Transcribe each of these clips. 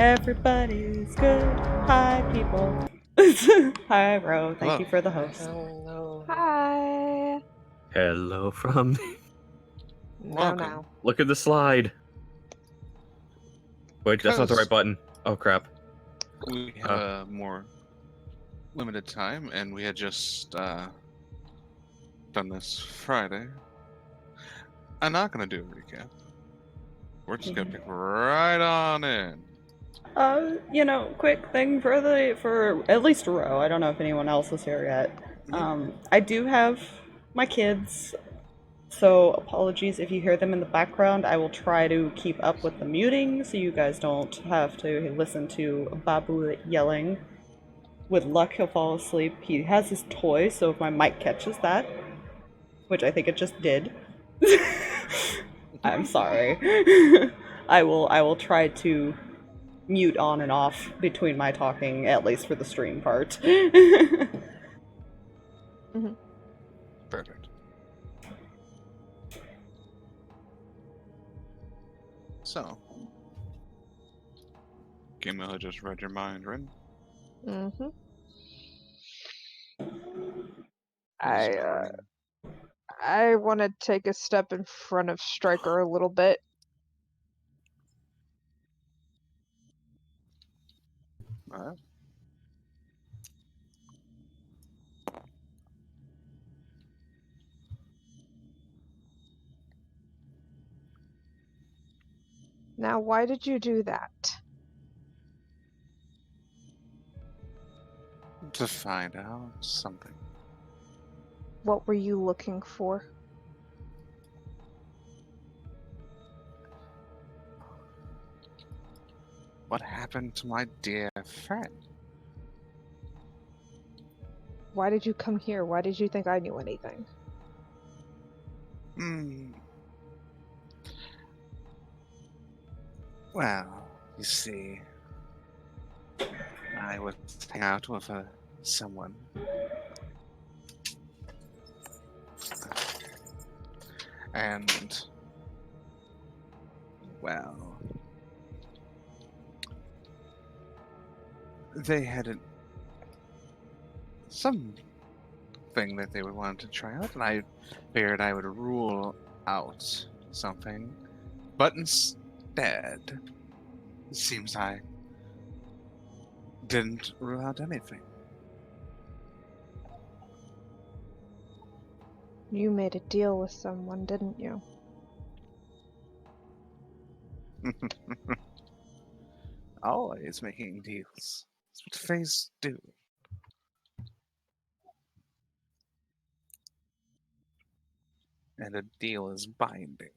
Everybody's good. Hi, people. Hi, Ro. Thank you for the host. Hello. Hi. Hello from No. Look at the slide. Wait, that's not the right button. Oh crap. We have a more limited time, and we had just done this Friday. I'm not gonna do a recap. We're just gonna pick right on in. Quick thing for at least Ro. I don't know if anyone else is here yet. I do have my kids, so apologies if you hear them in the background. I will try to keep up with the muting so you guys don't have to listen to Babu yelling. With luck, he'll fall asleep. He has his toy, so if my mic catches that, which I think it just did, I'm sorry. I will try to mute on and off between my talking, at least for the stream part. Perfect. So, Gimel just read your mind, Rinn. I want to take a step in front of Striker a little bit. Alright. Now, why did you do that? To find out something. What were you looking for? What happened to my dear friend? Why did you come here? Why did you think I knew anything? Well, you see, I was hanging out with someone. And, well, they had something that they would want to try out, and I figured I would rule out something. But instead, it seems I didn't rule out anything. You made a deal with someone, didn't you? Always making deals. That's what fays do. And a deal is binding.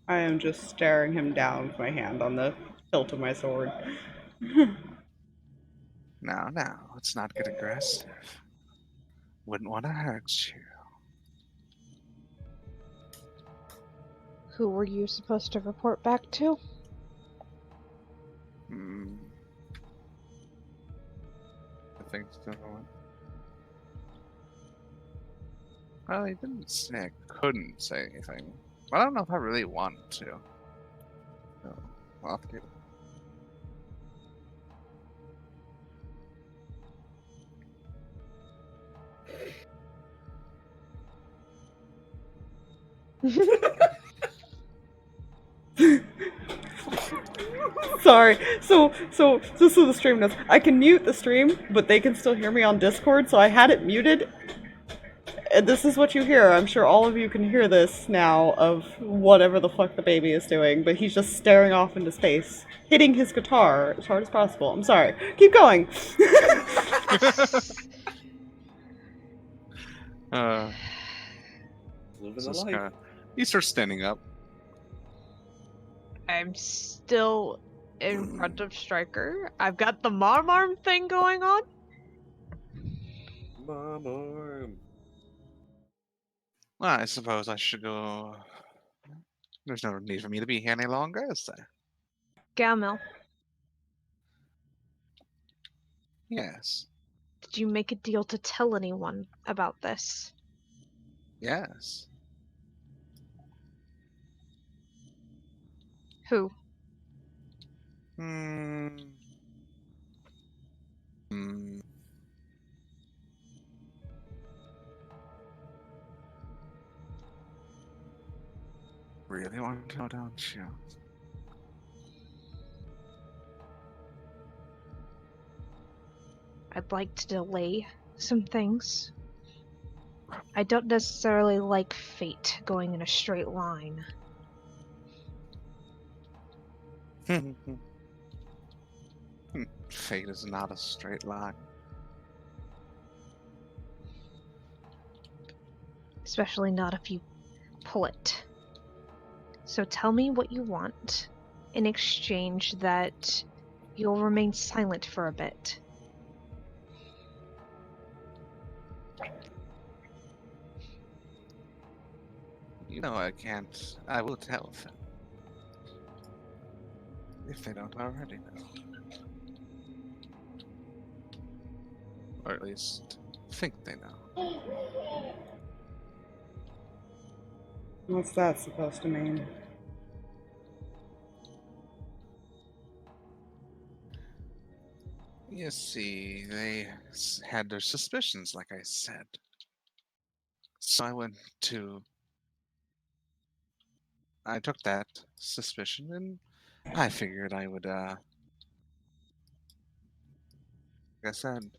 I am just staring him down with my hand on the hilt of my sword. Now, let's not get aggressive. Wouldn't want to hurt you. Who were you supposed to report back to? I think so. Well, he didn't say I couldn't say anything. But I don't know if I really want to. So, I'll have to do it. Sorry. So just so the stream knows, I can mute the stream, but they can still hear me on Discord, so I had it muted. And this is what you hear. I'm sure all of you can hear this now of whatever the fuck the baby is doing, but he's just staring off into space, hitting his guitar as hard as possible. I'm sorry. Keep going. Living the life. He starts standing up. I'm still in front of Striker. I've got the mom arm thing going on. Mom arm. Well, I suppose I should go. There's no need for me to be here any longer, is there? Gamil, Yes. did you make a deal to tell anyone about this? Yes. Who? Hmm. Hmm. Really want to know, don't you? I'd like to delay some things. I don't necessarily like fate going in a straight line. Fate is not a straight line. Especially not if you pull it. So tell me what you want. In exchange that you'll remain silent for a bit. You know I can't. I will tell them. If they don't already know. Or at least think they know. What's that supposed to mean? You see, they had their suspicions, like I said. So I took that suspicion and I figured I would, like I said,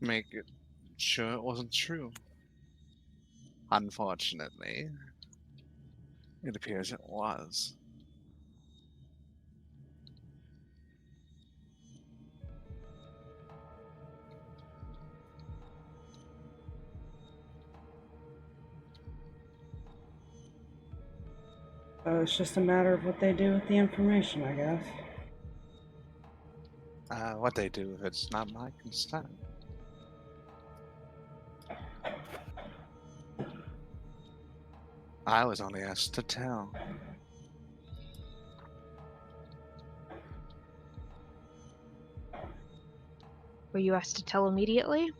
make it sure it wasn't true. Unfortunately, it appears it was. So it's just a matter of what they do with the information, I guess. What they do with it's not my concern. I was only asked to tell. Were you asked to tell immediately?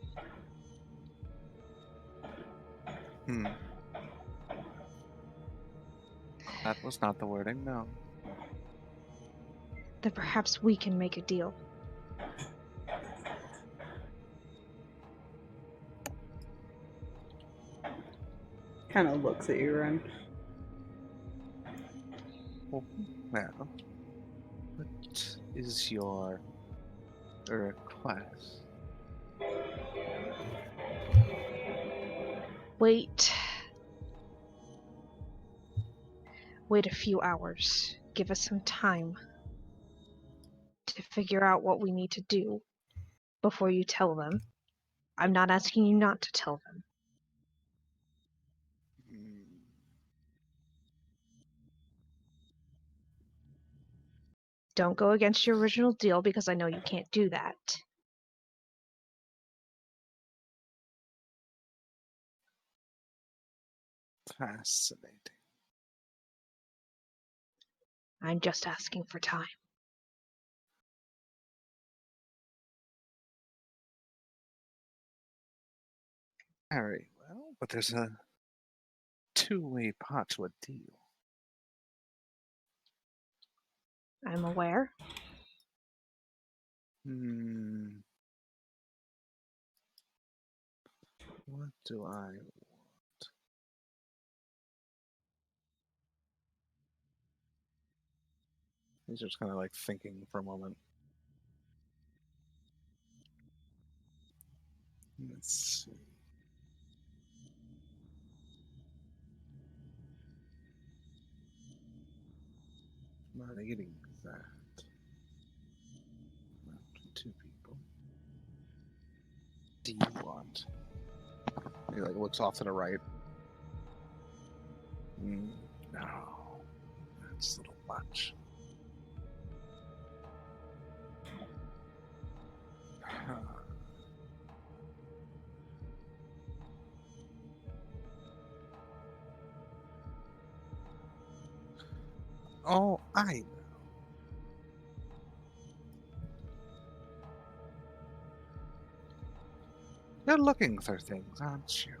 That was not the wording, no. Then perhaps we can make a deal. Kind of looks at you, Rinn. Well, what is your request? Wait a few hours. Give us some time to figure out what we need to do before you tell them. I'm not asking you not to tell them. Hmm. Don't go against your original deal because I know you can't do that. Fascinating. I'm just asking for time. Very well, but there's a two-way part to a deal. I'm aware. What do I... He's just kind of like thinking for a moment. Let's see. Not eating that. Not two people. Do you want? He like looks off to the right. No, that's a little much. Oh, I know. You're looking for things, aren't you?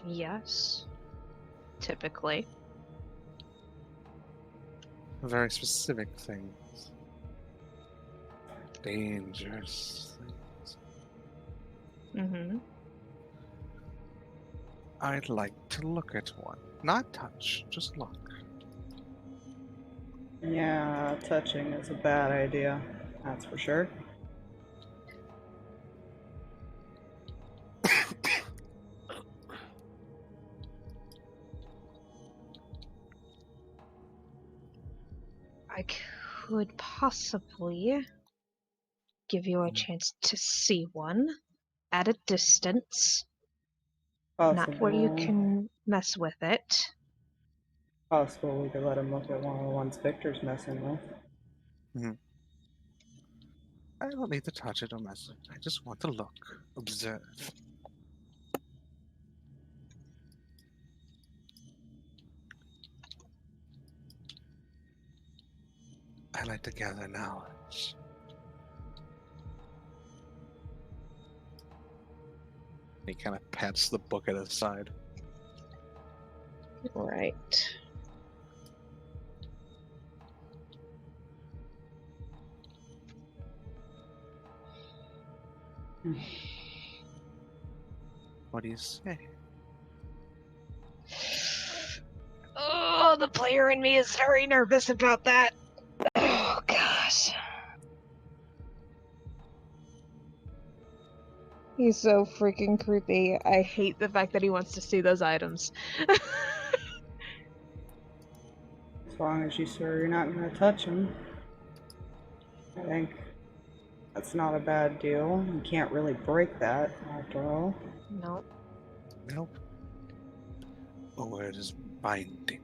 Yes. typically. Very specific things. Dangerous things. Mm-hmm. I'd like to look at one. Not touch, just look. Yeah, touching is a bad idea. That's for sure. I could possibly give you a chance to see one at a distance, not where you Possible. can mess with it. Possible we could let him look at one of the ones Victor's messing with. I don't need to touch it or mess it. I just want to look, observe. I like to gather knowledge. He kind of pats the book at his side. Right. What do you say? Oh, the player in me is very nervous about that. Oh, gosh. He's so freaking creepy. I hate the fact that he wants to see those items. As long as you're sure you're not going to touch him. I think that's not a bad deal. You can't really break that, after all. Nope. Nope. A word is binding.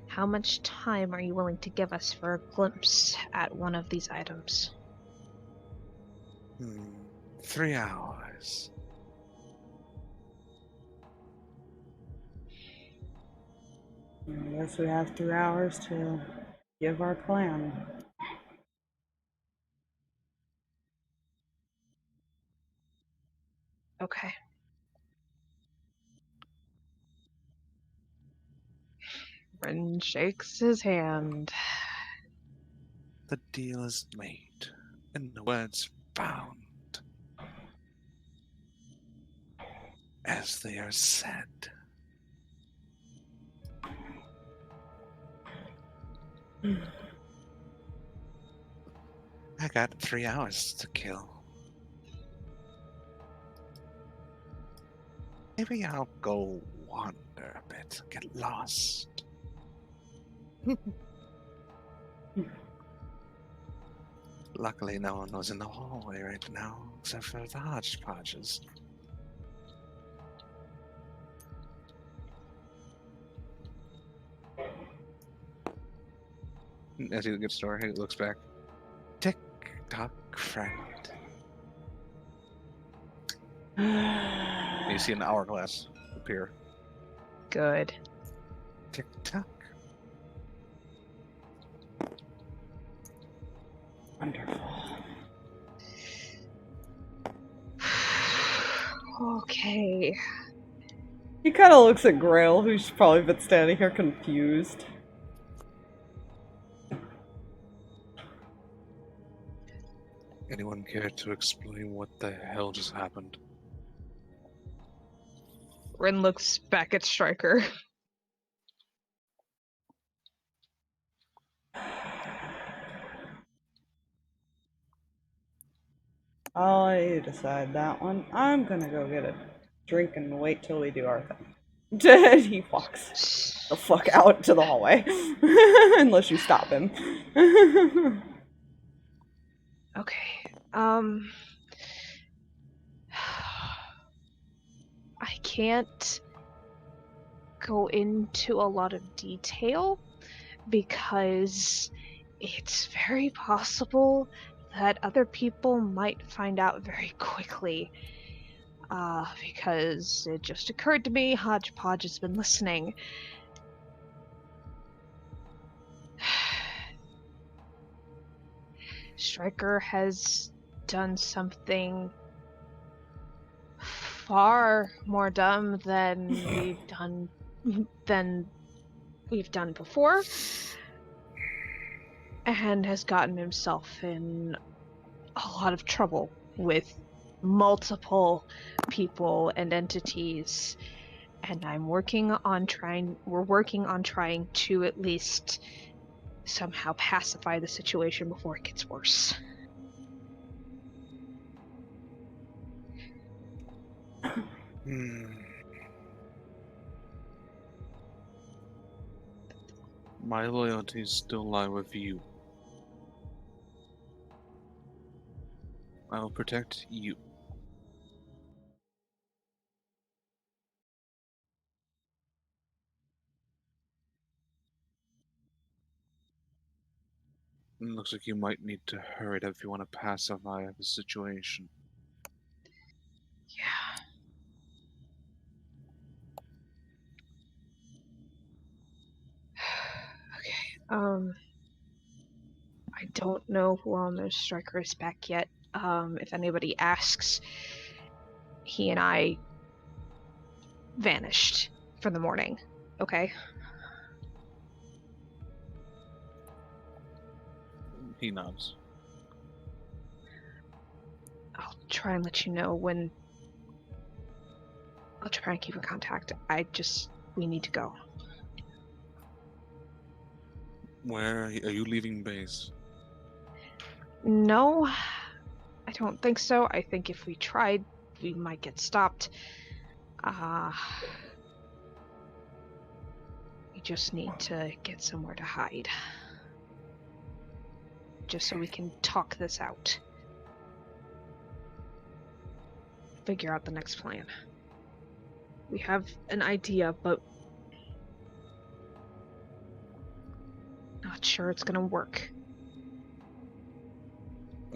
How much time are you willing to give us for a glimpse at one of these items? 3 hours. I guess we have 3 hours to give our plan. Okay. Rinn shakes his hand. The deal is made, and the words bound. As they are said. I got 3 hours to kill. Maybe I'll go wander a bit, get lost. Luckily, no one was in the hallway right now, except for the hodgepodges. As he gets to door, he looks back. Tick tock, friend. You see an hourglass appear. Good. Tick tock. Wonderful. Okay. He kind of looks at Grail, who's probably been standing here confused. Anyone care to explain what the hell just happened? Rinn looks back at Stryker. I'll let you decide that one. I'm gonna go get a drink and wait till we do our thing. He walks the fuck out to the hallway. Unless you stop him. Okay. I can't go into a lot of detail because it's very possible that other people might find out very quickly. Because it just occurred to me, Hodgepodge has been listening. Stryker has done something far more dumb than we've done before, and has gotten himself in a lot of trouble with multiple people and entities. And we're working on trying to at least somehow pacify the situation before it gets worse. My loyalties still lie with you. I will protect you. It looks like you might need to hurry it up if you want to pacify the situation. Yeah. Okay. I don't know who on the striker is back yet. If anybody asks, he and I vanished for the morning. Okay? He nods. I'll try and let you know when. I'll try and keep in contact. We need to go. Where are you leaving base? No, I don't think so. I think if we tried, we might get stopped. We just need to get somewhere to hide. Just so we can talk this out. Figure out the next plan. We have an idea, but not sure it's gonna work.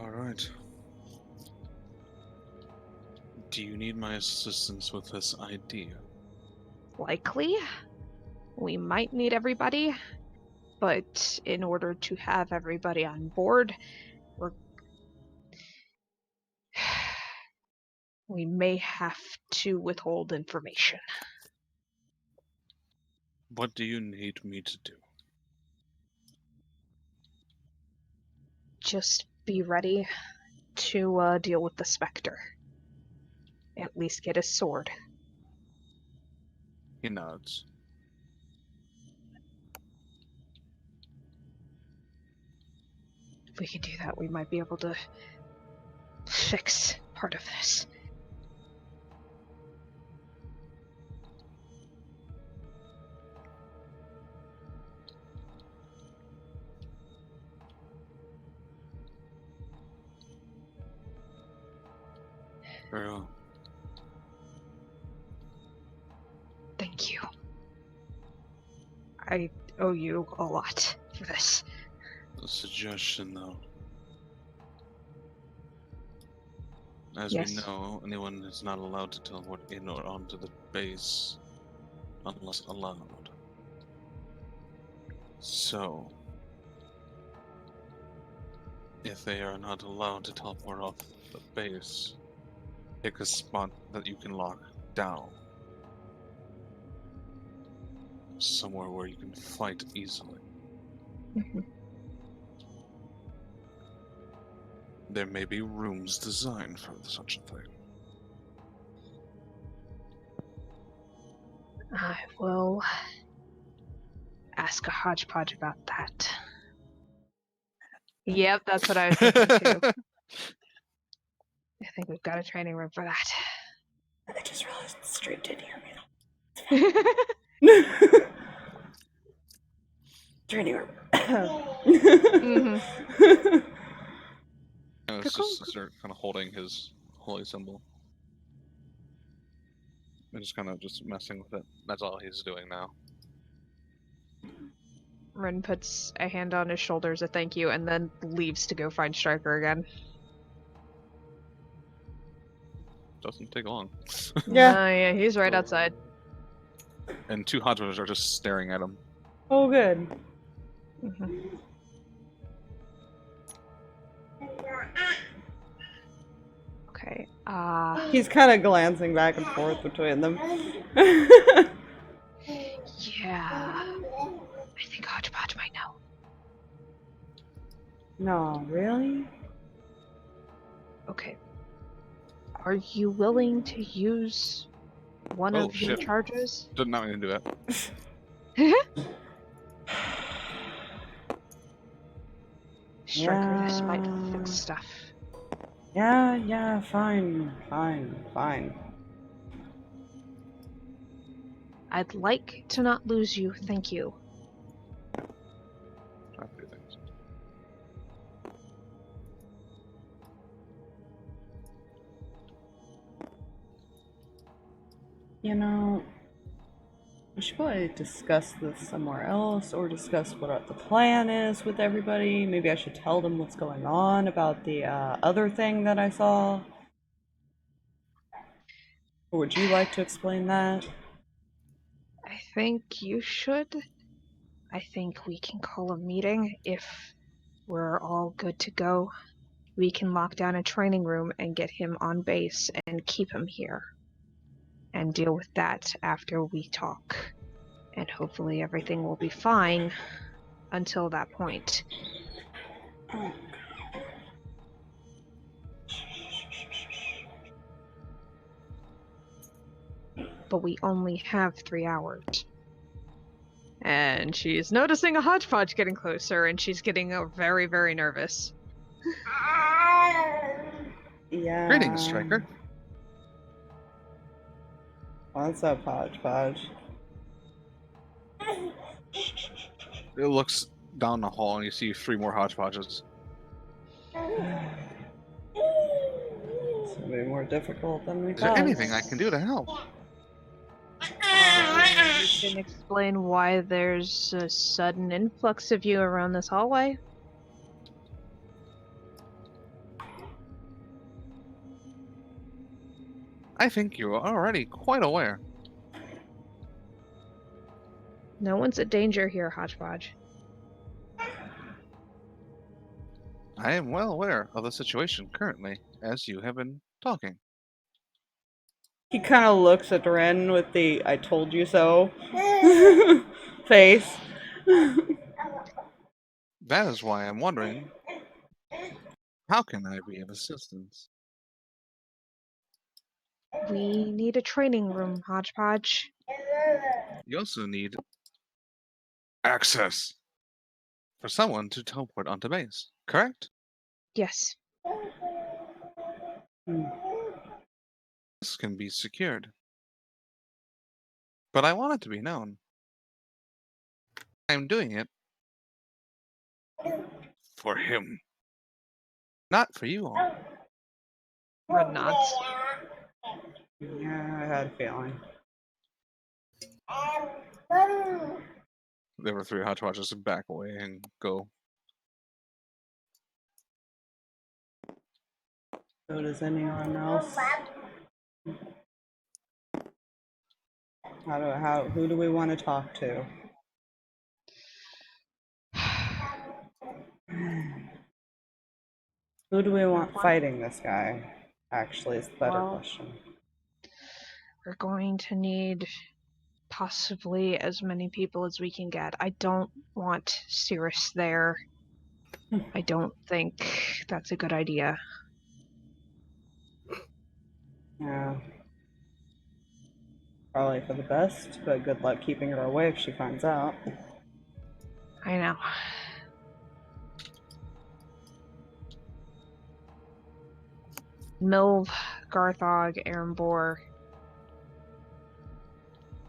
Alright. Do you need my assistance with this idea? Likely. We might need everybody, but in order to have everybody on board, we may have to withhold information. What do you need me to do? Just be ready to deal with the Spectre. At least get his sword. He nods. If we could do that, we might be able to fix part of this. Very well. Thank you. I owe you a lot for this. A suggestion, though. As Yes. we know, anyone is not allowed to teleport in or onto the base unless allowed. So, if they are not allowed to teleport off the base, pick a spot that you can lock down. Somewhere where you can fight easily. Mm-hmm. There may be rooms designed for such a thing. I will ask a hodgepodge about that. Yep, that's what I was thinking too. I think we've got a training room for that. I just realized the stream didn't hear me Mm-hmm. though. Training room. And it's just start kind of holding his holy symbol. And just kind of just messing with it. That's all he's doing now. Rinn puts a hand on his shoulder as a thank you and then leaves to go find Striker again. Doesn't take long. Yeah. Yeah, he's right outside. And two hodgepodges are just staring at him. Oh, good. Mm-hmm. Okay. He's kind of glancing back and forth between them. Yeah. I think Hodgepodge might know. No, really? Okay. Are you willing to use one Oh, of your shit. charges? Did not mean to do that. Striker, this might Yeah. fix stuff. Yeah, fine. I'd like to not lose you, thank you. Try to do things. You know, we should probably discuss this somewhere else, or discuss what the plan is with everybody. Maybe I should tell them what's going on about the other thing that I saw. Or would you like to explain that? I think you should. I think we can call a meeting if we're all good to go. We can lock down a training room and get him on base and keep him here. And deal with that after we talk. And hopefully everything will be fine until that point. But we only have 3 hours. And she's noticing a hodgepodge getting closer, and she's getting very, very nervous. Yeah. Greetings, Striker. What's up, Hodgepodge? It looks down the hall and you see 3 more hodgepodges. It's gonna be more difficult than we Is there thought. anything I can do to help? You can explain why there's a sudden influx of you around this hallway? I think you are already quite aware. No one's a danger here, Hodgepodge. I am well aware of the situation currently, as you have been talking. He kind of looks at Rinn with the "I told you so" face. That is why I'm wondering, how can I be of assistance? We need a training room, Hodgepodge. You also need access for someone to teleport onto base, correct? Yes. This can be secured. But I want it to be known. I'm doing it for him. Not for you all. Red nods. Yeah, I had a feeling. There were 3 hodgepodges to back away and go. So does anyone else? Who do we want to talk to? Who do we want fighting this guy? Actually, is the better question. We're going to need possibly as many people as we can get. I don't want Sirris there. I don't think that's a good idea. Yeah. Probably for the best, but good luck keeping her away if she finds out. I know. Mylv, Garthag, Erembor.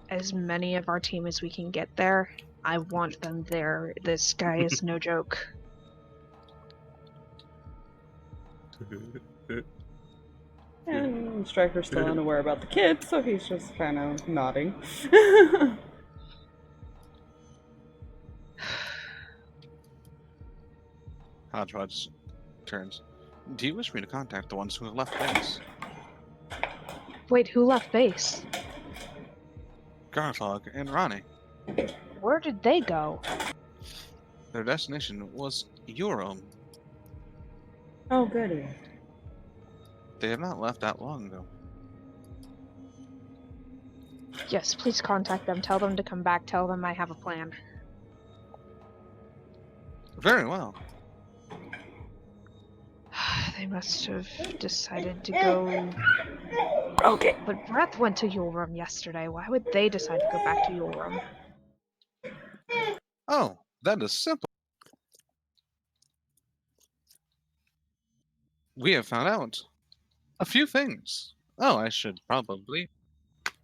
As many of our team as we can get there. I want them there. This guy is no joke. And Striker's still unaware about the kids, so he's just kind of nodding. Hodgepodge turns. Do you wish me to contact the ones who have left base? Wait, who left base? Garthag and Ronnie. Where did they go? Their destination was Eurum. Oh, goody. They have not left that long ago. Yes, please contact them. Tell them to come back. Tell them I have a plan. Very well. They must have decided to go. Okay. But Breath went to your room yesterday. Why would they decide to go back to your room? Oh, that is simple. We have found out a few things. Oh, I should probably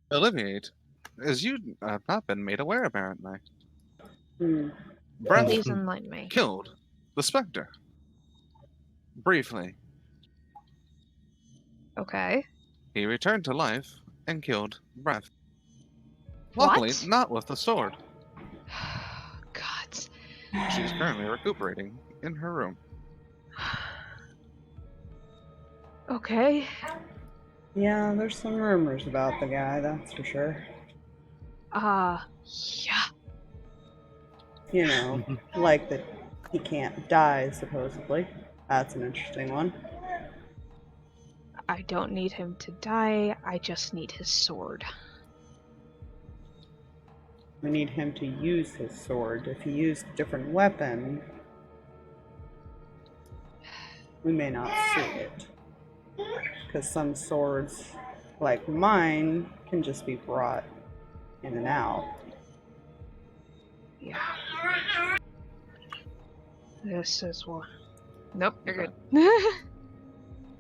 alleviate, as you have not been made aware, apparently. Breath Please enlighten me. killed the Spectre. Briefly, Okay. he returned to life and killed Breath. What? Luckily, not with the sword. God. She is currently recuperating in her room. Okay. Yeah, there's some rumors about the guy, that's for sure. Yeah. You know, like that he can't die, supposedly. That's an interesting one. I don't need him to die. I just need his sword. We need him to use his sword. If he used a different weapon, we may not see it. Because some swords, like mine, can just be brought in and out. Yeah. This is why. Nope, you're Okay. good.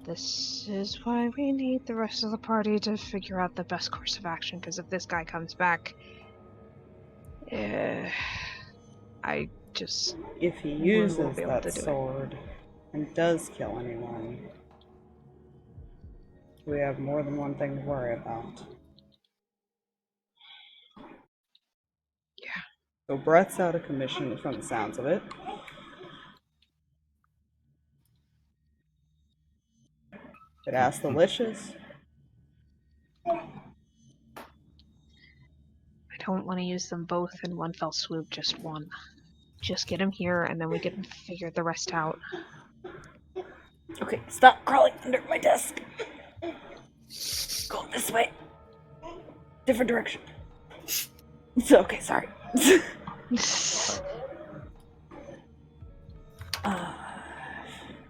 This is why we need the rest of the party to figure out the best course of action, because if this guy comes back, I just... If he We uses won't be able that to do it. sword and does kill anyone, we have more than one thing to worry about. Yeah. So Brett's out of commission from the sounds of it. But ask the Liches. I don't want to use them both in one fell swoop, just one. Just get him here, and then we can figure the rest out. Okay, stop crawling under my desk. Go this way. Different direction. It's okay, sorry.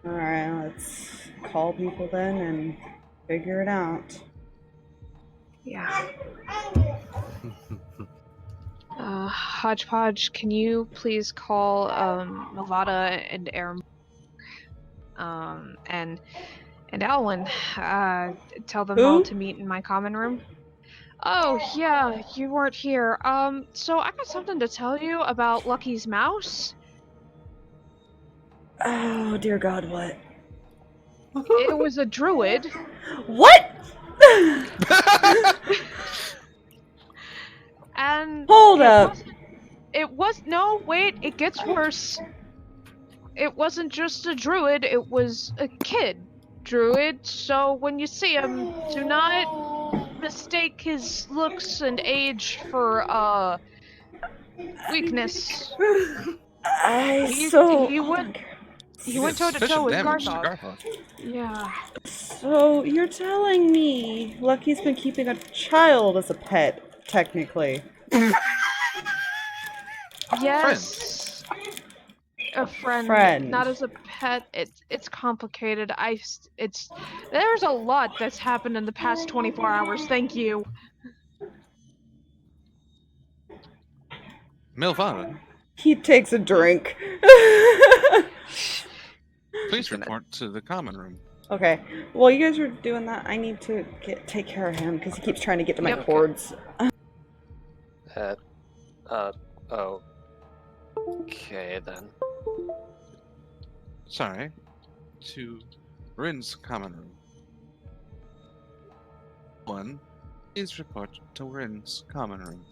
Alright, let's call people then and figure it out. Yeah. Hodgepodge, can you please call Mylvada and Erembor, and Alwyn, tell them all Who? to meet in my common room? Oh, yeah, you weren't here. So I got something to tell you about Lucky's mouse. Oh, dear God, what? It was a druid. What? And Hold up. No, wait, it gets worse. It wasn't just a druid, it was a kid druid, so when you see him, do not mistake his looks and age for, weakness. He went toe to toe with Garthag. Yeah. So you're telling me Lucky's been keeping a child as a pet, technically? Yes. A friend, not as a pet. It's complicated. There's a lot that's happened in the past 24 hours. Thank you. Mylvada, He takes a drink. please report to the common room. Okay, while you guys are doing that, I need to take care of him because he keeps trying to get to my Yep. cords. Okay then. Sorry, to Rinn's common room. One, please report to Rinn's common room.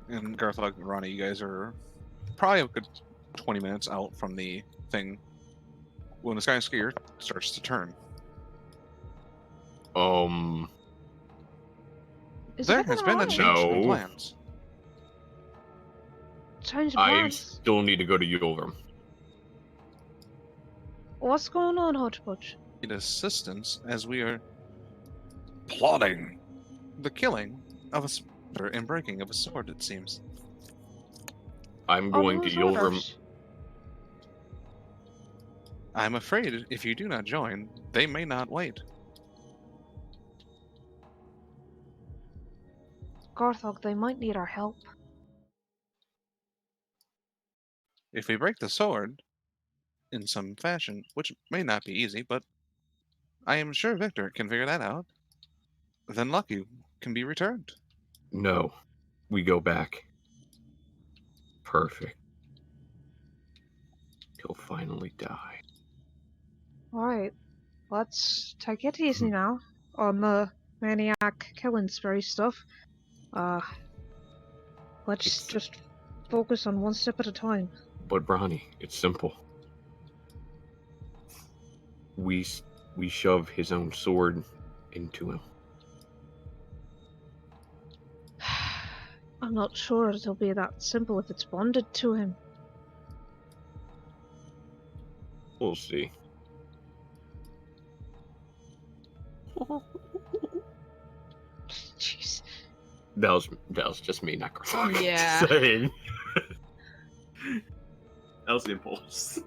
And Garthag and Ronnie, you guys are probably a good 20 minutes out from the thing when the sky skier starts to turn. Is There everything has been a alright? change in No. plans. Change of I plans. still need to go to your room. What's going on, Hodgepodge? Need assistance as we are plotting the killing of a spider and breaking of a sword, it seems. I'm On going to whose yell rem- orders? I'm afraid if you do not join, they may not wait. Garthag, they might need our help. If we break the sword in some fashion, which may not be easy, but I am sure Victor can figure that out, then Lucky can be returned. No, we go back. Perfect. He'll finally die. Alright, let's take it easy now on the maniac killing spree stuff. Let's It's- just focus on one step at a time. But Ronnie, it's simple. We shove his own sword into him. I'm not sure it'll be that simple if it's bonded to him. We'll see. Jeez. That was just me, not Garthag. Yeah. Just saying. That was the impulse.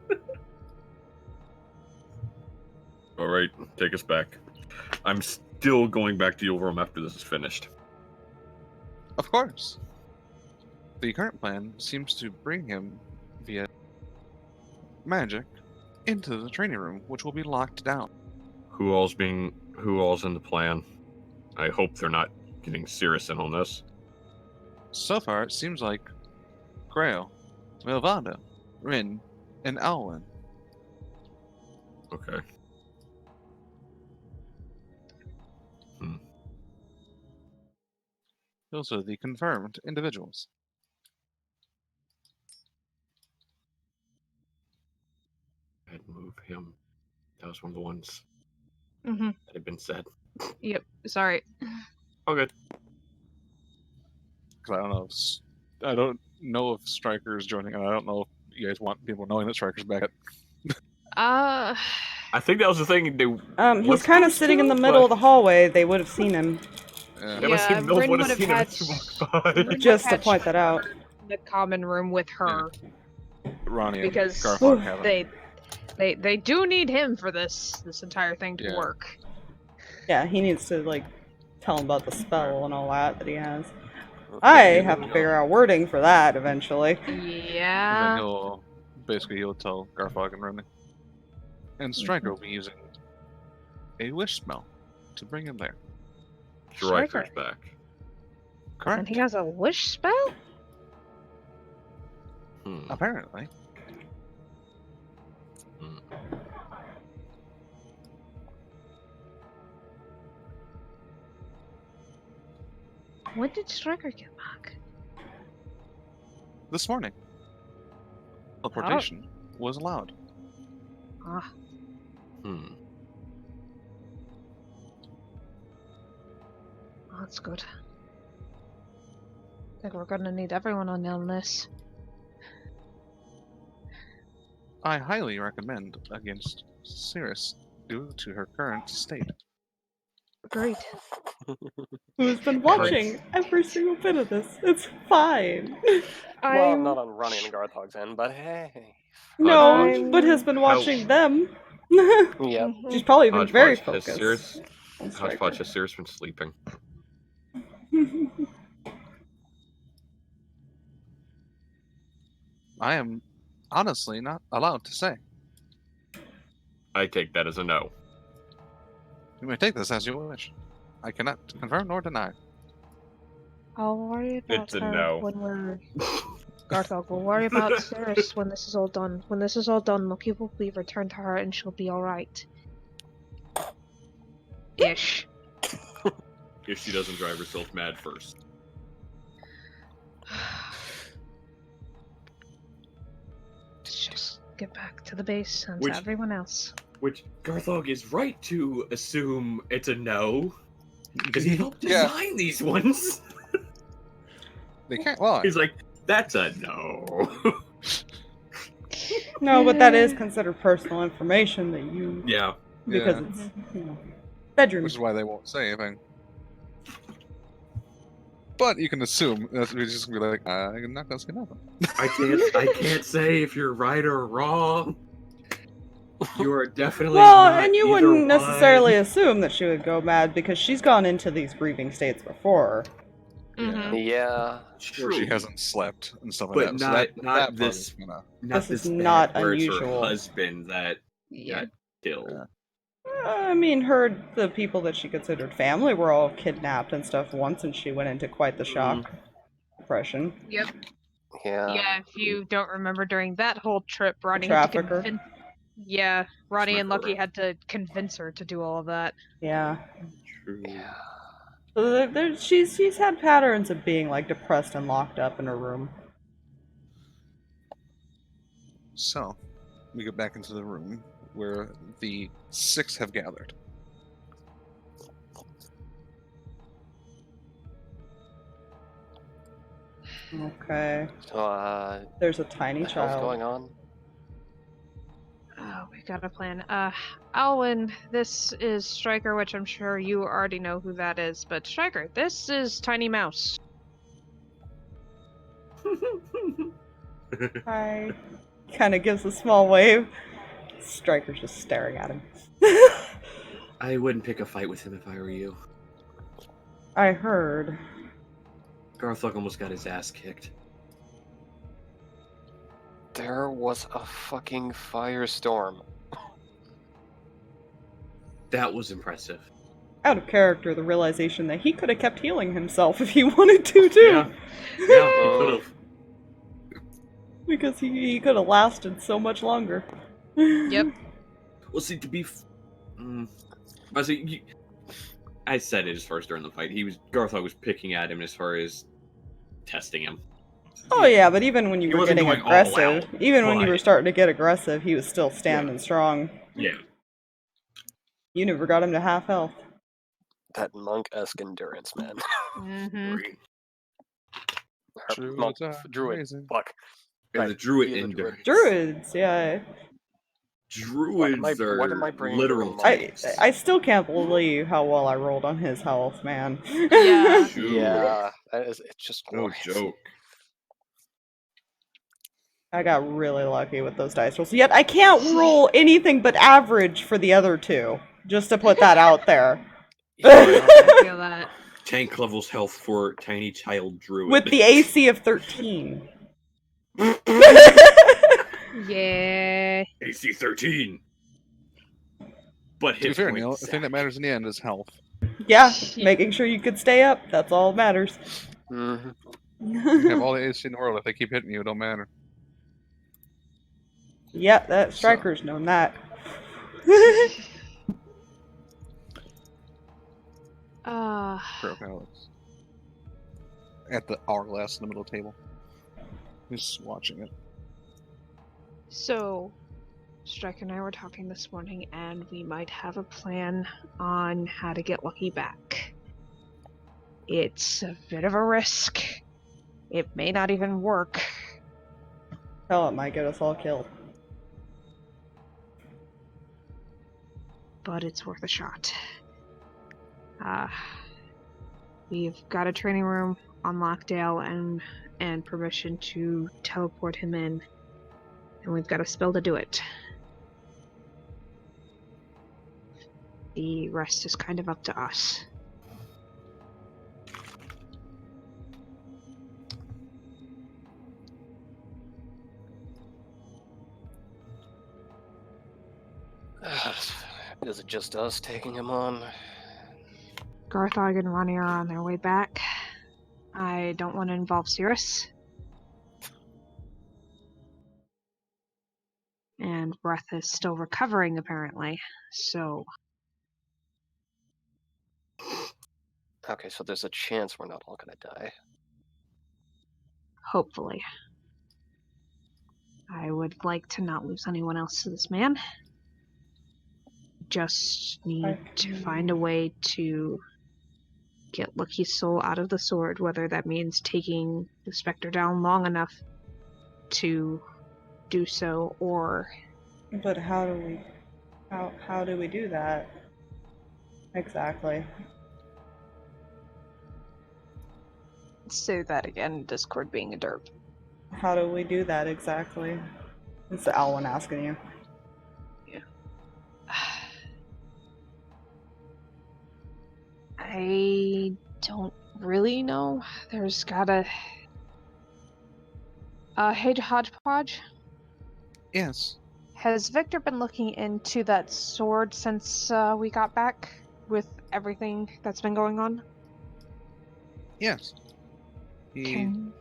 Alright, take us back. I'm still going back to the overroom after this is finished. Of course. The current plan seems to bring him via magic into the training room, which will be locked down. Who all's in the plan? I hope they're not getting Sirris in on this. So far, it seems like Grail, Mylvada, Rinn, and Alwyn. Okay. Those are the confirmed individuals. I'd move him. That was one of the ones Mm-hmm. that had been said. Yep, sorry. Oh, good. Because I don't know if Striker's joining, and I don't know if you guys want people knowing that Striker's back. I think that was the thing. He's kind of sitting in the middle of the hallway. They would have seen him. Yeah, Rinn would have had Just to point that out. the common room with her Ronnie and because Garthag have it. they do need him for this entire thing to Yeah. work. Yeah, he needs to, like, tell him about the spell and all that he has. I have to figure out wording for that eventually. And then Yeah. he'll tell Garthag and Ronnie. And Striker will be using a wish spell to bring him there. Striker's back. Correct. And he has a wish spell? Apparently. When did Striker get back? This morning. Teleportation was allowed. Ah, that's good. I think we're gonna need everyone on this. I highly recommend against Sirris due to her current state. Agreed. Who's been watching every single bit of this? It's fine. Well, I'm not on Ronnie and Garthag's end, but hey. No, but has been watching them. Yep. She's probably been very Hodgepodge, focused. Hodgepodge has Sirris been sleeping. I am honestly not allowed to say. I take that as a no. You may take this as you wish. I cannot confirm nor deny. I'll worry about It's a her no. when we're... Garthag, we'll worry about Sirris when this is all done. When this is all done, Lucky will be returned to her and she'll be alright. Ish. If she doesn't drive herself mad first. Just get back to the base and Which- to everyone else. Which Garthag is right to assume it's a no. Because he helped Yeah. design these ones. They can't lie. He's like, that's a no. No, but that is considered personal information that you... Yeah. Because Yeah. it's, bedroom. Which is why they won't say anything. But you can assume that we're just gonna be like, I'm not gonna say nothing. I can't say if you're right or wrong. You are definitely Well, not and you either wouldn't one. necessarily assume that she would go mad because she's gone into these grieving states before. Mhm. Yeah. Or she True. hasn't slept and stuff like But that. So not that not part this is gonna... not This is this not bad where it's her unusual. husband that Yeah. got killed. Yeah. I mean, the people that she considered family were all kidnapped and stuff once, and she went into quite the shock depression. Yep. Yeah. Yeah, if you don't remember during that whole trip, Ronnie had to trafficker. convince. Yeah, Ronnie my and Lucky correct. had to convince her to do all of that. Yeah. True. Yeah. So she's had patterns of being like depressed and locked up in her room. So, we go back into the room where the 6 have gathered. Okay. So, There's a tiny what the hell's child. going on? Oh, we got a plan. Alwyn, this is Striker, which I'm sure you already know who that is, but Striker, this is Tiny Mouse. Hi. Kind of gives a small wave. Striker's just staring at him. I wouldn't pick a fight with him if I were you. I heard. Garthag almost got his ass kicked. There was a fucking firestorm. That was impressive. Out of character, the realization that he could have kept healing himself if he wanted to, too. Yeah, yeah, he could have. Because he could have lasted so much longer. Yep. Well, see, to be, I said it as far as during the fight. Garthag was picking at him as far as testing him. Oh yeah, but even when you He were wasn't getting going all aggressive, out, even when you but- were starting to get aggressive, he was still standing strong. Yeah. You never got him to half health. That monk-esque endurance, man. Mm-hmm. Great. Or monk, Druids are druid. amazing. Fuck. Yeah, Right, the druid he is a endurance. Druids, yeah. Druids what am I are bringing literal to tanks. I still can't believe how well I rolled on his health, man. Yeah. Shoot. Yeah, it's just No glorious. joke. I got really lucky with those dice rolls. Yet I can't roll anything but average for the other two. Just to put that out there. I feel that. Tank levels health for tiny child druid. With the AC of 13. Yeah. AC 13. But To be hit fair, points. Neil, the thing that matters in the end is health. Yeah, making sure you could stay up. That's all that matters. Mhm. You have all the AC in the world. If they keep hitting you, it don't matter. Yeah, that Striker's known that. Broke Alex. At the hourglass in the middle of the table. He's watching it. So, Striker and I were talking this morning, and we might have a plan on how to get Lucky back. It's a bit of a risk. It may not even work. Hell, it might get us all killed. But it's worth a shot. We've got a training room on Lockdale and permission to teleport him in. And we've got a spell to do it. The rest is kind of up to us. Is it just us taking him on? Garthag and Ronnie are on their way back. I don't want to involve Sirris. And Breath is still recovering, apparently. So, Okay, so there's a chance we're not all gonna die. hopefully. I would like to not lose anyone else to this man. Just need to find a way to get Lucky's soul out of the sword, whether that means taking the Spectre down long enough to do so, or But how do we do that? Exactly. say that again, Discord being a derp. How do we do that exactly? It's the Alwyn asking you. I don't really know. There's gotta... hey, Hodgepodge? Yes. Has Victor been looking into that sword since we got back with everything that's been going on? Yes. It Can...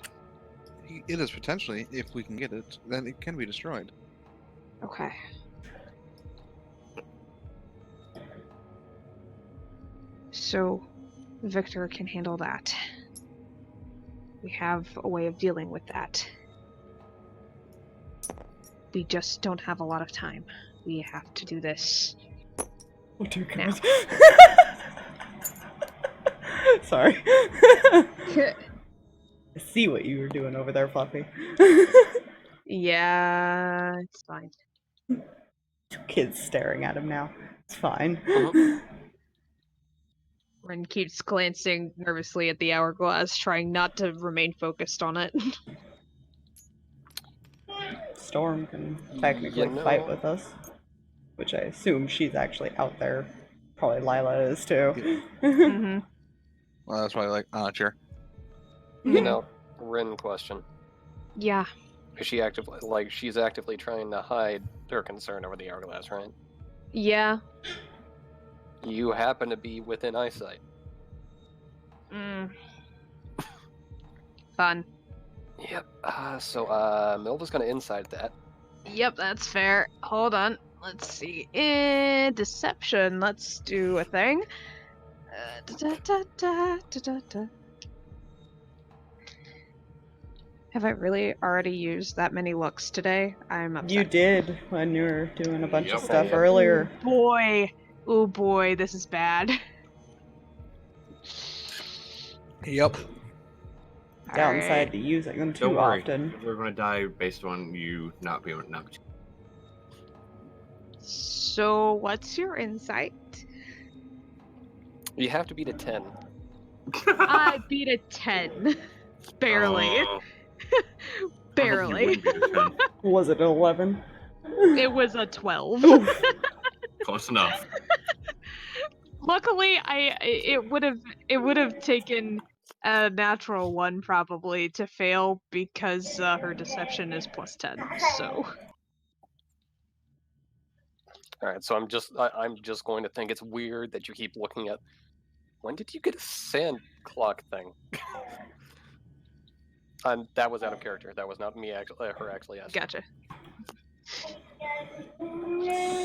is potentially, if we can get it, then it can be destroyed. Okay. So, Victor can handle that. We have a way of dealing with that. We just don't have a lot of time. We have to do this. Oh dear Now. God. Sorry. I see what you were doing over there, Fluffy. Yeah, it's fine. Two kids staring at him now. It's fine. Rinn keeps glancing nervously at the hourglass, trying not to remain focused on it. Storm can technically fight with us, which I assume she's actually out there. Probably Lila is too. Mm-hmm. Well, that's why I like Archer. You know, Rinn question. Yeah. Is she actively, she's actively trying to hide her concern over the hourglass, right? Yeah. You happen to be within eyesight. Fun. Yep. So Mylva's gonna inside that. Yep, that's fair. Hold on. Let's see. Deception. Let's do a thing. Have I really already used that many looks today? I'm upset. You did when you were doing a bunch of Yep. stuff Yep. earlier. Boy. Oh boy, this is bad. Yep. Downside Alright. to using them Don't too worry. often. We're gonna die based on you not being not. So, what's your insight? You have to beat a 10. I beat a 10. Barely. Oh, Barely. I hope you wouldn't beat a 10. Was it an 11? It was a 12. Close enough. Luckily, it would have taken a natural one probably to fail because her deception is plus 10. So All right. So I'm just going to think it's weird that you keep looking at. When did you get a sand clock thing? That was out of character. That was not me. Her actually asking. gotcha.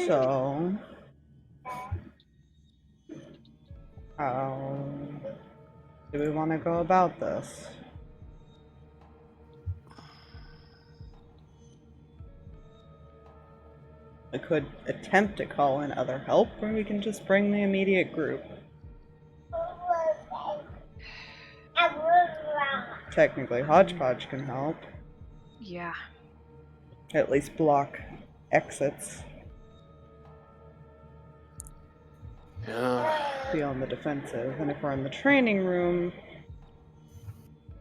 So, how do we want to go about this? We could attempt to call in other help, or we can just bring the immediate group. Technically, Hodgepodge can help. Yeah. At least block exits. Be on the defensive. And if we're in the training room,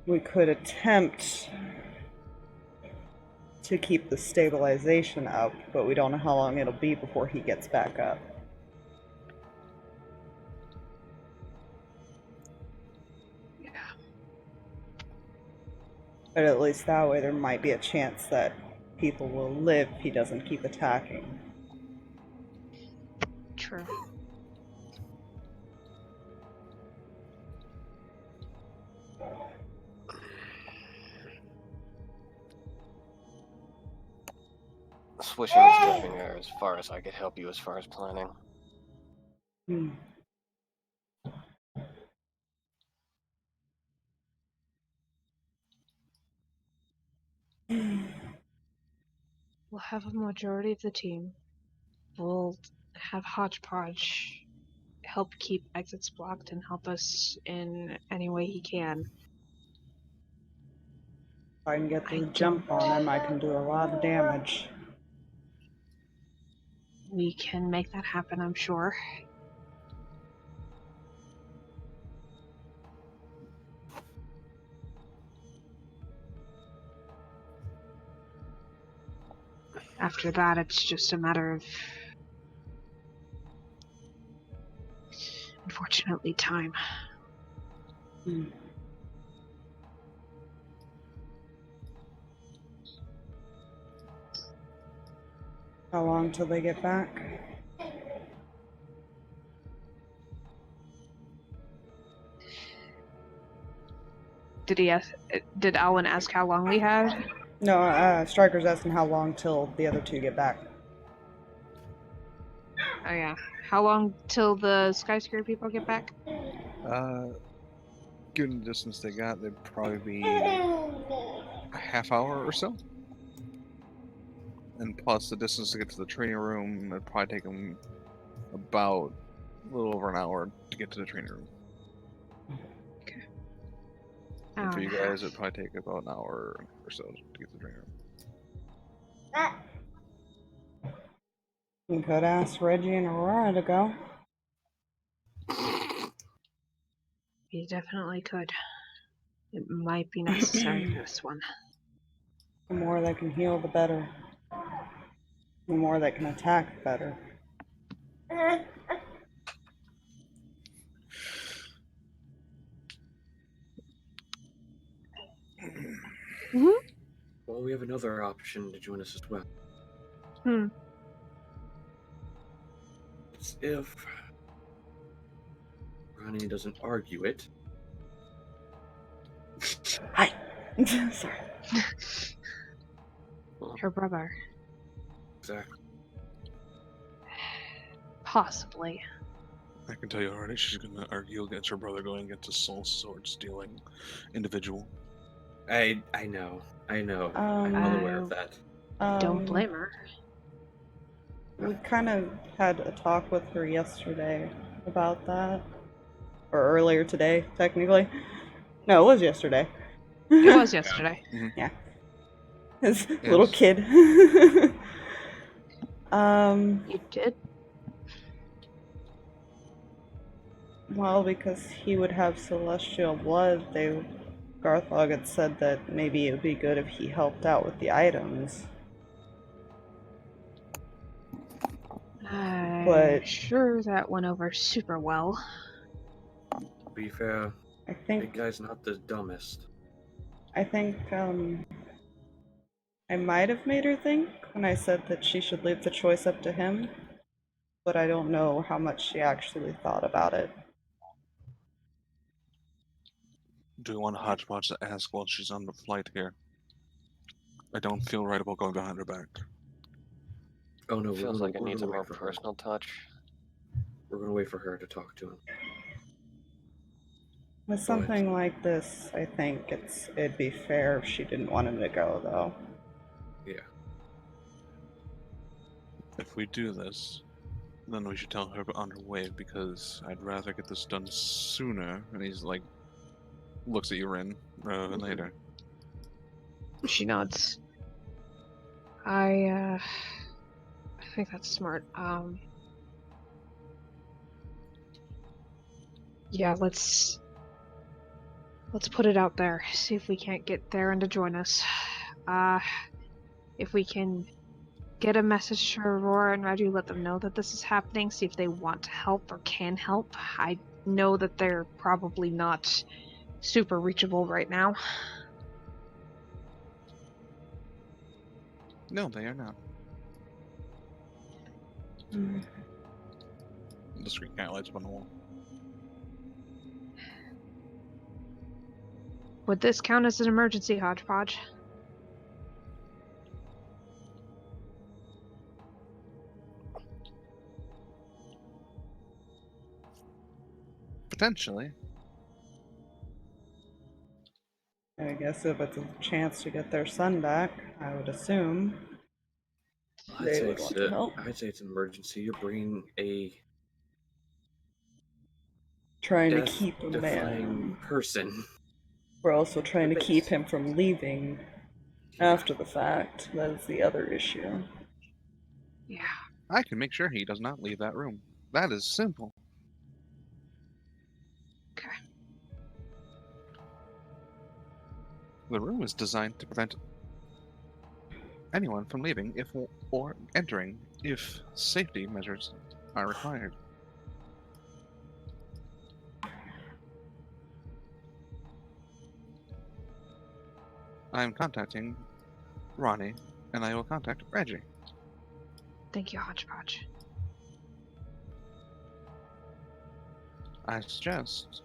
we could attempt to keep the stabilization up, but we don't know how long it'll be before he gets back up. Yeah. But at least that way there might be a chance that people will live if he doesn't keep attacking. True. Swishing and sniffing are as far as I could help you as far as planning. We'll have a majority of the team. We'll have Hodgepodge help keep exits blocked and help us in any way he can. If I can get the I jump on him, I can do a lot of damage. We can make that happen, I'm sure. After that, it's just a matter of, unfortunately, time. Hmm. How long till they get back? Did Alwyn ask how long we had? No, Striker's asking how long till the other two get back. Oh yeah. How long till the skyscraper people get back? Given the distance they got, they'd probably be a half hour or so. And plus the distance to get to the training room, it'd probably take them about a little over an hour to get to the training room. And Hour for and you a half. guys, it'd probably take about an hour or so to get to the training room. You could ask Reggie and Aurora to go. You definitely could. It might be necessary for this one. The more they can heal, the better. The more they can attack, the better. Well, we have another option to join us as well. It's if Ronnie doesn't argue it. Hi. Sorry. Her brother. Exactly. Possibly. I can tell you already, she's gonna argue against her brother going against a soul sword stealing individual. I know. I'm well aware of that. Don't blame her. We kind of had a talk with her yesterday about that. Or earlier today, technically. No, it was yesterday. It was yesterday. Yeah. His Yes. little kid. You did? Well, because he would have celestial blood, Garthag had said that maybe it would be good if he helped out with the items. I'm But- sure that went over super well. To be fair, I big think guy's not the dumbest. I might have made her think when I said that she should leave the choice up to him, but I don't know how much she actually thought about it. Do we want Hodgepodge to ask while she's on the flight here? I don't feel right about going behind her back. Oh no, Feels like it we're needs a gonna more wait for her. personal touch. We're gonna wait for her to talk to him. With something like this, I think it'd be fair if she didn't want him to go, though. Yeah. If we do this, then we should tell her on her way, because I'd rather get this done sooner. And he's like, looks at you, Rinn, rather than later. She nods. I think that's smart. Yeah, let's put it out there. See if we can't get Theron to join us. If we can get a message to Aurora and Reggie, let them know that this is happening, see if they want to help or can help. I know that they're probably not super reachable right now. No, they are not. The screen kind of lights up on the wall. Would this count as an emergency, Hodgepodge? Potentially. I guess if it's a chance to get their son back, I would assume they would want to help. I'd say it's an emergency. You're bringing a Trying to keep a death-defying man. person We're also trying to keep him from leaving after the fact. That is the other issue. Yeah. I can make sure he does not leave that room. That is simple. Okay. The room is designed to prevent anyone from leaving or entering if safety measures are required. I am contacting Ronnie, and I will contact Reggie. Thank you, Hodgepodge. I suggest,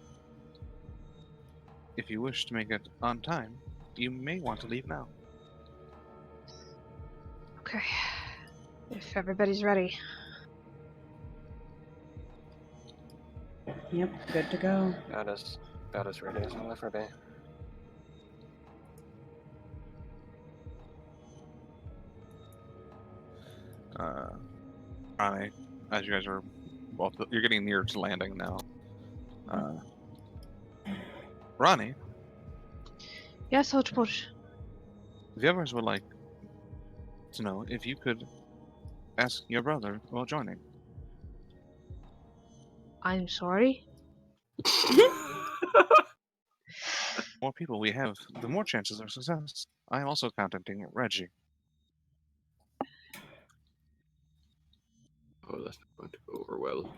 if you wish to make it on time, you may want to leave now. Okay. If everybody's ready. Yep, good to go. About as ready as I'll ever be. Ronnie, as you guys are both, you're getting near to landing now. Ronnie, Yes, Hodgepodge. the others would like to know if you could ask your brother about joining. I'm sorry. The more people we have, the more chances of success. I am also contacting Reggie. Oh, that's not going to go over well.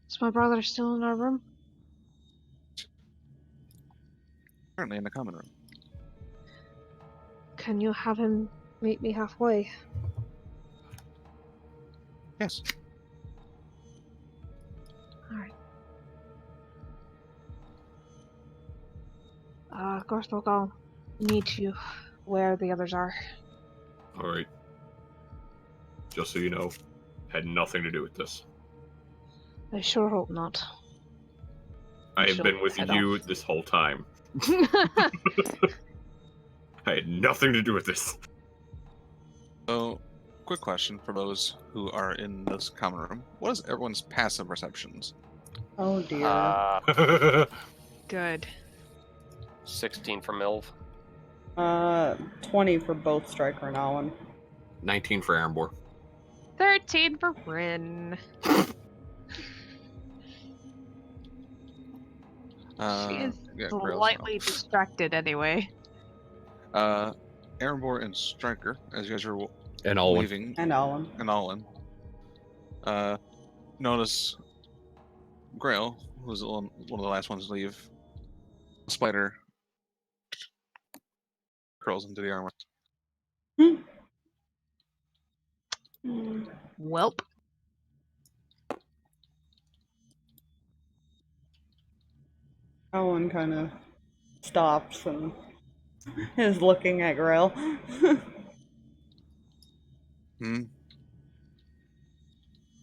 Is my brother still in our room? Currently in the common room. Can you have him meet me halfway? Yes. Alright. Garthag, I'll meet you where the others are. Alright. Just so you know, had nothing to do with this. I sure hope not. I have She'll been with head you off. this whole time. I had nothing to do with this. So, quick question for those who are in this common room. What is everyone's passive perceptions? Oh dear. Good. 16 for Milv. 20 for both Striker and Allen. 19 for Erembor. 13 for Rinn. She is Grail's slightly distracted anyway. Erembor and Striker, as you guys are And Alwyn. leaving, And Allen. and Allen. Notice Grail, who's one of the last ones to leave. The spider curls into the armor. Welp. Allen kind of stops and is looking at Grail.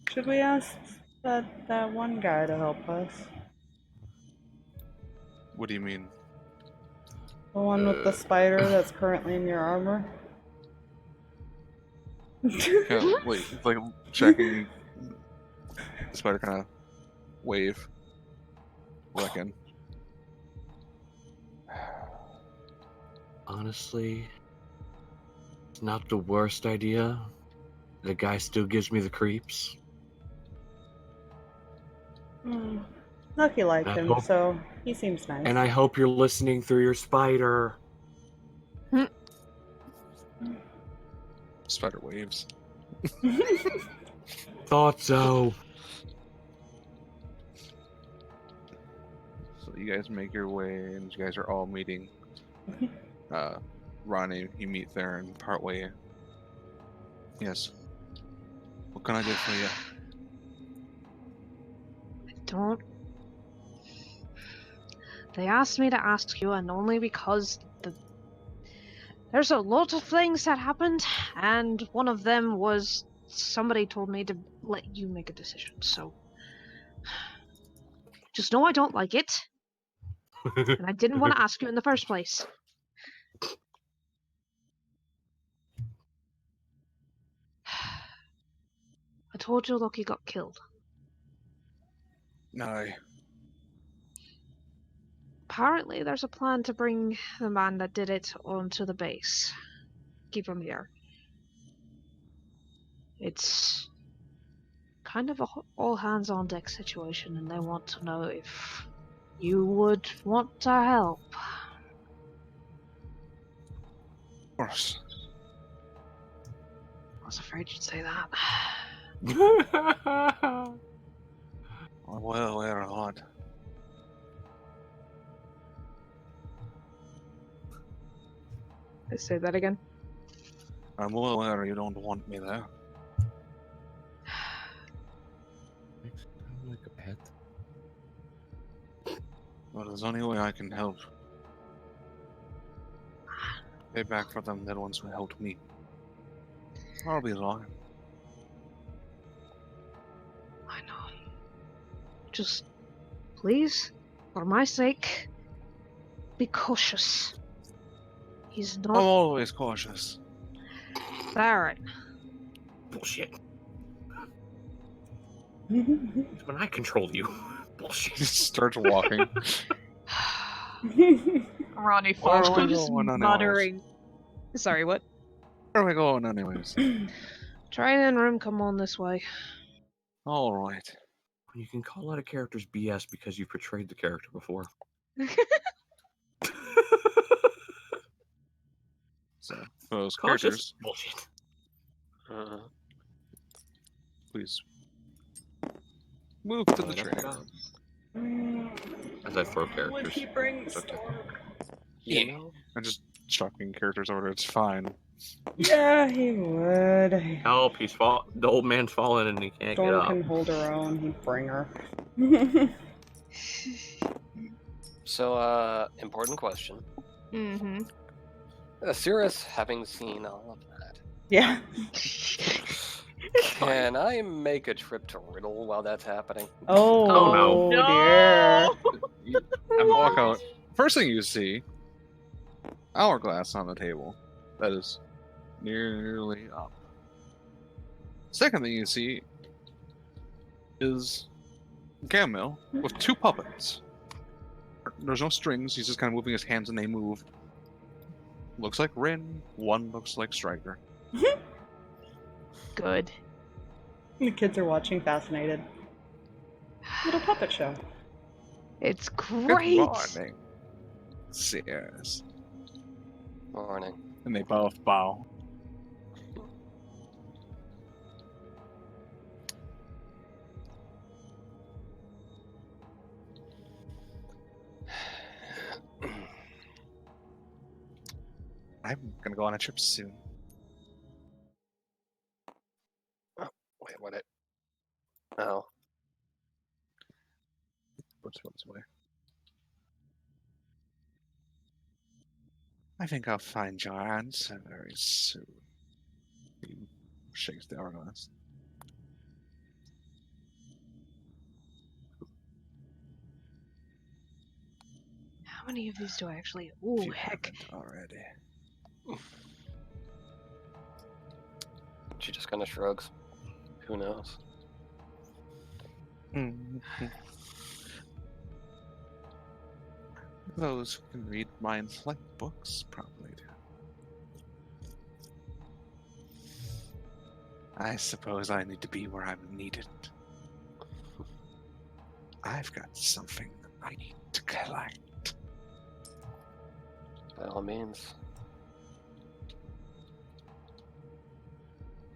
Should we ask that one guy to help us? What do you mean? The one with the spider that's currently in your armor? Wait, it's like checking. The spider kind of wave. Reckon. Honestly, it's not the worst idea. The guy still gives me the creeps. Lucky like I him, hope- so he seems nice. And I hope you're listening through your spider. Spider waves. Thought so. So you guys make your way, and you guys are all meeting. Ronnie, you meet Theron partway. Yes. What can I do for you? Don't. They asked me to ask you, and only because there's a lot of things that happened, and one of them was somebody told me to let you make a decision, so just know I don't like it, and I didn't want to ask you in the first place. told you Loki got killed? No. Apparently, there's a plan to bring the man that did it onto the base. Keep him here. It's kind of a all hands on deck situation, and they want to know if you would want to help. Of course. I was afraid you'd say that. I'm well aware of that. Let's say that again. I'm well aware you don't want me there. Like a pet. But there's only way I can help. Pay back for them, the ones who helped me. I'll be lying. I know. Just, please, for my sake, be cautious. He's I'm not. always cautious. Alright. Bullshit. When I control you. Bullshit. He starts walking. Ronnie Where falls are we just going anyways? muttering. Sorry, what? Where are we going anyways? Try and room come on this way. Alright. You can call out a character's BS because you've portrayed the character before. So, those Cautious characters, bullshit. please move to the training room. As I throw Would characters. he bring It's okay. You know, I'm just chucking characters over. It's fine. Yeah, he would. Help, the old man's fallen and he can't get Storm up. can hold her own. He'd bring her. so, important question. Mm-hmm. Sirris, having seen all of that, Yeah. can I make a trip to Riddle while that's happening? Oh, no. dear. I walk out. First thing you see, hourglass on the table. That is nearly up. Second thing you see is Gamil with two puppets. There's no strings. He's just kind of moving his hands and they move. Looks like Rinn. One looks like Striker. Good. The kids are watching, fascinated. Little puppet show. It's Good great. morning, Sirris. Morning. And they both bow. I'm gonna go on a trip soon. Wait, what? Oh, What's away? I think I'll find your answer very soon. He shakes the hourglass. How many of these do I actually? Ooh, If you heck. haven't already. she just kind of shrugs. Who knows? Those who can read minds like books probably do. I suppose I need to be where I'm needed. I've got something I need to collect. By all means.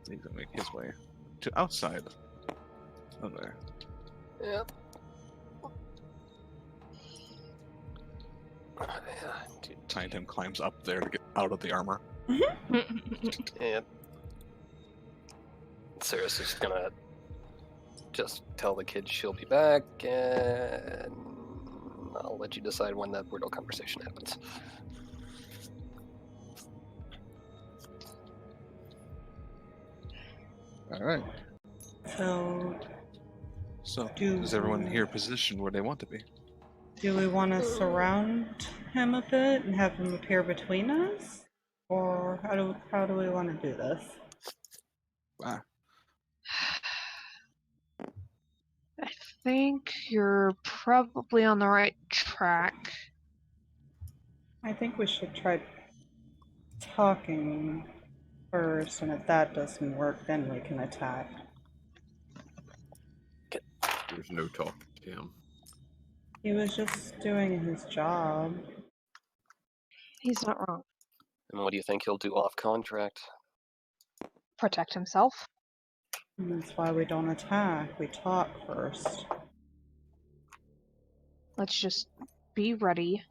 He's gonna make his way to outside of there. Yep. Tiny Tim climbs up there to get out of the armor. Yep. Sirris is gonna just tell the kids she'll be back, and I'll let you decide when that Riddle conversation happens. All right. So, So, is everyone here positioned where they want to be? do we want to surround him a bit and have him appear between us? Or how do we want to do this? Ah, think you're probably on the right track. I think we should try talking first, and if that doesn't work, then we can attack. There's no talk to him. He was just doing his job. He's not wrong. And what do you think he'll do off contract? Protect himself. And that's why we don't attack. We talk first. Let's just be ready.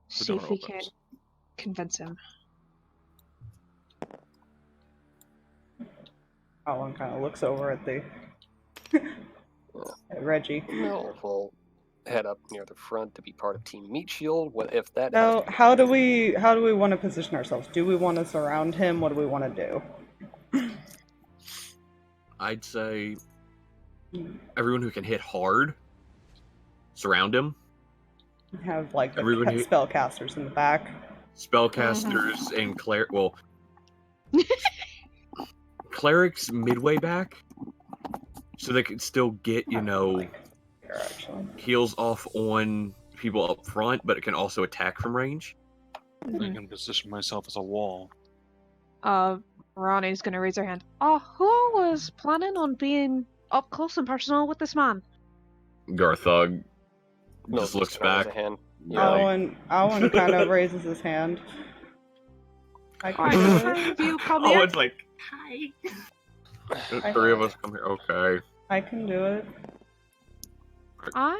The See door if we can opens. convince him. Alan kind of looks over at the at Reggie. No, we'll head up near the front to be part of Team Meat Shield. What if that? So how do we want to position ourselves? Do we want to surround him? What do we want to do? I'd say everyone who can hit hard, surround him. Have like the Everybody- spellcasters in the back. Spellcasters and Clair. Well, clerics midway back, so they can still get Here, actually. heals off on people up front, but it can also attack from range. I can position myself as a wall. Ronnie's gonna raise her hand. Who was planning on being up close and personal with this man? Garthag No, just looks just gonna raise back. a hand. Owen kind of raises his hand. I can do it. Have you come here? Owen's like, hi. The three of us come here. Okay. I can do it. I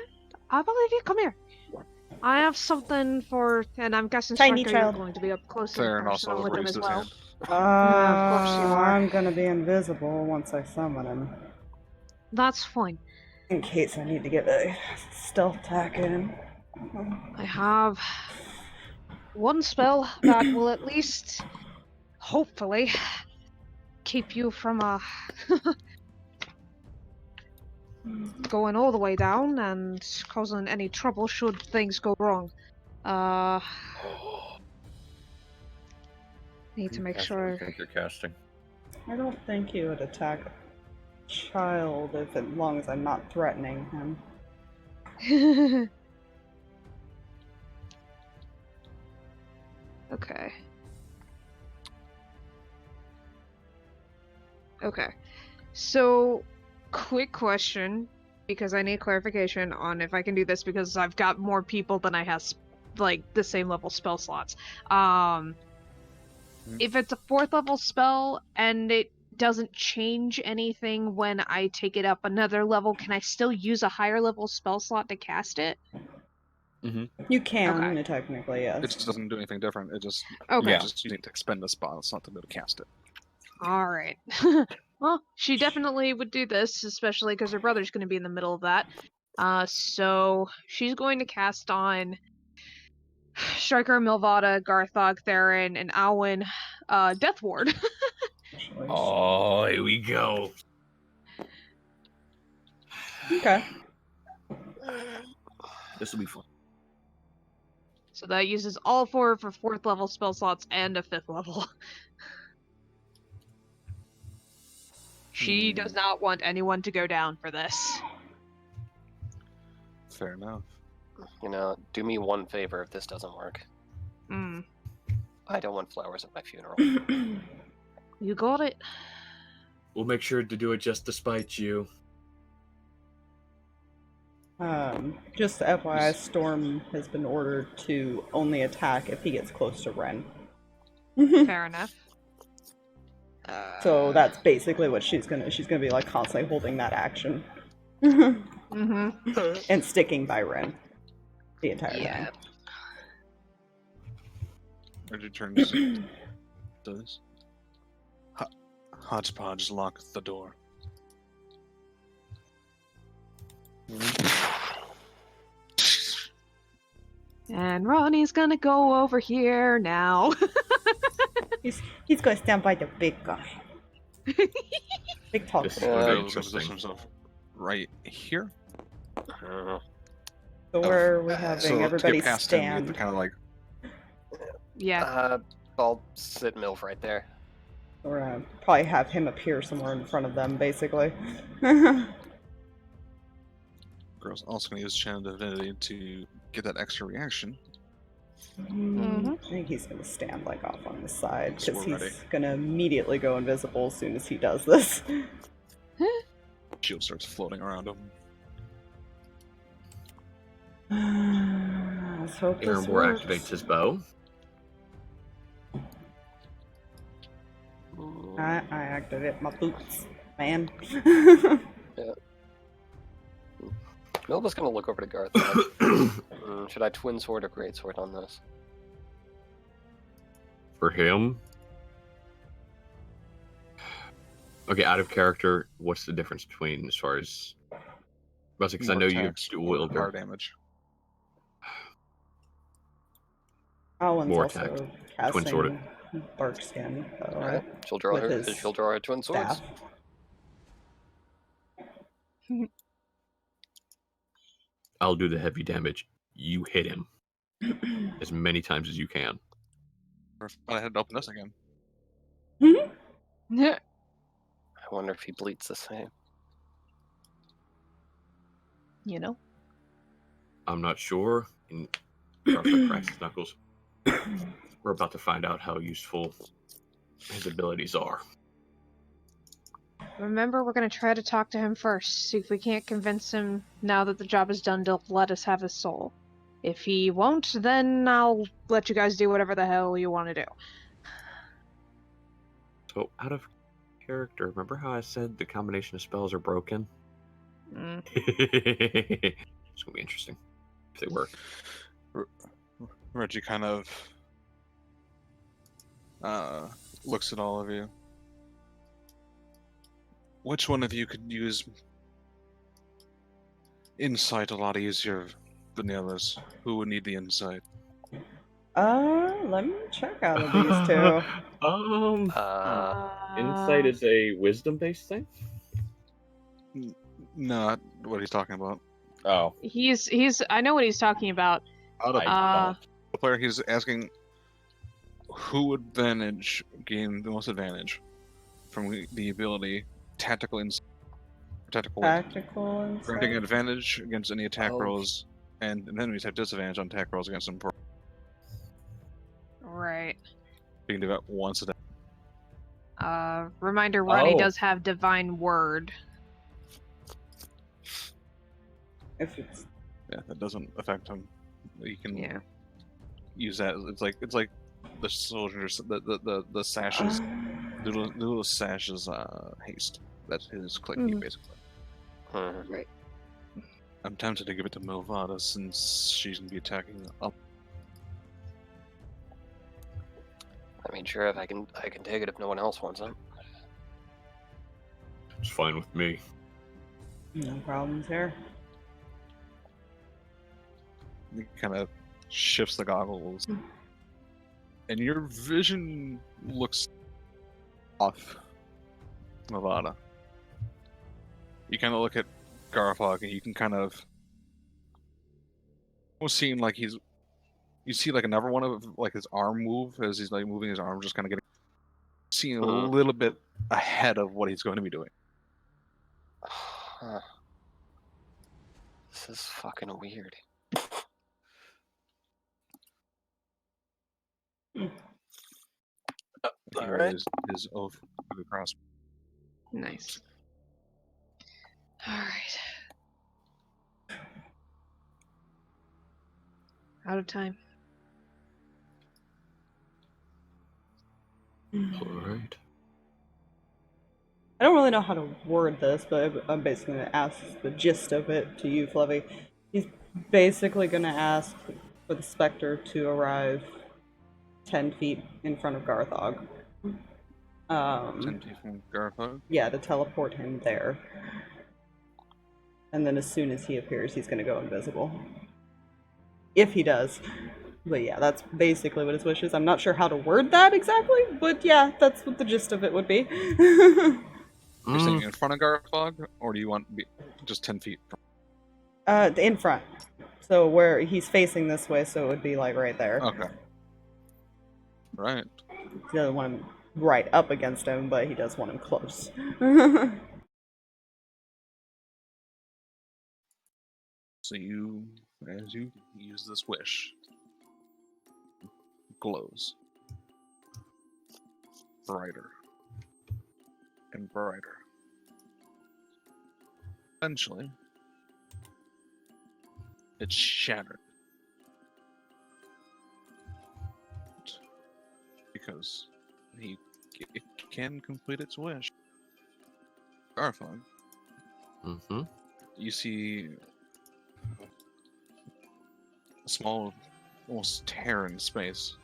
believe you. Come here. I have something for, and I'm guessing Tiny Striker, you're child. going to be up close Clair and and also personal with him raised as his well. hand. of course you are. I'm gonna be invisible once I summon him, That's fine. in case I need to get a stealth attack in. I have one spell that will at least, hopefully, keep you from going all the way down and causing any trouble should things go wrong. Need to make That's what sure. I think you're casting. I don't think he would attack a child as long as I'm not threatening him. Okay. Okay. So, quick question, because I need clarification on if I can do this because I've got more people than I have, like, the same level spell slots. If it's a 4th level spell and it doesn't change anything when I take it up another level, can I still use a higher level spell slot to cast it? You can, Okay. technically, yes. It just doesn't do anything different. It just Okay. you just need to expend a spell. It's not to be able to cast it. Alright. Well, she definitely would do this, especially because her brother's going to be in the middle of that. So she's going to cast on Striker, Mylvada, Garthag, Theron, and Alwyn, Death Ward. Actually. Oh, here we go. Okay. This will be fun. So that uses all 4 of her 4th level spell slots and a 5th level. She does not want anyone to go down for this. Fair enough. You know, do me one favor if this doesn't work. Hmm. I don't want flowers at my funeral. You got it. We'll make sure to do it just to spite you. Just FYI, Storm has been ordered to only attack if he gets close to Rinn. Fair enough. So that's basically what she's gonna be like, constantly holding that action. Mm-hmm. And sticking by Rinn the entire Yeah. time. Ready to turn to this. Hodgepodge lock the door. And Ronnie's gonna go over here now. He's gonna stand by the big guy. Big tall This- guy. Yeah. He'll interesting. position himself right here. Uh, So where are we having So to everybody get past him, you have to stand? kind of like Yeah. I'll sit MILF right there. We're gonna probably have him appear somewhere in front of them, basically. Girl's also going to use Channel Divinity to get that extra reaction. Mhm. I think he's going to stand like off on the side So because we're he's ready. going to immediately go invisible as soon as he does this. Shield starts floating around him. Let's hope this Erembor works. activates his bow. I activate my boots, man. Milva's gonna look over to Garthag. Should I twin sword or great sword on this? For him. Okay, out of character, what's the difference between as far as? Because I More know you're attacks, dual more wielder. power damage. Owen's More also attack. Twin sword casting Bark Skin, though, Okay. She'll draw with her. his She'll draw her twin swords. staff. I'll do the heavy damage. You hit him as many times as you can. I had to open this again. I wonder if he bleeds the same. You know? I'm not sure. And Garthag cracks his knuckles. We're about to find out how useful his abilities are. Remember, we're going to try to talk to him first. See if we can't convince him, now that the job is done, to let us have his soul. If he won't, then I'll let you guys do whatever the hell you want to do. So, out of character, remember how I said the combination of spells are broken? Mm. It's going to be interesting if they work. Reggie kind of looks at all of you. Which one of you could use insight a lot easier than the others? Who would need the insight? Let me check out of these two. Insight is a wisdom-based thing? Not what he's talking about. Oh. He's I know what he's talking about. Out of Uh, the player, he's asking who would gain the most advantage from the ability tactical insight, tactical Tactical insight. granting advantage against any attack Oh. rolls, and enemies have disadvantage on attack rolls against them. right. You can do that once a day. Reminder, Ronnie Oh. does have Divine Word. If it's Yeah, that doesn't affect him. You can Yeah. use that. It's like the soldiers, the sashes, little sashes haste. That's his clicking Mhm. basically. Right. I'm tempted to give it to Mylvada since she's gonna be attacking up. I mean, sure, if I can take it if no one else wants it. It's fine with me. no problems here. He kind of shifts the goggles, and your vision looks off. Mylvada. You kind of look at Garthag, and you can kind of almost seem like you see like another one of like his arm move as he's like moving his arm, just kind of seeing a little bit ahead of what he's going to be doing. Huh. This is fucking weird. He All read right. his oath to the cross. Nice. Alright. Out of time. Alright. I don't really know how to word this, but I'm basically going to ask the gist of it to you, Fluffy. He's basically going to ask for the Spectre to arrive 10 feet in front of Garthag. 10 feet from Garthag. Yeah, to teleport him there. And then as soon as he appears, he's going to go invisible. If he does. But yeah, that's basically what his wish is. I'm not sure how to word that exactly, but yeah, that's what the gist of it would be. You're saying in front of Garthag, or do you want to be just 10 feet from? In front. So where he's facing this way, so it would be like right there. Okay. Right. He doesn't want him right up against him, but he does want him close. So you, as you use this wish, glows brighter and brighter. Eventually, it's shattered. Because it can complete its wish. Garthag, Mm-hmm. you see a small, almost tear in space.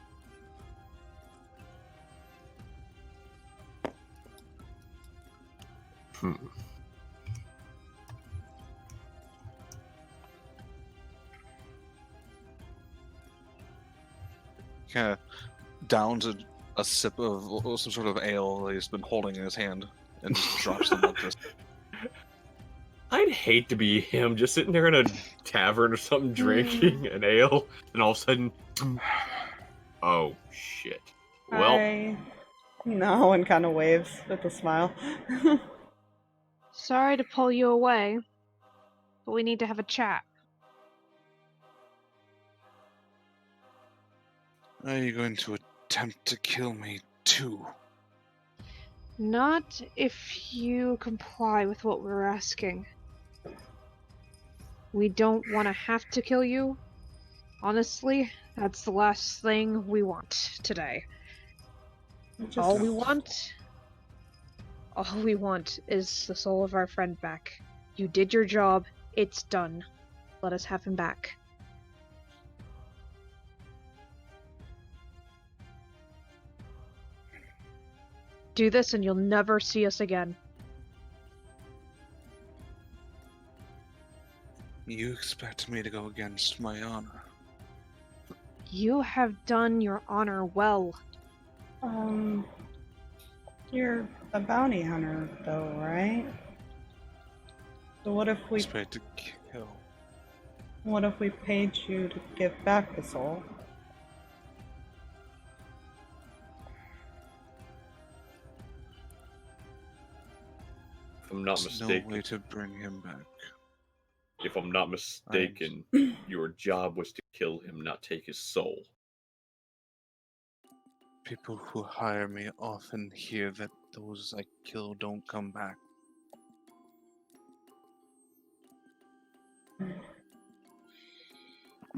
Hmm. Kind of downs a sip of some sort of ale that he's been holding in his hand and just drops them like this. I'd hate to be him, just sitting there in a tavern or something, drinking an ale, and all of a sudden, oh shit. Well, Hi. No, and kind of waves with a smile. Sorry to pull you away, but we need to have a chat. Are you going to attempt to kill me too? Not if you comply with what we're asking. We don't want to have to kill you. Honestly, that's the last thing we want today. All we want is the soul of our friend back. You did your job. It's done. Let us have him back. Do this and you'll never see us again. You expect me to go against my honor? You have done your honor well. You're a bounty hunter, though, right? So what if we Expect to kill. paid you to give back the soul? if I'm not There's mistaken, no way to bring him back. if I'm not mistaken, your job was to kill him, not take his soul. People who hire me often hear that those I kill don't come back.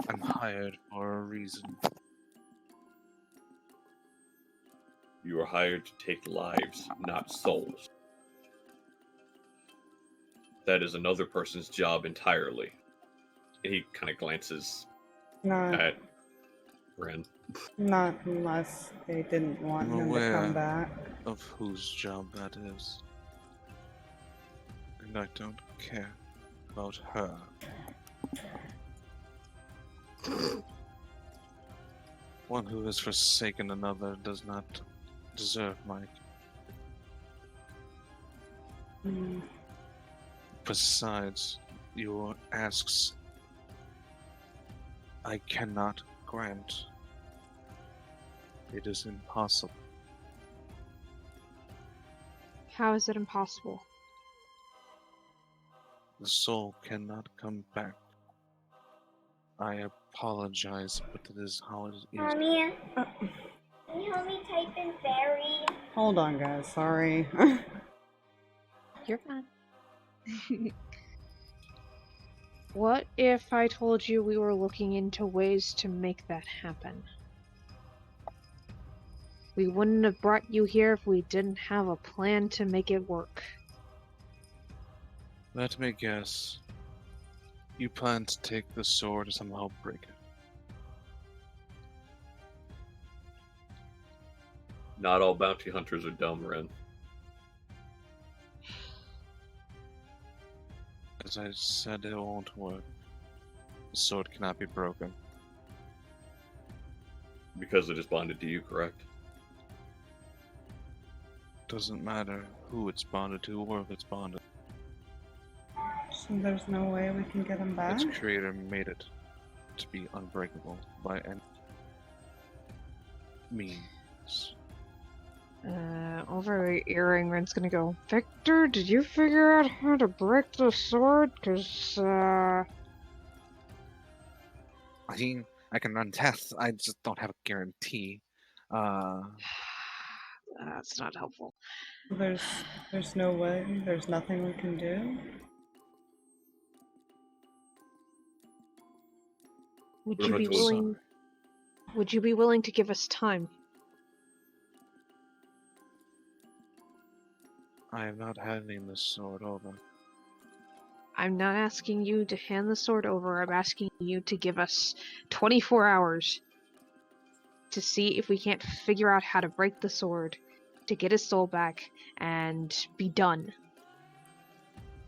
I'm hired for a reason. You are hired to take lives, not souls. That is another person's job entirely. And he kind of glances Not at Rinn. Not unless they didn't want I'm him to come aware back. of whose job that is. And I don't care about her. One who has forsaken another does not deserve my... Mm. Besides, your asks I cannot grant. It is impossible. How is it impossible? The soul cannot come back. I apologize, but it is how it is. Mommy, can you help me type in fairy? Hold on, guys. Sorry. You're fine. What if I told you we were looking into ways to make that happen? We wouldn't have brought you here if we didn't have a plan to make it work. Let me guess. You plan to take the sword and somehow break it. Not all bounty hunters are dumb, Rinn. As I said, it won't work. The sword cannot be broken. Because it is bonded to you, correct? Doesn't matter who it's bonded to or if it's bonded. So there's no way we can get him back? Its creator made it to be unbreakable by any means. Overhearing, Rinn's gonna go, Victor, did you figure out how to break the sword? 'Cause, I mean, I can run tests. I just don't have a guarantee. That's not helpful. There's no way. There's nothing we can do. Would What you if I be told- willing? Would you be willing to give us time? I am not handing this sword over. I'm not asking you to hand the sword over. I'm asking you to give us 24 hours to see if we can't figure out how to break the sword, to get his soul back, and be done.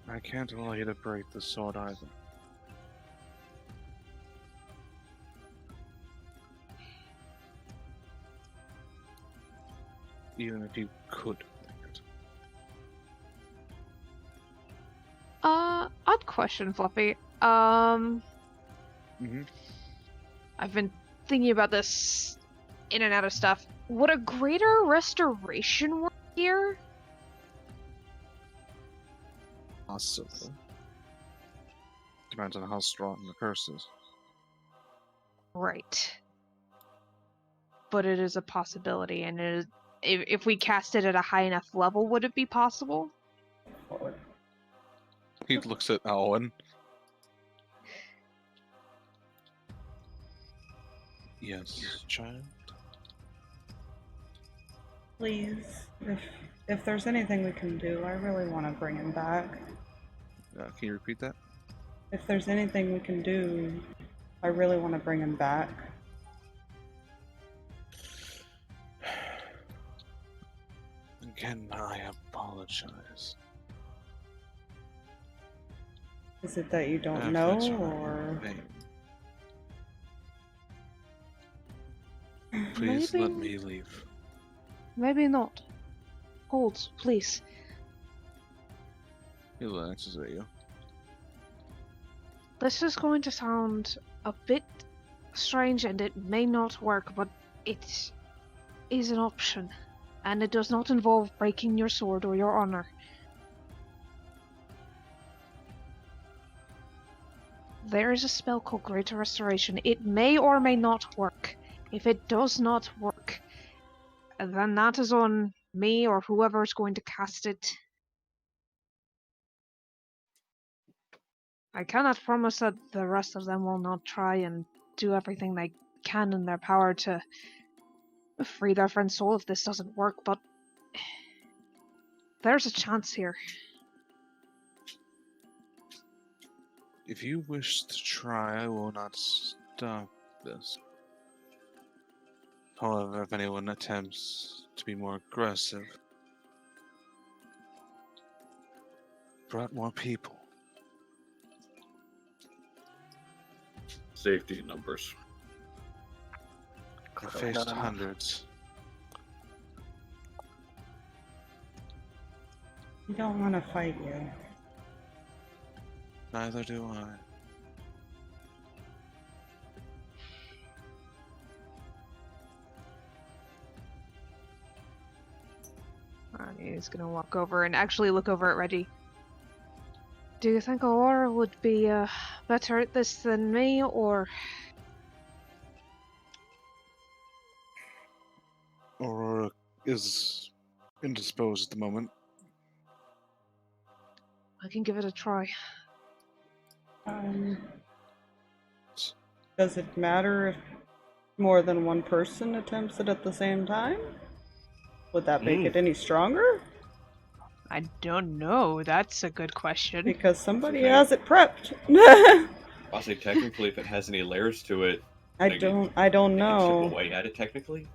I can't allow you to break the sword either. Even if you could break it. Odd question, Fluffy. Mm-hmm. I've been thinking about this in and out of stuff. Would a greater restoration work here? Possibly. Depends on how strong the curse is. Right. But it is a possibility, and it is, if we cast it at a high enough level, would it be possible? He looks at Owen. Yes, child. Please, if there's anything we can do, I really want to bring him back. Can you repeat that? If there's anything we can do, I really want to bring him back. Again, I apologize. Is it that you don't If know, it's or me. Please let me leave. Maybe not. Hold, please. He glances at you. This is going to sound a bit strange and it may not work, but it is an option. And it does not involve breaking your sword or your honor. There is a spell called Greater Restoration. It may or may not work. If it does not work, then that is on me or whoever is going to cast it. I cannot promise that the rest of them will not try and do everything they can in their power to free their friend's soul if this doesn't work, but there's a chance here. If you wish to try, I will not stop this. However, if anyone attempts to be more aggressive, brought more people. Safety numbers. I Clearly faced not enough. hundreds. we don't want to fight you. Neither do I. He's gonna walk over and actually look over at Reggie. Do you think Aurora would be better at this than me, or... Aurora is indisposed at the moment. I can give it a try. Does it matter if more than one person attempts it at the same time? Would that make it any stronger? I don't know. That's a good question. Because somebody Okay. has it prepped. I'll say technically, if it has any layers to it, I Like, don't you can chip know. away at it technically.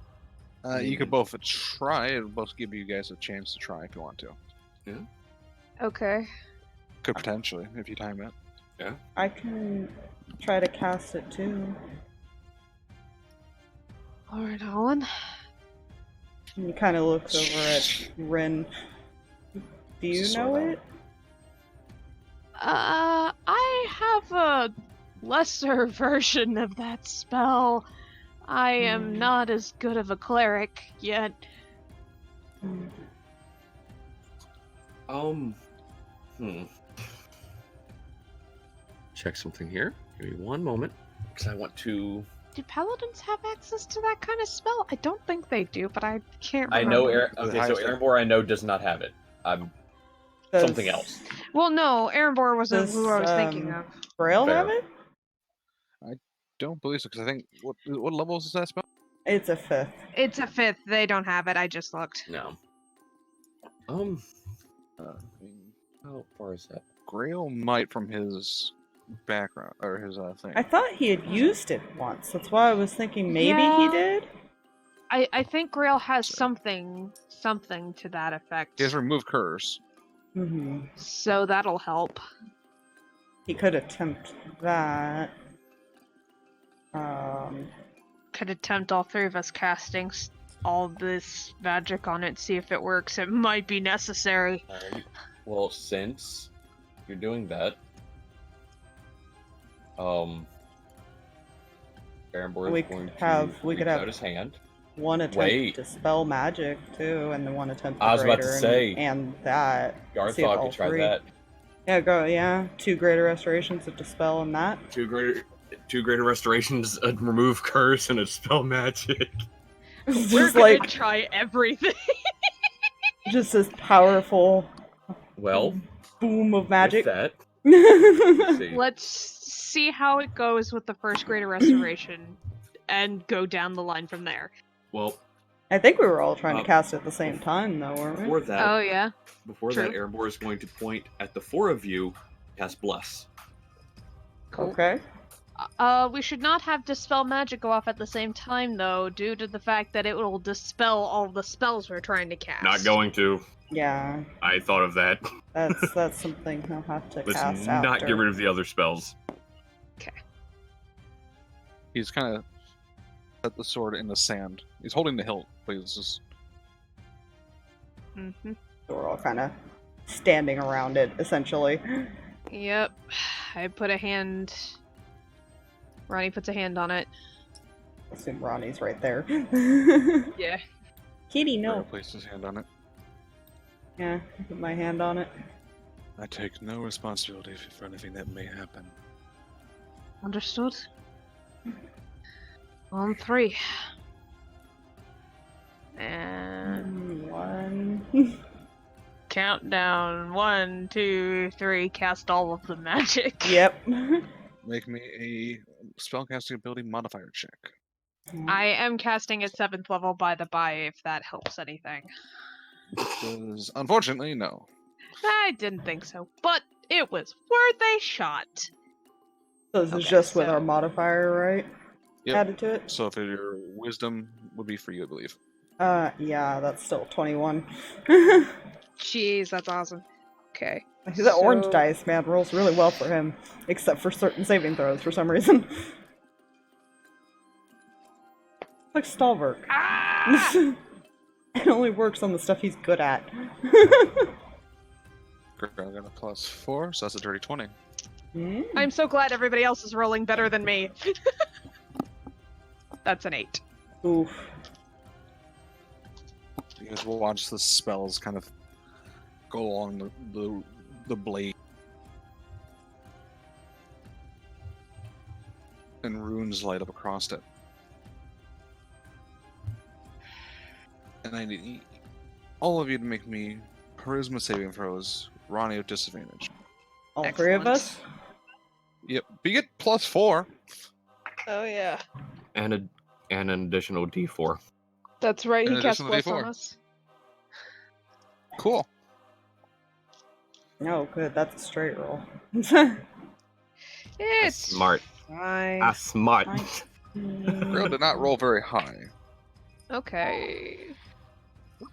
You could both try. It'll both give you guys a chance to try if you want to. Okay. Could potentially, if you time it. I can try to cast it too. Alright, Alan. And he kind of looks over at Rinn. Do you know Sort of. it? I have a lesser version of that spell. I am not as good of a cleric yet. Check something here. Give me one moment. Because I want to. Do paladins have access to that kind of spell? I don't think they do, but I can't I remember. know. The Okay, so highest- Erembor I know does not have it. Does Something else. Well, no, Erembor wasn't Does, who I was thinking of. Braille Fair. have it? Don't believe so, because I think what levels is that spell? It's a 5th. It's a 5th. They don't have it. I just looked. No. I mean, How far is that? Grail might from his background or his thing. I thought he had used it once. That's why I was thinking maybe he Yeah. did. I think Grail has something to that effect. He has remove curse. Mm-hmm. So that'll help. He could attempt that. Could attempt all 3 of us casting all this magic on it, see if it works. It might be necessary. Alright. Well, since you're doing that, Erembor We is going could to have- we could reach have- out his hand. One attempt Wait. to spell magic too, and then one attempt to I was about to greater say. and that. See if Garthag all could try 3. that. Yeah, go. Yeah, 2 greater restorations of dispel and that. Two greater restorations, a remove curse, and a spell magic. It's We're just gonna like try everything. just this powerful Well, boom of magic. with that, let's see. Let's see how it goes with the first greater restoration, and go down the line from there. Well, I think we were all trying to Uh, cast at the same time, though, weren't we? before that, Oh yeah. Before True. that, Erembor is going to point at the 4 of you, cast Bless. Cool. Okay. We should not have Dispel Magic go off at the same time, though, due to the fact that it will dispel all the spells we're trying to cast. Not going to. Yeah, I thought of that. that's something he'll have to Let's cast not after. get rid of the other spells. He's kind of set the sword in the sand. He's holding the hilt, but he's just Mm-hmm. So we're all kind of standing around it, essentially. Yep. I put a hand. Ronnie puts a hand on it. Assume Ronnie's right there. Yeah. Kitty, Grail no. placed his hand on it. Yeah, I put my hand on it. I take no responsibility for anything that may happen. Understood. On 3. And 1. countdown. 1, 2, 3. Cast all of the magic. Yep. Make me a spellcasting ability modifier check. I am casting at 7th level by the by, if that helps anything. Because unfortunately, no. I didn't think so, but it was worth a shot. So this is Okay, just with so- our modifier, right? Yep. Added to it? So if your wisdom would be for you, I believe. Yeah, that's still 21. Jeez, that's awesome. Okay. The orange So- dice, man, rolls really well for him. Except for certain saving throws for some reason. Like Stalberg. Ah! It only works on the stuff he's good at. Grail got a +4, so that's a dirty 20. Hmm? I'm so glad everybody else is rolling better than me. That's an 8. Oof. You guys will watch the spells kind of go along the blade. And runes light up across it. And I need all of you to make me charisma saving throws. Ronnie with disadvantage. All 3 of Excellent. us? Yep, but you get +4. Oh yeah. And an additional D4. That's right, An he cast additional Bless on D4. us. Cool. No, good, that's a straight roll. It's Smart. fine. Smart. Grail did not roll very high. Okay.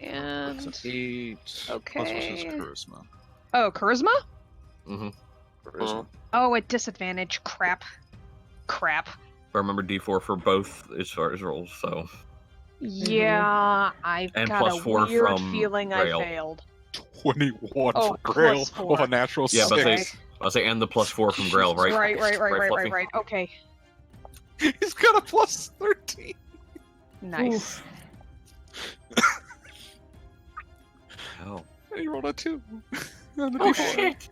It's an And 8. Plus what's his Okay. charisma? oh, charisma? Mm-hmm. Charisma. Oh, at disadvantage. Crap. Crap. I remember D4 for both as far as rolls, so. Yeah, I've And got a +4 weird from feeling Grail. I failed. 21 Oh, for Grail +4. with a natural Yeah, but 6. I'll say, and the +4 from Grail, right? Right. Fluffy? Okay. He's got a +13. Nice. Oh. And he rolled a 2. On the Oh, D4. shit.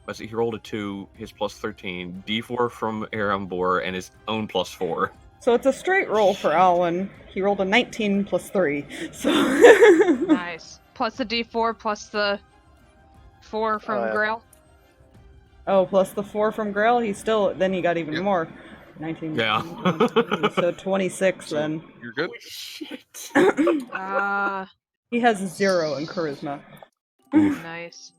let's see, he rolled a 2, his plus 13, D4 from Erembor, and his own plus 4. So it's a straight roll for Alwyn. He rolled a 19 plus 3. So Nice. Plus the D4 plus the 4 from yeah. Grail. Oh, plus the 4 from Grail, then he got even more. 19. Yeah. 20, so 26 So then. you're good. Holy shit. He has 0 in charisma. Nice.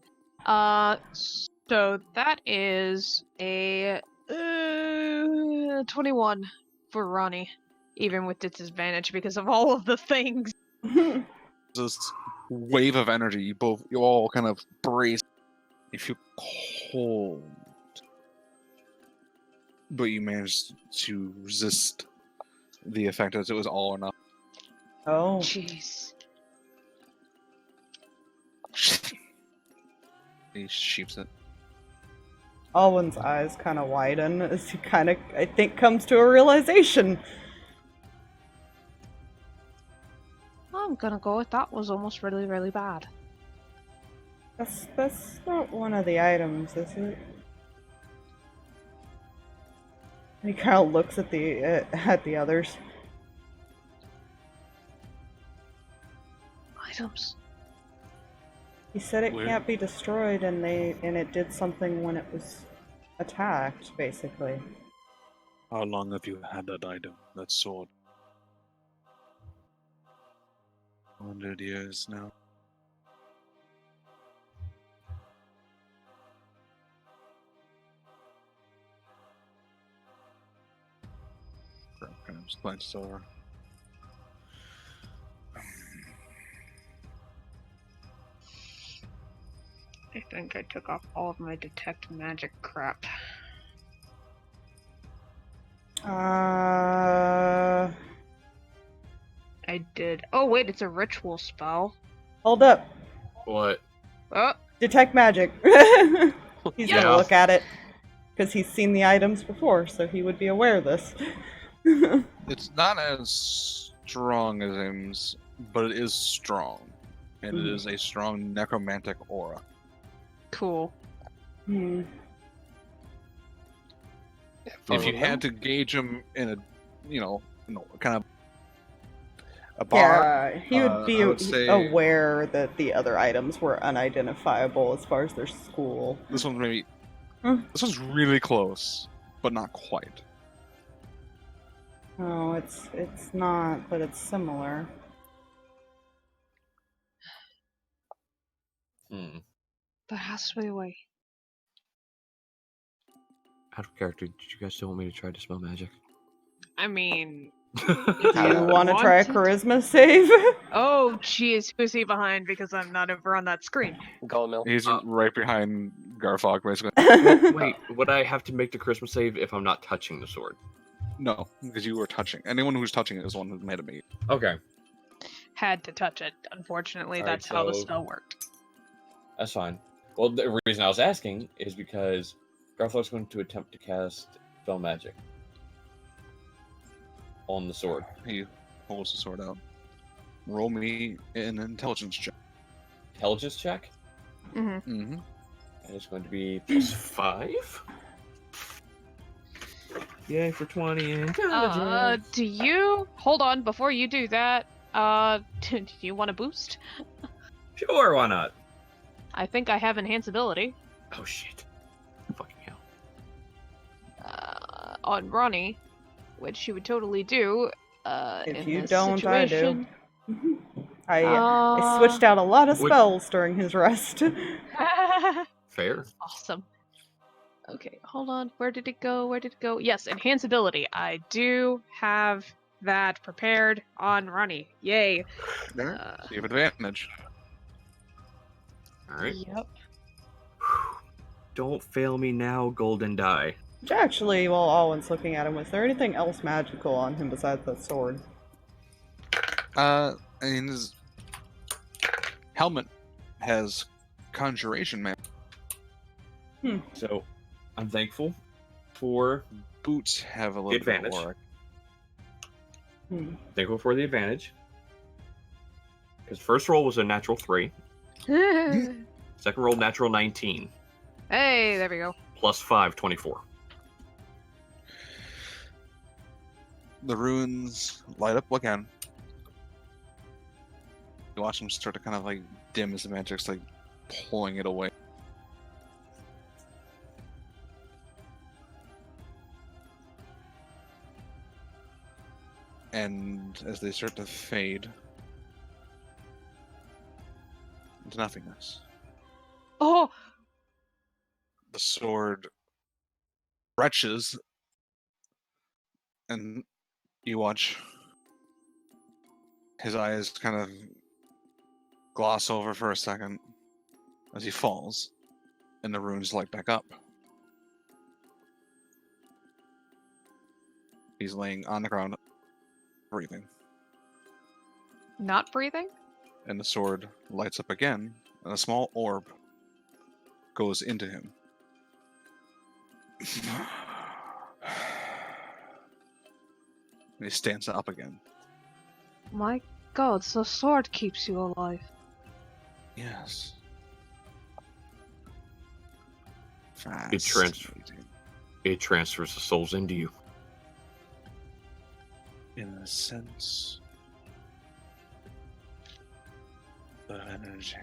So that is a 21 for Ronnie, even with disadvantage because of all of the things. This wave of energy, you all kind of brace. You feel cold, but you managed to resist the effect as it was all or nothing. Oh. Jeez. He sheeps it. Alwyn's eyes kind of widen as he I think, comes to a realization. I'm gonna go with that was almost really, really bad. That's not one of the items, is it? He kind of looks at the others. Items. He said it Weird. can't be destroyed, and it did something when it was attacked, basically. How long have you had that item, that sword? 100 years now. Kind of just glances over. I think I took off all of my detect magic crap. I did. Oh wait, it's a ritual spell. Hold up. What? Oh, Detect magic. He's Yeah. gonna look at it. Because he's seen the items before, so he would be aware of this. It's not as strong as Ames, but it is strong. And it is a strong necromantic aura. cool. Hmm. If you had to gauge him in a, kind of a bar, Yeah, he would be I would say- aware that the other items were unidentifiable as far as their school. this one's maybe. Hmm. This one's really close, but not quite. Oh, it's not, but it's similar. There has to be a way. Out of character, did you guys still want me to try to spell magic? I mean, Do you want to want try a to? charisma save? oh jeez, who's he behind? Because I'm not over on that screen. Golem He's right behind Garthag, basically. Wait, would I have to make the Christmas save if I'm not touching the sword? No, because you were touching. Anyone who's touching it is the one who made a meet. Okay, Had to touch it. Unfortunately, Alright, that's how the so- spell worked. that's fine. Well, the reason I was asking is because Garthag's going to attempt to cast spell magic on the sword. He pulls the sword out. Roll me an intelligence check. Intelligence check? Mm-hmm. Mm-hmm. And it's going to be plus 5. Yay for 20 intelligence. Do you hold on before you do that? Do you want a boost? Sure, why not? I think I have enhanceability Oh shit. Fucking hell. on Ronnie, which you would totally do. If in you this don't, I do. situation. I switched out a lot of Would- spells during his rest. Fair. Awesome. Okay, hold on. Where did it go? Where did it go? Yes, enhanceability. I do have that prepared on Ronnie. Yay. There. Uh, You have advantage. Alright. Yep. Don't fail me now, golden die. Which actually, while Alwyn's looking at him, was there anything else magical on him besides that sword? I mean, his helmet has conjuration, man. So, I'm thankful for Boots have a little Advantage. bit of aura. the advantage. Because first roll was a natural 3. Second roll, natural 19. Hey, there we go. Plus 5, 24. The runes light up again. You watch them start to kind of like dim as the magic's like pulling it away. And as they start to fade into nothingness, Oh, the sword stretches, and you watch his eyes kind of gloss over for a second as he falls, and the runes light back up. He's laying on the ground, breathing, not breathing? and the sword lights up again, and a small orb goes into him. And he stands up again. My god, the sword keeps you alive. Yes. It transfers the souls into you. In a sense of energy.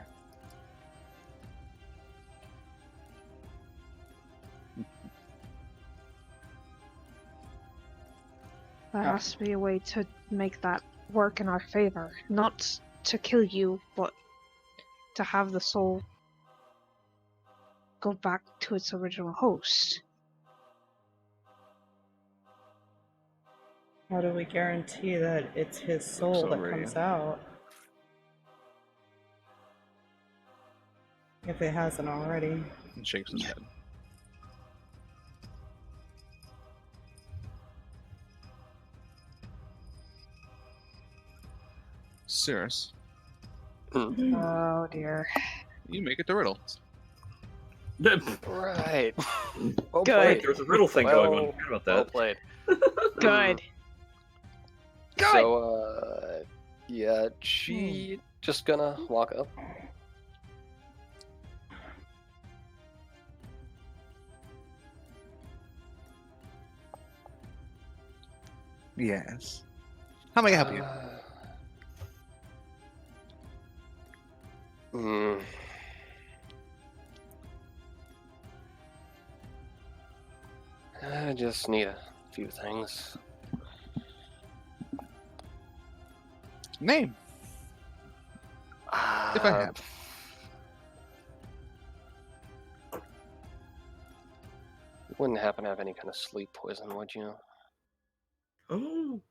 There has to be a way to make that work in our favor. Not to kill you, but to have the soul go back to its original host. How do we guarantee that it's his soul that over comes you. out? If it hasn't already. And shakes his head. Sirris, Oh dear. you make it to riddle. Right. Well Good. played. There's a riddle thing going on. Forget about Well that. played. Good. Good. So, yeah, she just gonna walk up. Yes. How may I help you? I just need a few things. Name, if I have. You wouldn't happen to have any kind of sleep poison, would you? Oh.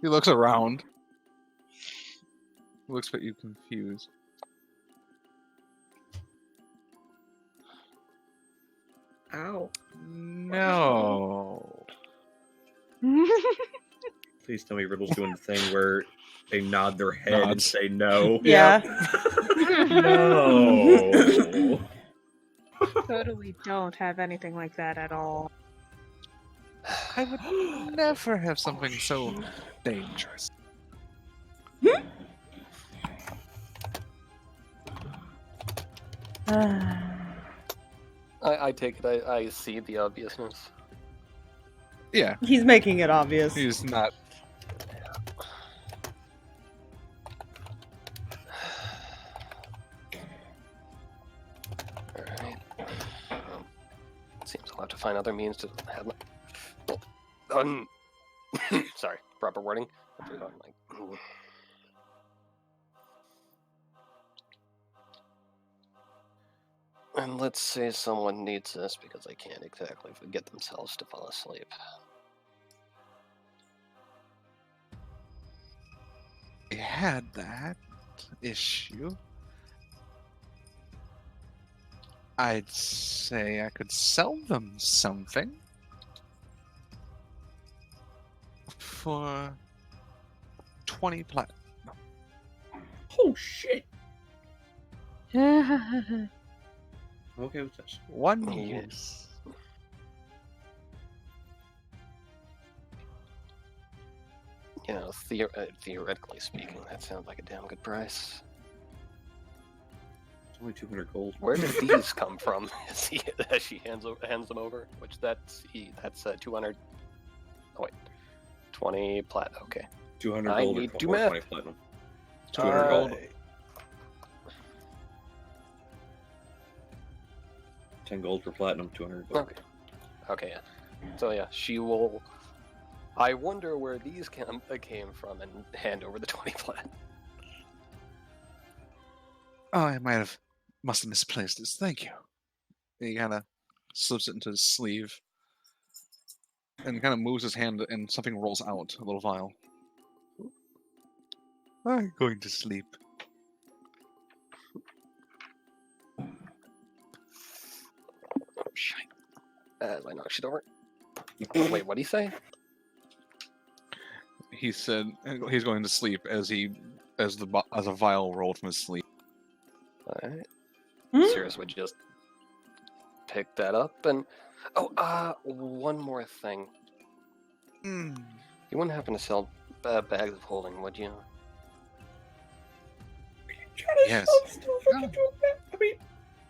He looks around. He looks at you confused. Ow. No. Please tell me Riddle's doing the thing where they nod their head and Nods. say no. Yeah. No. Totally don't have anything like that at all. I would never have something so dangerous. I take it I see the obviousness. Yeah, He's making it obvious. he's not. Alright. Seems I'll have to find other means to have my... Sorry, proper wording. And let's say someone needs this because they can't exactly get themselves to fall asleep. I had that issue. I'd say I could sell them something for 20 platinum. Oh shit. I'm okay with this. One Yeah. use. You know, theoretically speaking, that sounds like a damn good price. It's only 200 gold. Where did these come from? As she hands them over, which that's 200. Oh wait, 20 plat. Okay. 200 I gold need or to 20 math. platinum. 200 gold. 10 gold for platinum, 200 gold. Okay. Okay. Yeah. So yeah, she will. I wonder where these came from, and hand over the 20 plat. Oh, I must have misplaced this. Thank you. He kind of slips it into his sleeve and kind of moves his hand, and something rolls out, a little vial. I'm going to sleep. Oh, shite. As I knock shit over. Wait, what did he say? He said he's going to sleep as a vial rolled from his sleeve. Alright. Hmm? Sirris would just pick that up and. Oh, one more thing. Hmm. You wouldn't happen to sell bags of holding, would you? Yes.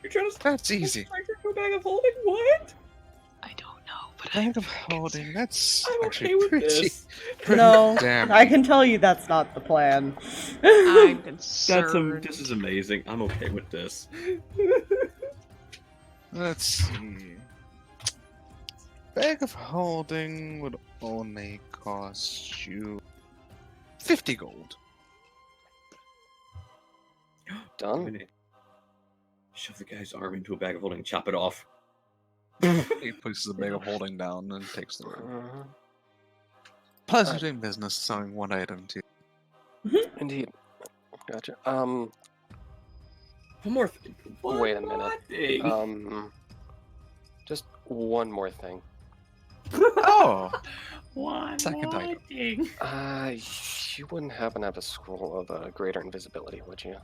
You're trying to That's easy. a bag of holding? What? I don't know, but Bag of holding. That's I'm actually okay with pretty. this. No, Damn. I can tell you that's not the plan. I'm concerned. This is amazing. I'm okay with this. Let's see. Bag of holding would only cost you 50 gold. Done? Shove the guy's arm into a bag of holding and chop it off. He places the bag of holding down and takes the room. Mhm. Pleasure doing business, selling one item to you. Indeed. Gotcha. One more thing. Wait a minute. Just one more thing. Oh! One Second more item. thing. You wouldn't happen to have a scroll of greater invisibility, would you?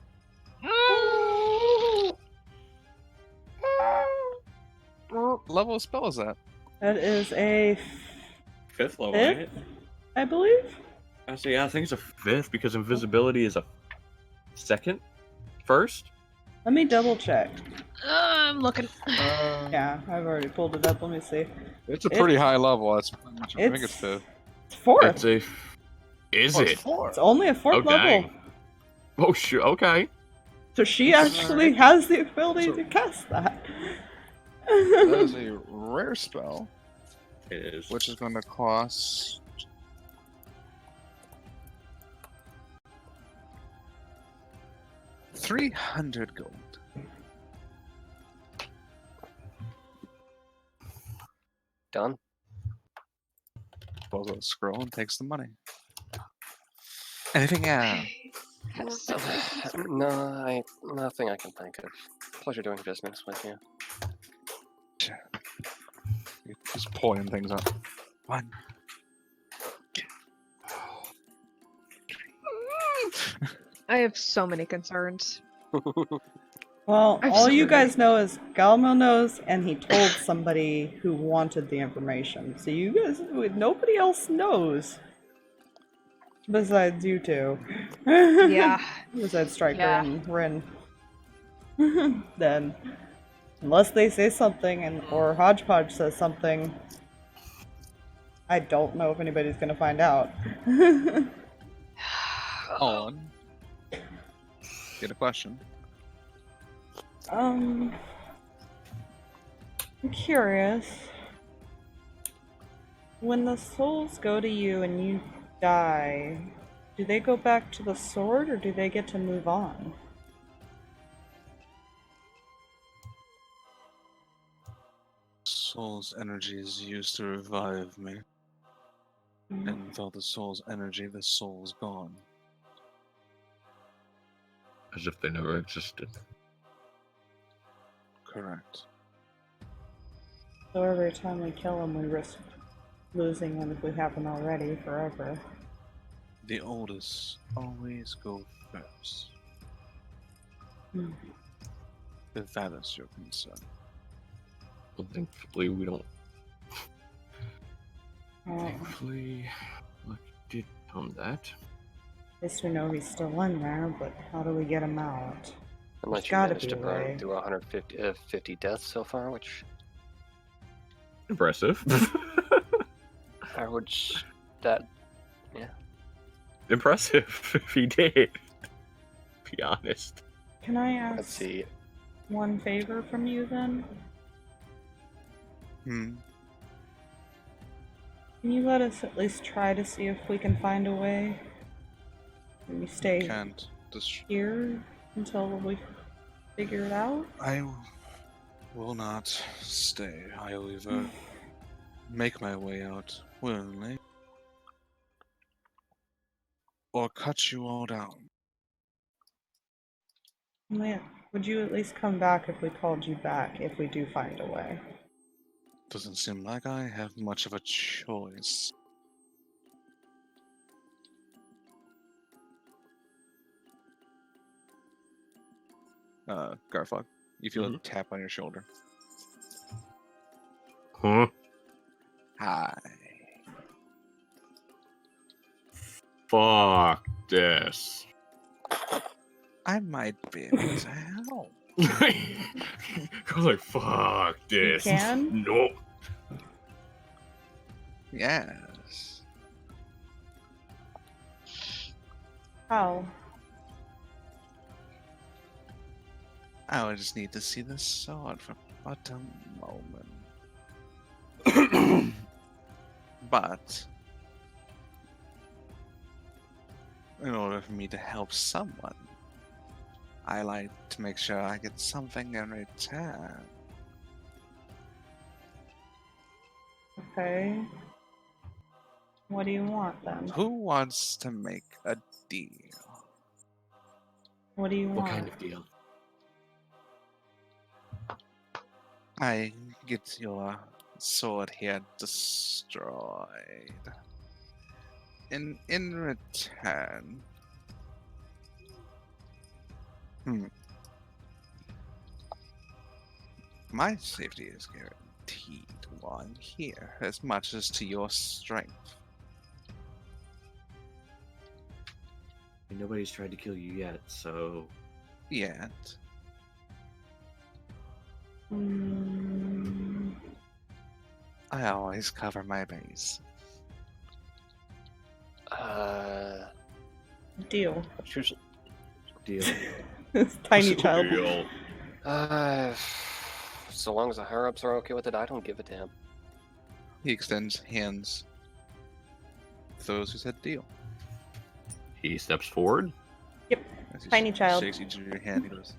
What level of spell is that? That is a 5th level, Fifth? ain't it? I believe. Actually, yeah, I think it's a 5th because invisibility is a 2nd? 1st? Let me double check. I'm looking. Yeah, I've already pulled it up. Let me see. It's a pretty high level. That's pretty much, I think it's It's fifth. fourth. It's a. Is Oh, it? it's fourth. It's only a fourth Oh, level. dang. Oh, sure. Okay. So she actually has the ability to cast that. That is a rare spell, It is. which is going to cost. $300 gold. Done? Pulls out a scroll and takes the money. Anything else? No, nothing I can think of. Pleasure doing business with you. Just pulling things up. One. I have so many concerns. Well, I'm all you sorry. guys know is Galmo knows, and he told somebody who wanted the information. So you guys, nobody else knows. Besides you two. Yeah. Besides Striker Yeah. and Rinn. Then, unless they say something, or Hodgepodge says something, I don't know if anybody's gonna find out. On. Get a question. I'm curious. When the souls go to you and you die, do they go back to the sword or do they get to move on? Soul's energy is used to revive me. And without the soul's energy, the soul's gone. As if they never existed. Correct. So every time we kill them, we risk losing them if we haven't already forever. The oldest always go first. If that is your concern. Well, thankfully, we don't. Oh. Thankfully, luck did that. At least we know he's still in there, but how do we get him out? Unless you gotta managed be to a burn way. through 150 deaths so far, which Impressive. I would that Impressive if he did. Be honest. Can I let's ask see. one favor from you then? Hmm. Can you let us at least try to see if we can find a way? Can we stay Can't. here until we figure it out? I will not stay. I will either make my way out willingly or cut you all down. Man, would you at least come back if we called you back if we do find a way? Doesn't seem like I have much of a choice. Garthag, you feel a tap on your shoulder. Huh? Hi. Fuck this. I might be able to help. I was like, fuck this. You can? No. Yes. How? I would just need to see the sword for but a moment. But in order for me to help someone, I like to make sure I get something in return. Okay. What do you want then? Who wants to make a deal? What do you want? What kind of deal? I get your sword here destroyed. In return, my safety is guaranteed while I'm here, as much as to your strength. Nobody's tried to kill you yet, so... Yet, I always cover my base. Deal. Choose. Deal. Tiny child. Deal. So long as the higher ups are okay with it, I don't give a damn. He extends hands to those who said deal. He steps forward. As he Tiny child. shakes each of your hand, he goes,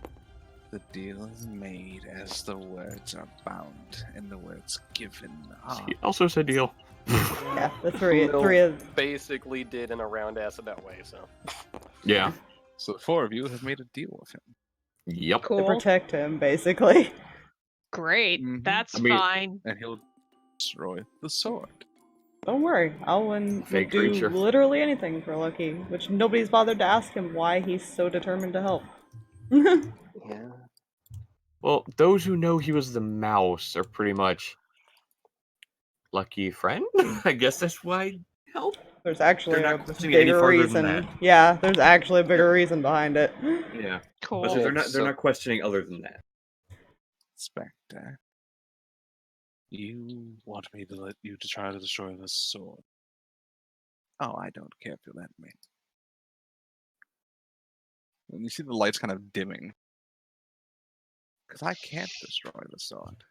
"The deal is made as the words are bound and the words given are." He also said deal. Yeah, the three Will of basically did in a roundabout way, so. Yeah. So the four of you have made a deal with him. Yep. to Cool. protect him, basically. Great. Mhm. That's I mean- fine. And he'll destroy the sword. Don't worry, Alwyn will Fake do creature. literally anything for Lucky, which nobody's bothered to ask him why he's so determined to help. Yeah. Well, those who know he was the mouse are pretty much lucky friend. I guess that's why help. There's actually They're a not questioning any bigger further reason. than that. Yeah, there's actually a bigger reason behind it. Yeah. Cool. They're not. So- They're not questioning other than that. Spectre, you want me to let you to try to destroy the sword? Oh, I don't care if you let me. And you see the lights kind of dimming. Because I can't destroy the sword.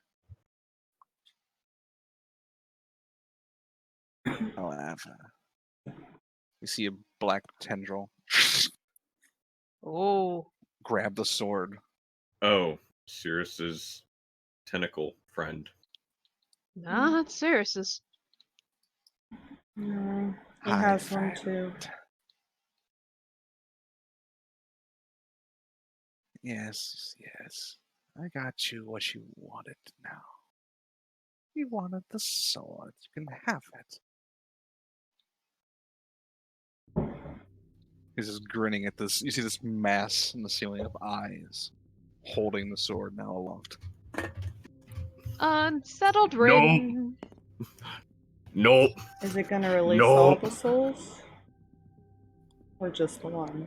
However, you see a black tendril Oh. grab the sword. Oh, Sirris's tentacle friend. Not Sirris's. No, he Hi, has one too. friend. Yes, yes. I got you what you wanted now. You wanted the sword. You can have it. He's just grinning at this. You see this mass in the ceiling of eyes holding the sword now aloft. Unsettled Rinn. Nope. Is it gonna release No. all the souls? Or just the one?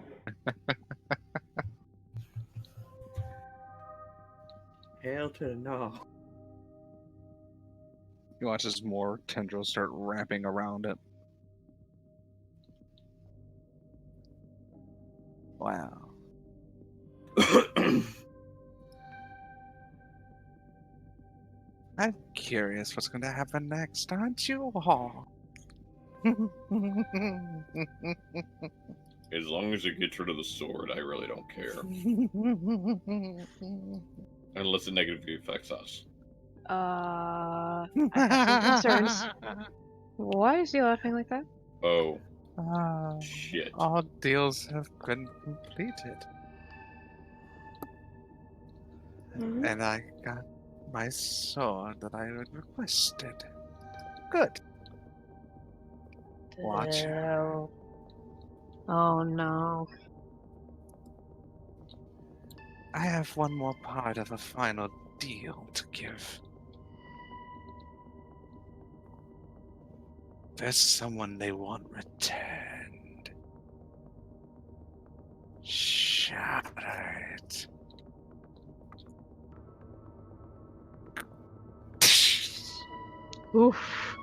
Hell to the no. You watch as more tendrils start wrapping around it. Wow. I'm curious what's going to happen next, aren't you all? As long as it gets rid of the sword, I really don't care. Unless it negatively affects us. I have some concerns. Why is he laughing like that? Oh, Ah, shit. all deals have been completed. And I got my sword that I had requested. Good. Watcher. Oh no. I have one more part of a final deal to give. There's someone they want returned. Shattered. Oof.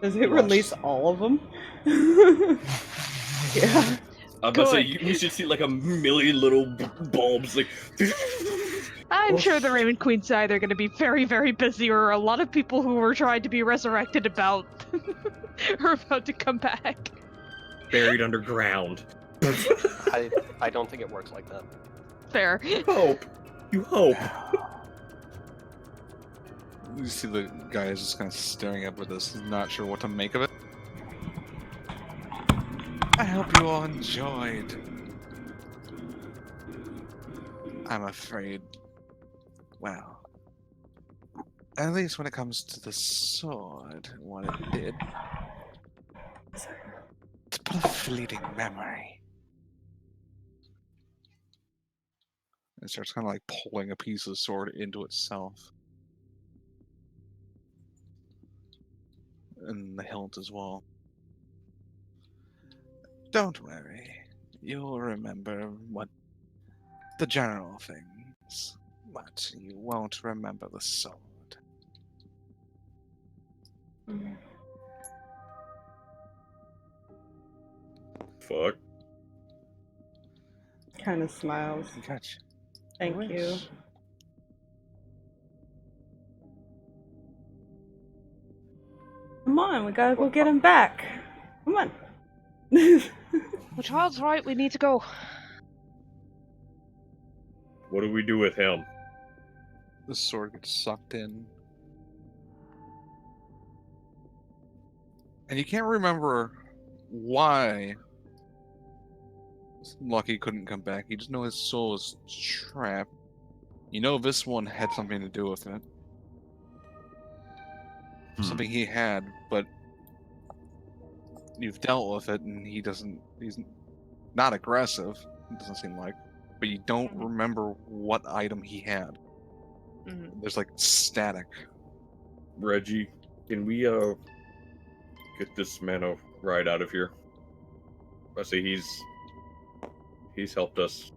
Does it You release watched- all of them? Yeah. I'm about to say, Good. you should see like a million little bulbs, like... I'm Oh, sure the shit. Raven Queen's either going to be very, very busy, or a lot of people who were trying to be resurrected about are about to come back. Buried underground. I don't think it works like that. Fair. Hope. You hope. You see the guy is just kind of staring up at this, not sure what to make of it. I hope you all enjoyed. I'm afraid, well, at least when it comes to the sword, what it did, it's but a fleeting memory. It starts kind of like pulling a piece of the sword into itself. And the hilt as well. Don't worry, you'll remember what the general things, but you won't remember the sword. Fuck. Kind of smiles. Gotcha. Thank you. Come on, we gotta go get him back. Come on. The child's right, we need to go. What do we do with him? The sword gets sucked in. And you can't remember why Lucky couldn't come back. You just know his soul is trapped. You know this one had something to do with it. Something he had, but you've dealt with it and he's not aggressive, it doesn't seem like. But you don't remember what item he had. There's like static. Reggie, can we get this man a ride out of here? I say he's helped us.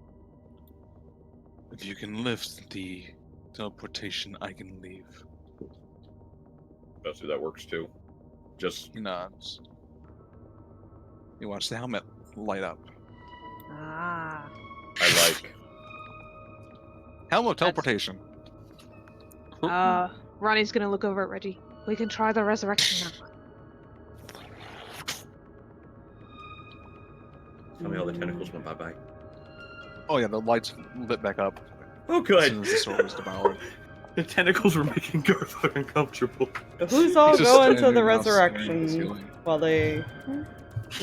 If you can lift the teleportation, I can leave. I say that works too. Just He nods. You watch the helmet light up. Ah. I like. Helmet teleportation. Ronnie's gonna look over at Reggie. We can try the resurrection now. Tell me all the tentacles went bye-bye. Oh yeah, the lights lit back up Oh, as good. soon as the sword was devoured. The tentacles were making Garthag uncomfortable. So who's all He's just going to standing the now staring at the resurrection ceiling. while they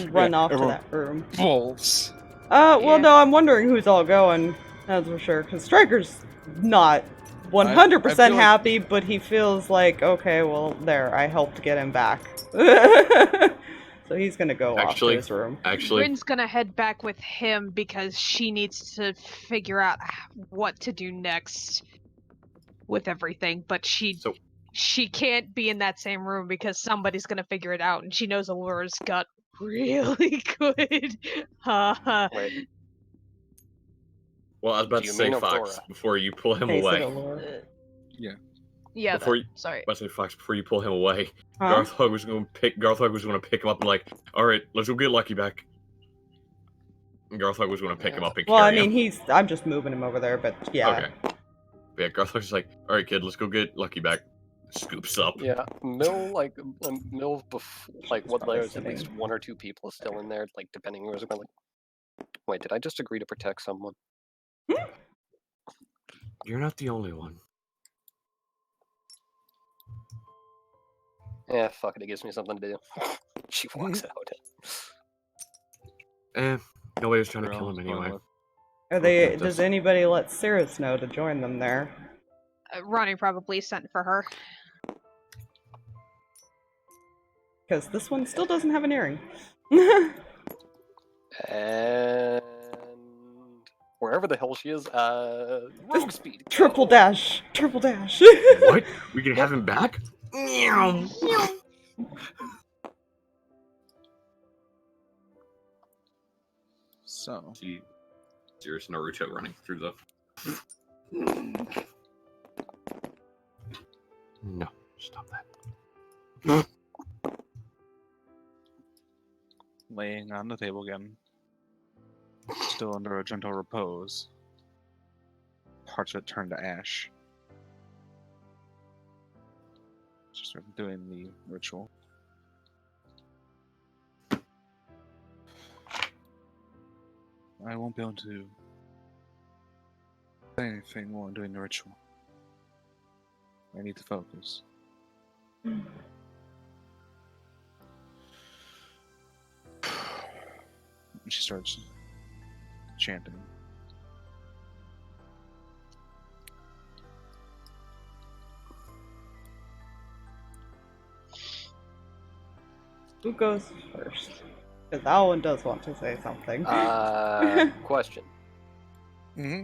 run Yeah, off to everyone- that room? Bolts. Well, Yeah. no, I'm wondering who's all going. That's for sure. Because Striker's not 100% I feel like- happy, but he feels like, okay, well, there, I helped get him back. So he's gonna go off to his room. Actually, Rinn's gonna head back with him because she needs to figure out what to do next with everything, but she can't be in that same room because somebody's gonna figure it out, and she knows Allure's gut really good. Haha. Wait, Well, I was about Do to you say mean Fox Aurora? before you pull him Hey, said away. Allure. Yeah, Before that. you- Sorry. About to say Fox before you pull him away. Huh? Garthag was going to pick him up and like, all right, let's go get Lucky back. And Garthag was going to pick him up and Well, I carry mean, him. I'm just moving him over there, but yeah. Okay. But yeah, Garthag's like, all right, kid, let's go get Lucky back. Scoops up. Yeah, Mill like what probably there's at least sitting. one or two people still in there, like depending who's going. Like, wait, did I just agree to protect someone? You're not the only one. Yeah, fuck it, it gives me something to do. She walks out. Nobody was trying to Where kill else him do I anyway. look? Are they? Does anybody let Sirris know to join them there? Ronnie probably sent for her. Because this one still doesn't have an earring. And wherever the hell she is, rogue speed. go. Triple dash. Triple dash. What? We can have him back? Meow. So, See, Sirris Naruto running through the. No, stop that. laying on the table again, still under a gentle repose. Parts of it turn to ash. Just sort of doing the ritual. I won't be able to say anything more doing the ritual. I need to focus. She starts chanting. Who goes first? Because Alwyn does want to say something. Question. Mm-hmm.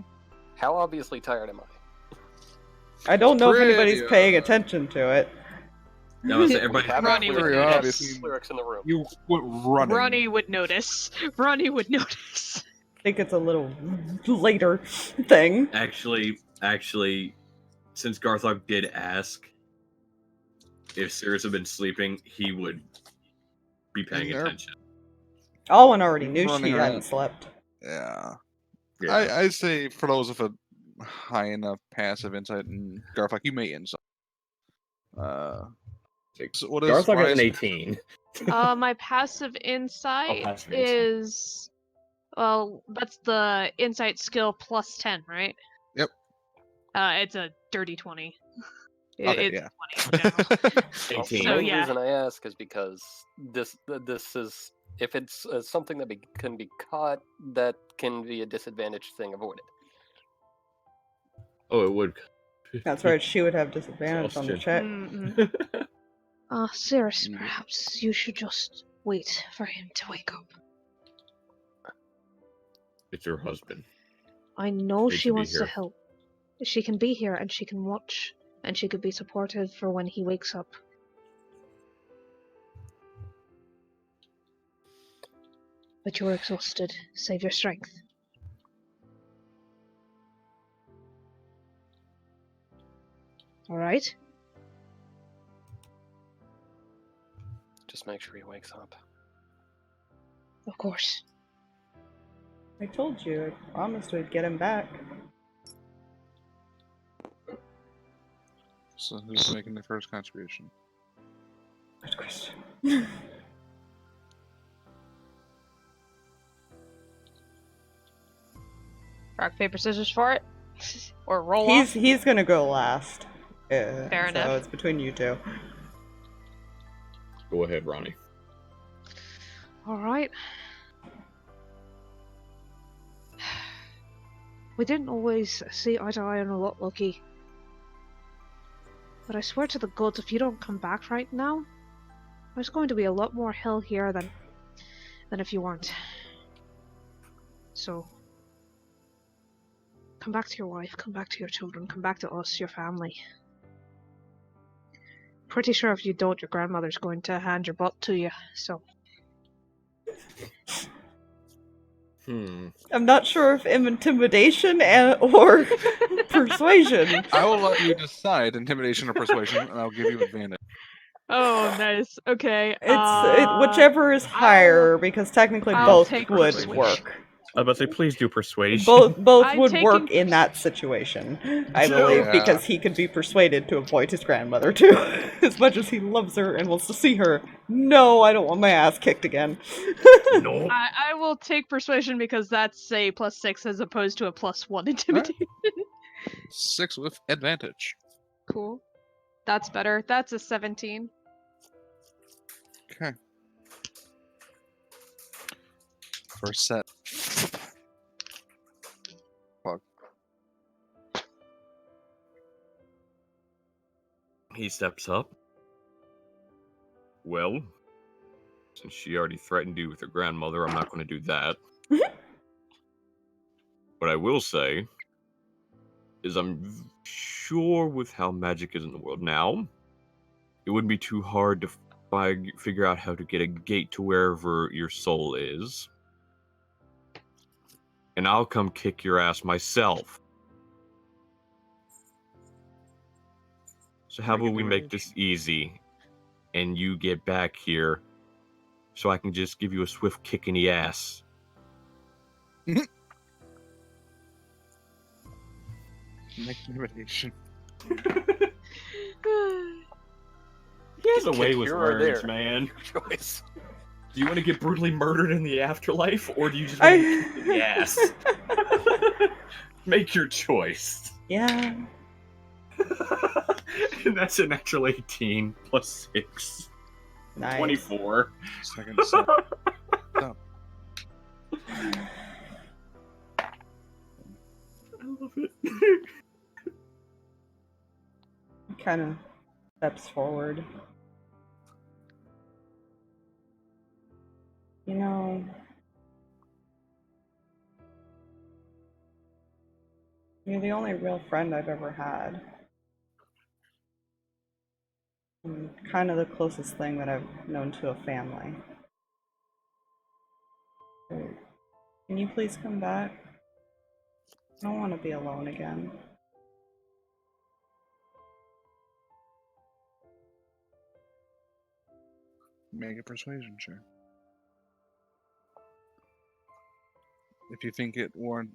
How obviously tired am I? I don't know if anybody's Pretty, paying attention to it. No, so We everybody. have Ronnie clear- would Very yes, obviously- lyrics in the room. You went running. Ronnie would notice. Ronnie would notice. I think it's a little later thing. Actually, since Garthag did ask if Sirris had been sleeping, he would be paying Yep. attention. Alwyn already knew Running she around. hadn't slept. Yeah. Yeah. I'd say for those with a high enough passive insight and Garthag, you may insight. So what is Garthag has why an is- 18. My passive insight passive insight. is... Well, that's the insight skill plus 10, right? Yep. It's a dirty 20. Okay, It's yeah. 20 in general. 18. The So, main yeah. reason I ask is because this is if it's something that can be caught, that can be a disadvantaged thing avoided. Oh, it would. That's right, she would have disadvantage on the check. Mm-mm. Sirris, Mm. perhaps you should just wait for him to wake up. It's your husband. I know Need she to be wants to here. help. She can be here and she can watch and she could be supportive for when he wakes up. But you're exhausted. Save your strength. Alright? Just make sure he wakes up. Of course. I told you, I promised we'd get him back. So who's making the first contribution? Good question. Rock, paper, scissors for it? Or roll off? He's gonna go last. Yeah, Fair so enough. it's between you two. Go ahead, Ronnie. Alright. We didn't always see eye to eye on a lot, Lucky. But I swear to the gods, if you don't come back right now, there's going to be a lot more hell here than if you weren't. So, come back to your wife, come back to your children, come back to us, your family. Pretty sure if you don't, your grandmother's going to hand your butt to you, so... I'm not sure if intimidation or persuasion. I will let you decide intimidation or persuasion, and I'll give you advantage. Oh, nice. Okay. It's whichever is higher, because technically I'll both take would persuasion. work. I was about to say, please do persuasion. Both I'm would taking work in that situation, I believe, Yeah. because he could be persuaded to avoid his grandmother too, as much as he loves her and wants to see her. No, I don't want my ass kicked again. No. I will take persuasion because that's a +6 as opposed to a +1 intimidation. 6 with advantage. Cool. That's better. That's a 17. Okay. First set. Fuck. He steps up. Well, since she already threatened you with her grandmother, I'm not going to do that. What I will say is I'm sure with how magic is in the world now, it wouldn't be too hard to figure out how to get a gate to wherever your soul is. And I'll come kick your ass myself. So how about we make this easy, and you get back here, so I can just give you a swift kick in the ass. Make intimidation. He has a way Kick with here or words, there. man. Your choice. Do you want to get brutally murdered in the afterlife, or do you just want to get kicked in the ass? Make your choice. Yeah. And that's a natural 18 plus 6. Nice. 24. Second set. Stop. I love it. Kind of steps forward. You know, you're the only real friend I've ever had. And kind of the closest thing that I've known to a family. So, can you please come back? I don't want to be alone again. Make a persuasion, sure. If you think it warrant,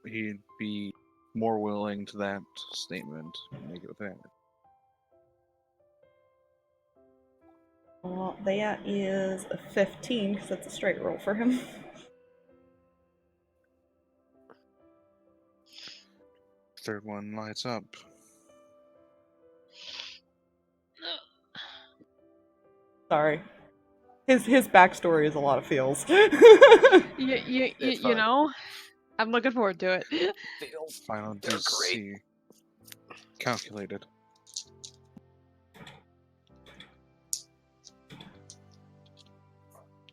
he'd be more willing to that statement. Make it advantage. Well, that is a 15, because that's a straight roll for him. Third one lights up. Sorry. His backstory is a lot of feels. You fine. know, I'm looking forward to it. Feels Final They're DC. Calculated.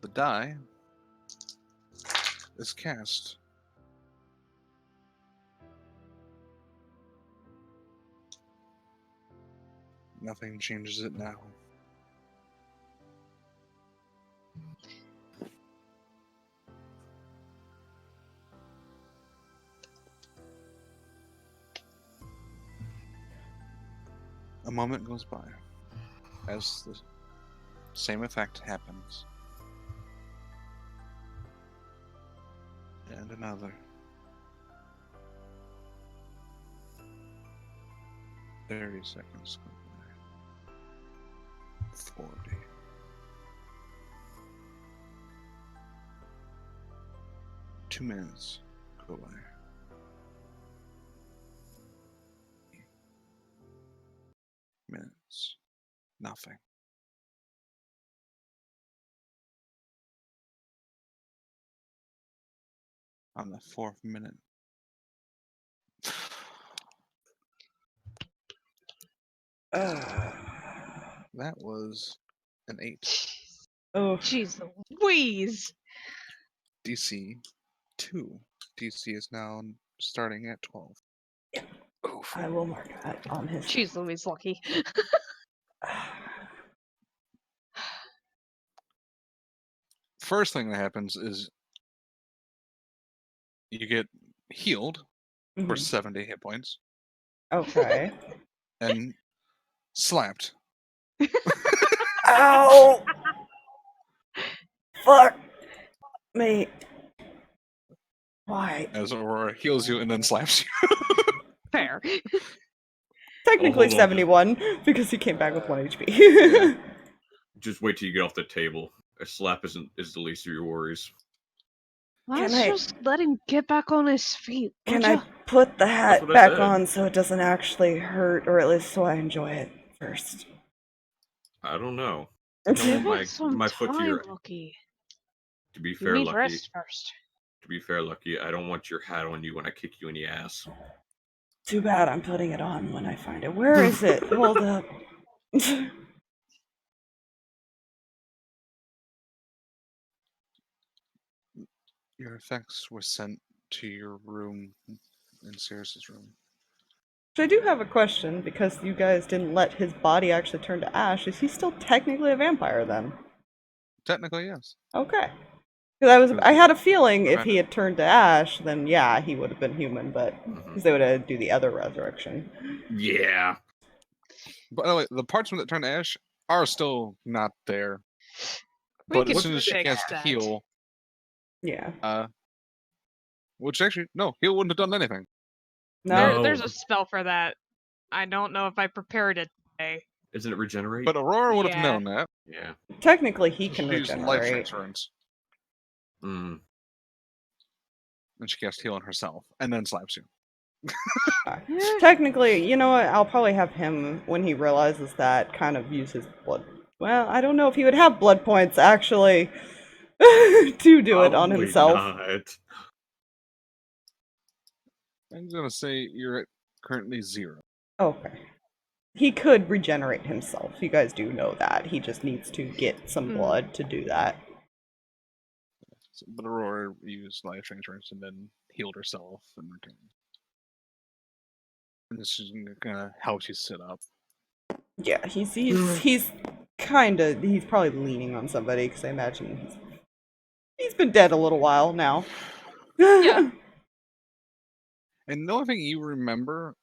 The die is cast. Nothing changes it now. A moment goes by as the same effect happens. And another. 30 seconds go by. 40. 2 minutes go by. Minutes. Nothing. On the 4th minute. That was an 8. Oh, Jeez Louise! DC 2. DC is now starting at 12. Oof. I will mark that on his. Jeez Louise, lucky. First thing that happens is you get healed for Mhm. 70 hit points Okay. and slapped. Ow! Fuck me. Why? As Aurora heals you and then slaps you. Fair. Technically hold on. 71 because he came back with 1 HP. Yeah. Just wait till you get off the table. A slap is the least of your worries. Let's I- just let him get back on his feet. Can would I ya? put the hat what I back said. on so it doesn't actually hurt, or at least so I enjoy it first? I don't know. Give my it some my foot to time, your. Lucky. To be You fair, need Lucky. rest first. To be fair, Lucky, I don't want your hat on you when I kick you in the ass. Too bad I'm putting it on when I find it. Where is it? Hold up. Your effects were sent to your room in Sirris's room. So I do have a question, because you guys didn't let his body actually turn to ash. Is he still technically a vampire then? Technically, yes. Okay. Because I had a feeling if Right. he had turned to ash, then yeah, he would have been human, but because they would have do the other resurrection. Yeah. By the way, the parts that turn to ash are still not there. We But can as soon as she fix casts that. heal, Yeah. which actually, no, heal wouldn't have done anything. No. There's a spell for that. I don't know if I prepared it today. Isn't it regenerate? But Aurora would have Yeah. known that. yeah. Technically, he can She used life regenerate. transference, Mm. and she casts heal on herself, and then slaps you. Technically, you know what? I'll probably have him, when he realizes that, kind of use his blood. Well, I don't know if he would have blood points, actually, to do it on Probably himself. Not. I'm gonna say you're at currently 0. Okay. He could regenerate himself. You guys do know that. He just needs to get some blood to do that. But Aurora used life transference and then healed herself in return. And this is gonna help you sit up. Yeah, he's probably leaning on somebody, because I imagine he's been dead a little while now. Yeah. And the only thing you remember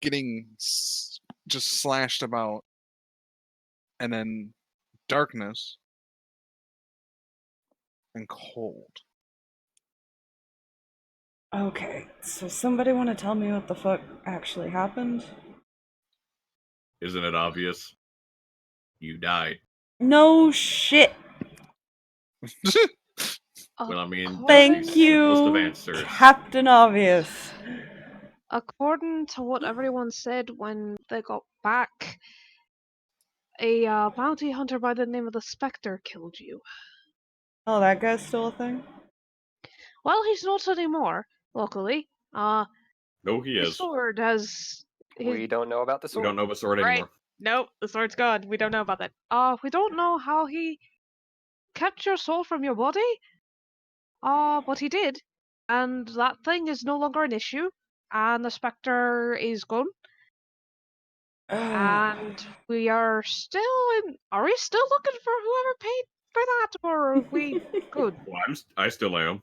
getting just slashed about, and then darkness and cold. Okay, so somebody want to tell me what the fuck actually happened? Isn't it obvious? You died. No shit. Well, I mean, Thank that's the simplest of you, answers. Captain Obvious. According to what everyone said when they got back, a bounty hunter by the name of the Spectre killed you. Oh, that guy's still a thing? Well, he's not anymore, luckily. No, he His is. sword has... We don't know about the We sword. don't know about sword Right. anymore. Nope, the sword's gone. We don't know about that. We don't know how he kept your soul from your body. But he did. And that thing is no longer an issue. And the Spectre is gone. And we are still Are we still looking for whoever paid for that? Or are we good? Well, I still am.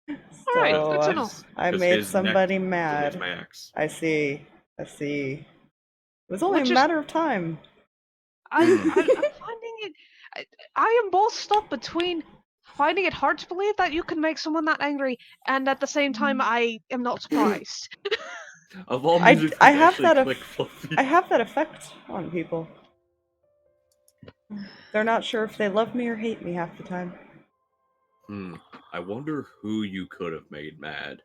Alright, So, good to know. I 'Cause made his somebody neck mad. deletes my axe. I see. It was only Which a is- matter of time. I'm finding it. I am both stuck between finding it hard to believe that you can make someone that angry, and at the same time, I am not surprised. Of all I music, have actually that click Fluffy. I have that effect on people. They're not sure if they love me or hate me half the time. I wonder who you could have made mad.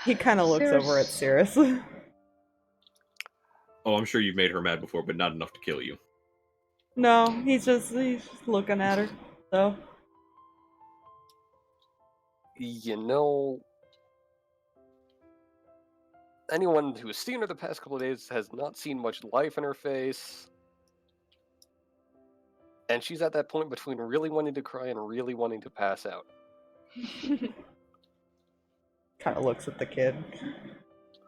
He kind of looks over at Sirris. Oh, I'm sure you've made her mad before, but not enough to kill you. No, he's just looking at her. So You know, anyone who has seen her the past couple of days has not seen much life in her face. And she's at that point between really wanting to cry and really wanting to pass out. kind of looks at the kid.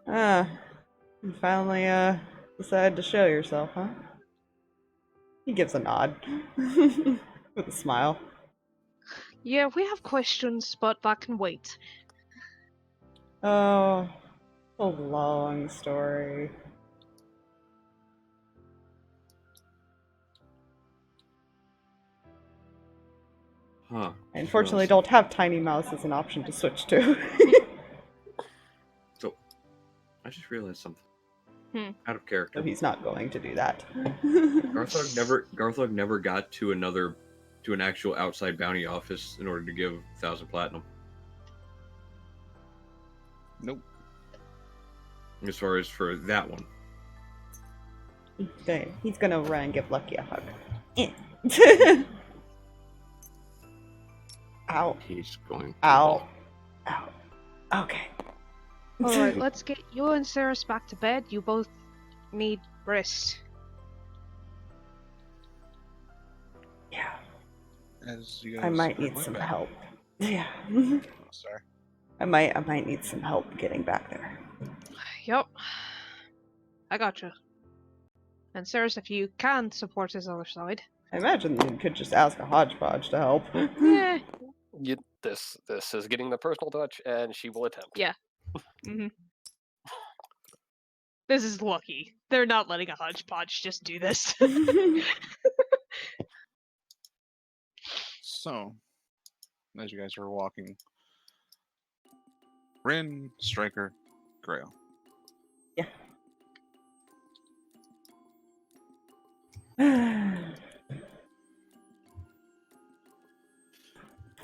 You finally decided to show yourself, huh? He gives a nod with a smile. Yeah, we have questions, but that can wait. Oh, a long story. Huh. I unfortunately don't have Tiny Mouse as an option to switch to. So, I just realized something. Hmm. Out of character. So he's not going to do that. Garthag never got to an actual outside bounty office in order to give 1,000 platinum. Nope. As far as for that one. Okay, he's gonna run and give Lucky a hug. Eh. Ow. He's going to Ow. Ow. Okay. Alright, let's get you and Sirris back to bed. You both need rest. Yeah. As you guys I might heard need my some back. help. Yeah. Oh, sorry. I might need some help getting back there. Yup. I gotcha. And Sirris, if you can support his other side. I imagine you could just ask a hodgepodge to help. Eh. This is getting the personal touch, and she will attempt. Yeah. Mm-hmm. This is lucky. They're not letting a hodgepodge just do this. So, as you guys are walking, Rinn, Striker, Grail.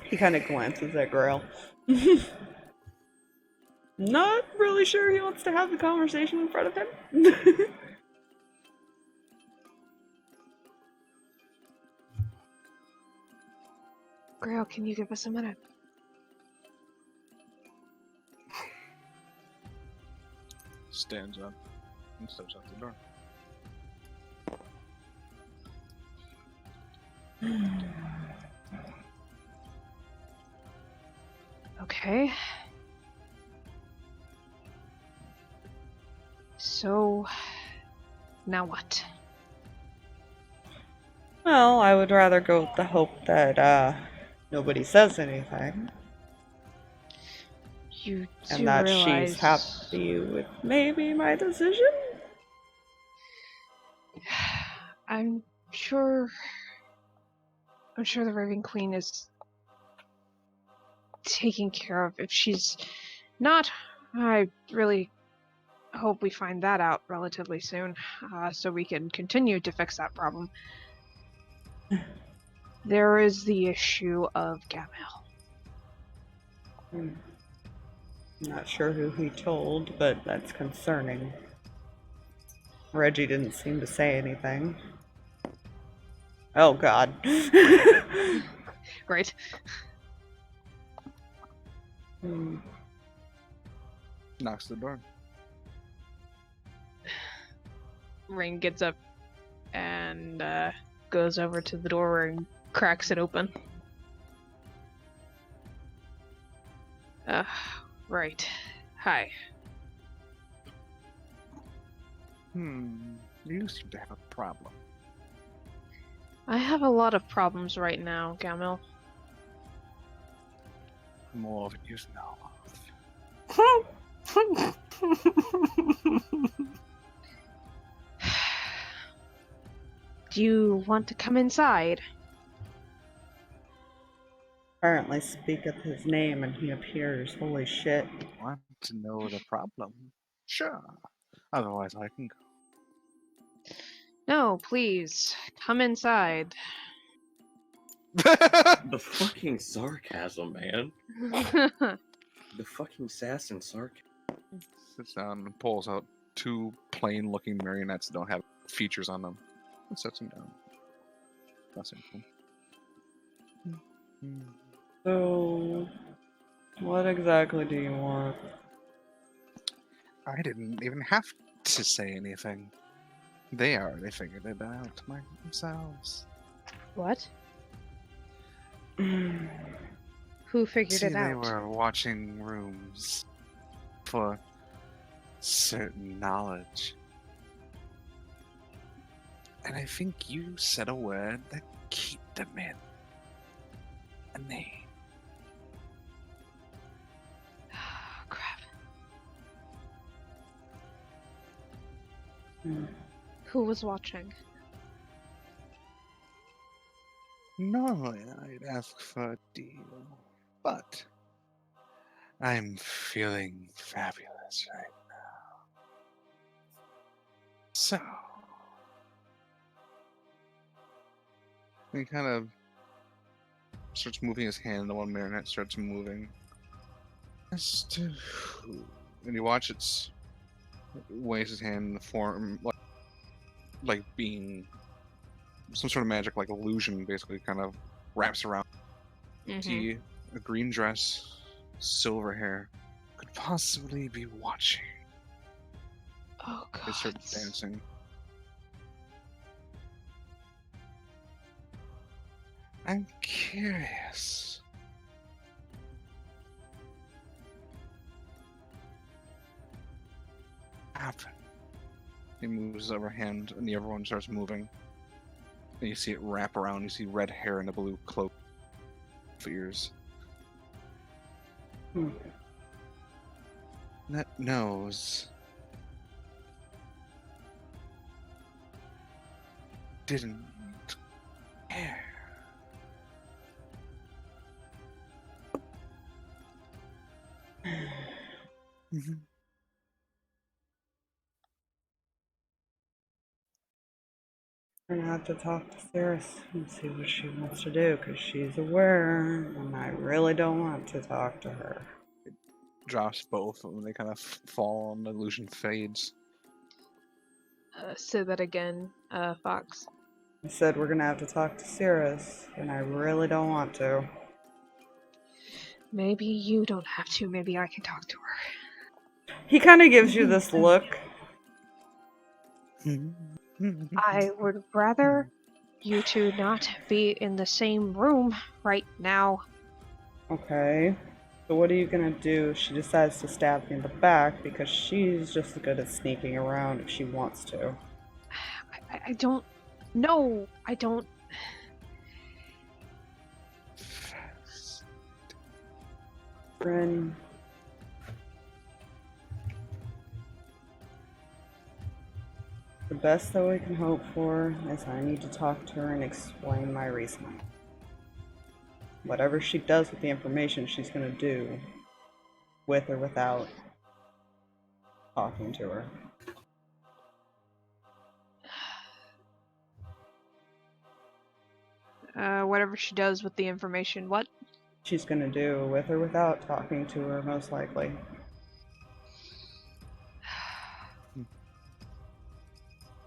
He kind of glances at Grail. Not really sure he wants to have the conversation in front of him. Grail, can you give us a minute? Stands up and steps out the door. Okay. So, now what? Well, I would rather go with the hope that nobody says anything, You do and that realize... she's happy with maybe my decision. I'm sure the Raven Queen is taken care of. If she's not, I really hope we find that out relatively soon, so we can continue to fix that problem. There is the issue of Gamel. I'm not sure who he told, but that's concerning. Reggie didn't seem to say anything. Oh god. Great. Knocks the door. Rinn gets up and goes over to the door and cracks it open. Right. Hi. You seem to have a problem. I have a lot of problems right now, Gamel. More of it you know of. Do you want to come inside? Apparently speaketh his name and he appears. Holy shit. Want to know the problem? Sure. Otherwise, I can go. No, please. Come inside. The fucking sarcasm, man. The fucking sass and sarcasm. Sits down and pulls out two plain-looking marionettes that don't have features on them, and sets them down. That's simple. So, what exactly do you want? I didn't even have to say anything. They already figured it out themselves. What? Who figured See, it they out? were watching rooms for certain knowledge. And I think you said a word that keep them in. A name. Who was watching? Normally, I'd ask for a deal, but I'm feeling fabulous right now. So, he kind of starts moving his hand. The one marionette starts moving. And you watch it waves his hand in the form like being some sort of magic, like illusion, basically kind of wraps around. See a green dress, silver hair, could possibly be watching. Oh god. They start dancing. I'm curious. Happen. He moves his other hand, and the other one starts moving. And you see it wrap around. You see red hair and a blue cloak for ears. That nose didn't care. We're gonna have to talk to Sirris and see what she wants to do, because she's aware, and I really don't want to talk to her. Drops both, and they kind of fall, and the illusion fades. Say that again, Fox. I said we're gonna have to talk to Sirris, and I really don't want to. Maybe you don't have to. Maybe I can talk to her. He kind of gives you this look. I would rather you two not be in the same room right now. Okay. So what are you gonna do if she decides to stab me in the back, because she's just good at sneaking around if she wants to? I don't know. I don't. Rinn. The best that we can hope for is I need to talk to her and explain my reasoning. Whatever she does with the information, she's going to do, with or without talking to her. Whatever she does with the information, what? She's going to do, with or without talking to her, most likely.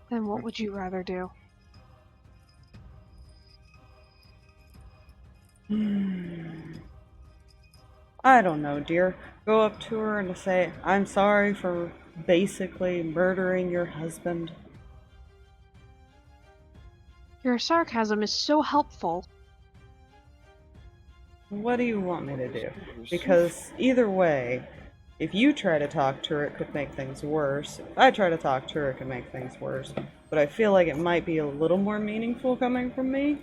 Then what would you rather do? I don't know, dear. Go up to her and say, I'm sorry for basically murdering your husband. Your sarcasm is so helpful. What do you want me to do? Because either way, if you try to talk to her, it could make things worse. If I try to talk to her, it could make things worse. But I feel like it might be a little more meaningful coming from me,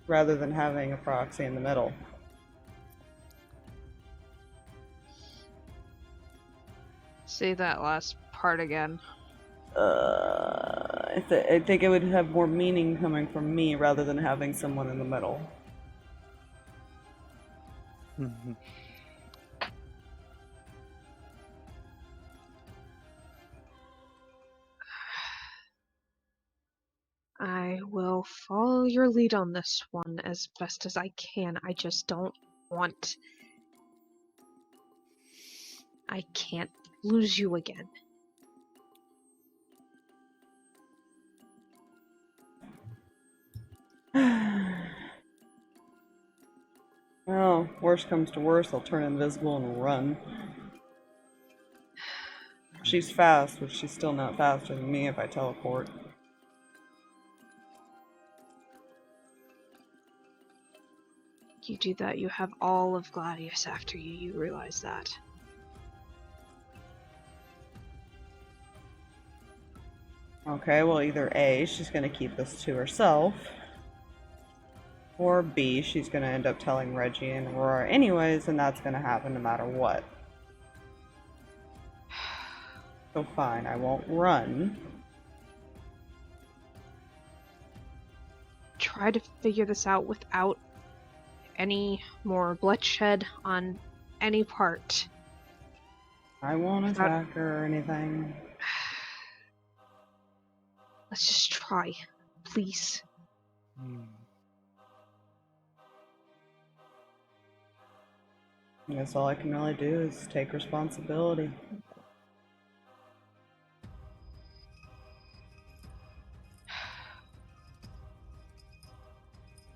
rather than having a proxy in the middle. Say that last part again. I think it would have more meaning coming from me rather than having someone in the middle. I will follow your lead on this one as best as I can. I just don't want... I can't lose you again. Well, worst comes to worst, I'll turn invisible and run. She's fast, but she's still not faster than me if I teleport. You do that, you have all of Gladius after you. You realize that. Okay, well either A, she's gonna keep this to herself, or B, she's gonna end up telling Reggie and Aurora anyways, and that's gonna happen no matter what. So fine, I won't run. Try to figure this out without any more bloodshed on any part. I won't attack her or anything. Let's just try, please. I guess all I can really do is take responsibility.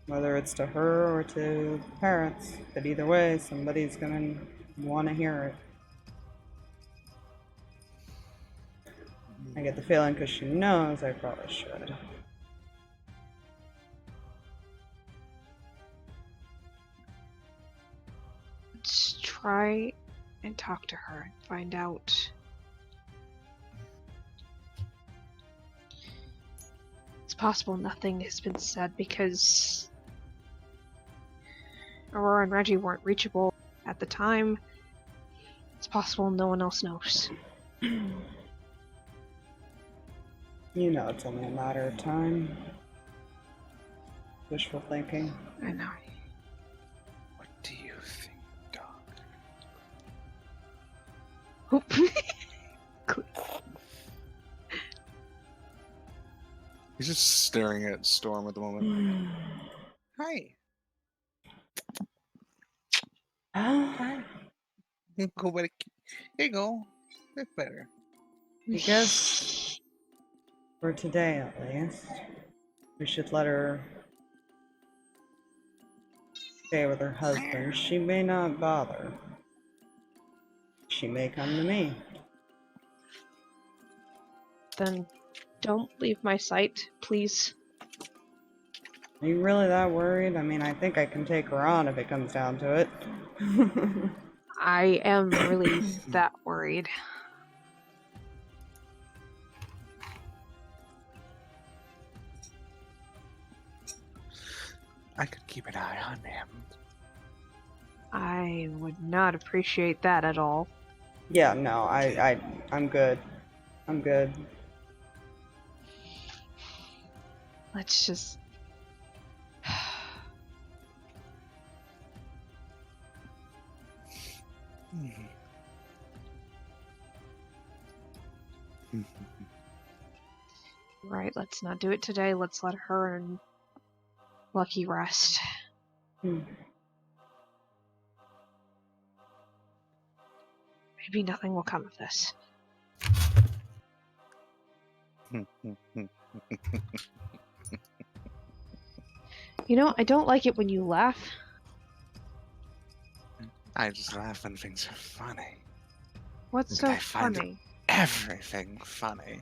Whether it's to her or to the parents, but either way, somebody's gonna want to hear it. I get the feeling because she knows I probably should. Let's try and talk to her and find out. It's possible nothing has been said because Aurora and Reggie weren't reachable at the time. It's possible no one else knows. You know it's only a matter of time. Wishful thinking. I know. What do you think, dog? Oop. He's just staring at Storm at the moment. Hi. Hi. Go back. Here you go. That's better. I guess for today at least, we should let her stay with her husband. She may not bother. She may come to me. Then don't leave my sight, please. Are you really that worried? I mean, I think I can take her on if it comes down to it. I am really that worried. I could keep an eye on him. I would not appreciate that at all. Yeah, no, I'm good. I'm good. Let's just... Right, let's not do it today. Let's let her and Lucky rest. Hmm. Maybe nothing will come of this. You know, I don't like it when you laugh. I just laugh when things are funny. What's But so I find funny? everything funny.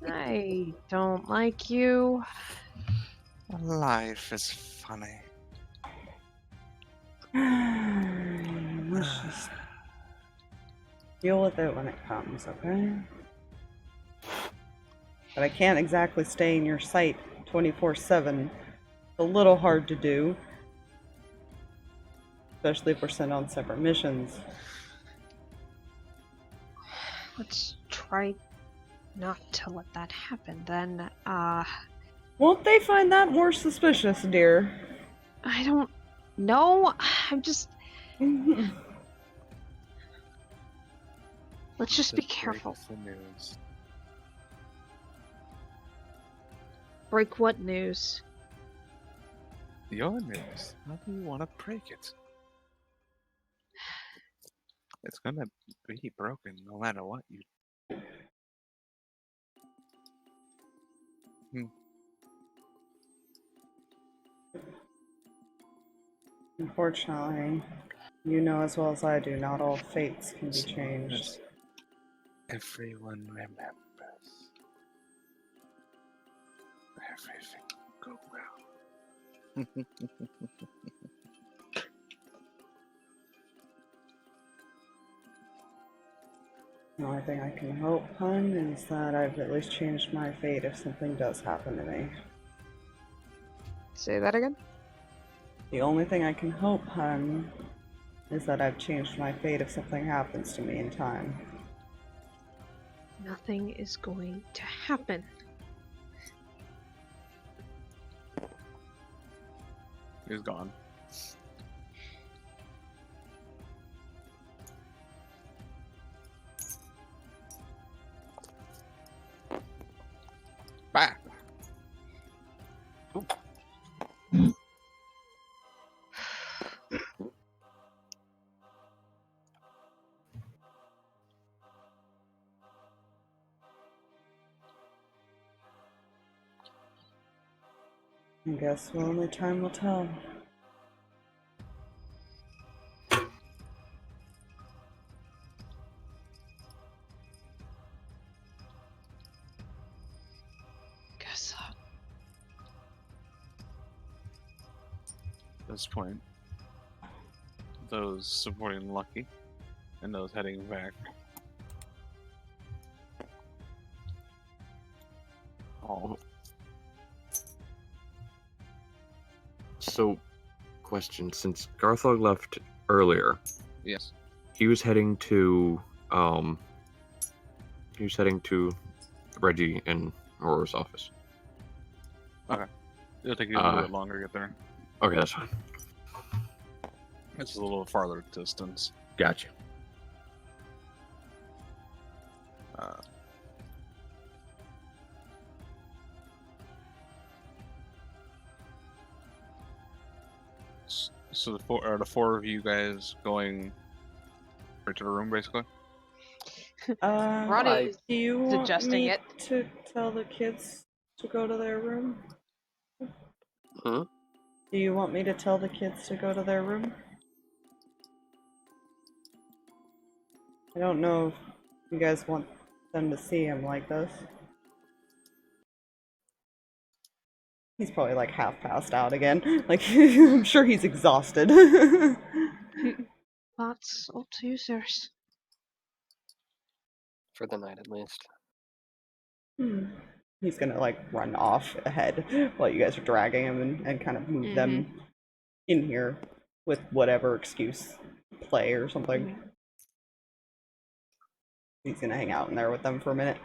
I don't like you. Life is funny. Let's just deal with it when it comes, okay? But I can't exactly stay in your sight 24/7. It's a little hard to do. Especially if we're sent on separate missions. Let's try not to let that happen then. Won't they find that more suspicious, dear? I don't know. I'm just... Let's just be careful. The news. Break what news? Your news. How do you want to break it? It's gonna be broken no matter what you. Unfortunately, you know as well as I do, not all fates can be changed. Everyone remembers. Everything will go well. The only thing I can hope, hun, is that I've at least changed my fate if something does happen to me. Say that again? The only thing I can hope, hun, is that I've changed my fate if something happens to me in time. Nothing is going to happen. He's gone. Back. I guess only time will tell. Guess so. At this point, those supporting Lucky and those heading back. All So, question: since Garthag left earlier, yes. he was heading to Reggie and Aurora's office. It'll take you a little bit longer to get there. Okay, that's fine. It's a little farther distance. Gotcha. So the four of you guys going right to the room, basically. Ronnie is Do you want suggesting me it. to tell the kids to go to their room? Hmm? Do you want me to tell the kids to go to their room? I don't know if you guys want them to see him like this. He's probably like half passed out again. Like, I'm sure he's exhausted. That's up to you, Sirris. For the night, at least. He's gonna like run off ahead while you guys are dragging him and kind of move them in here with whatever excuse, play or something. He's gonna hang out in there with them for a minute.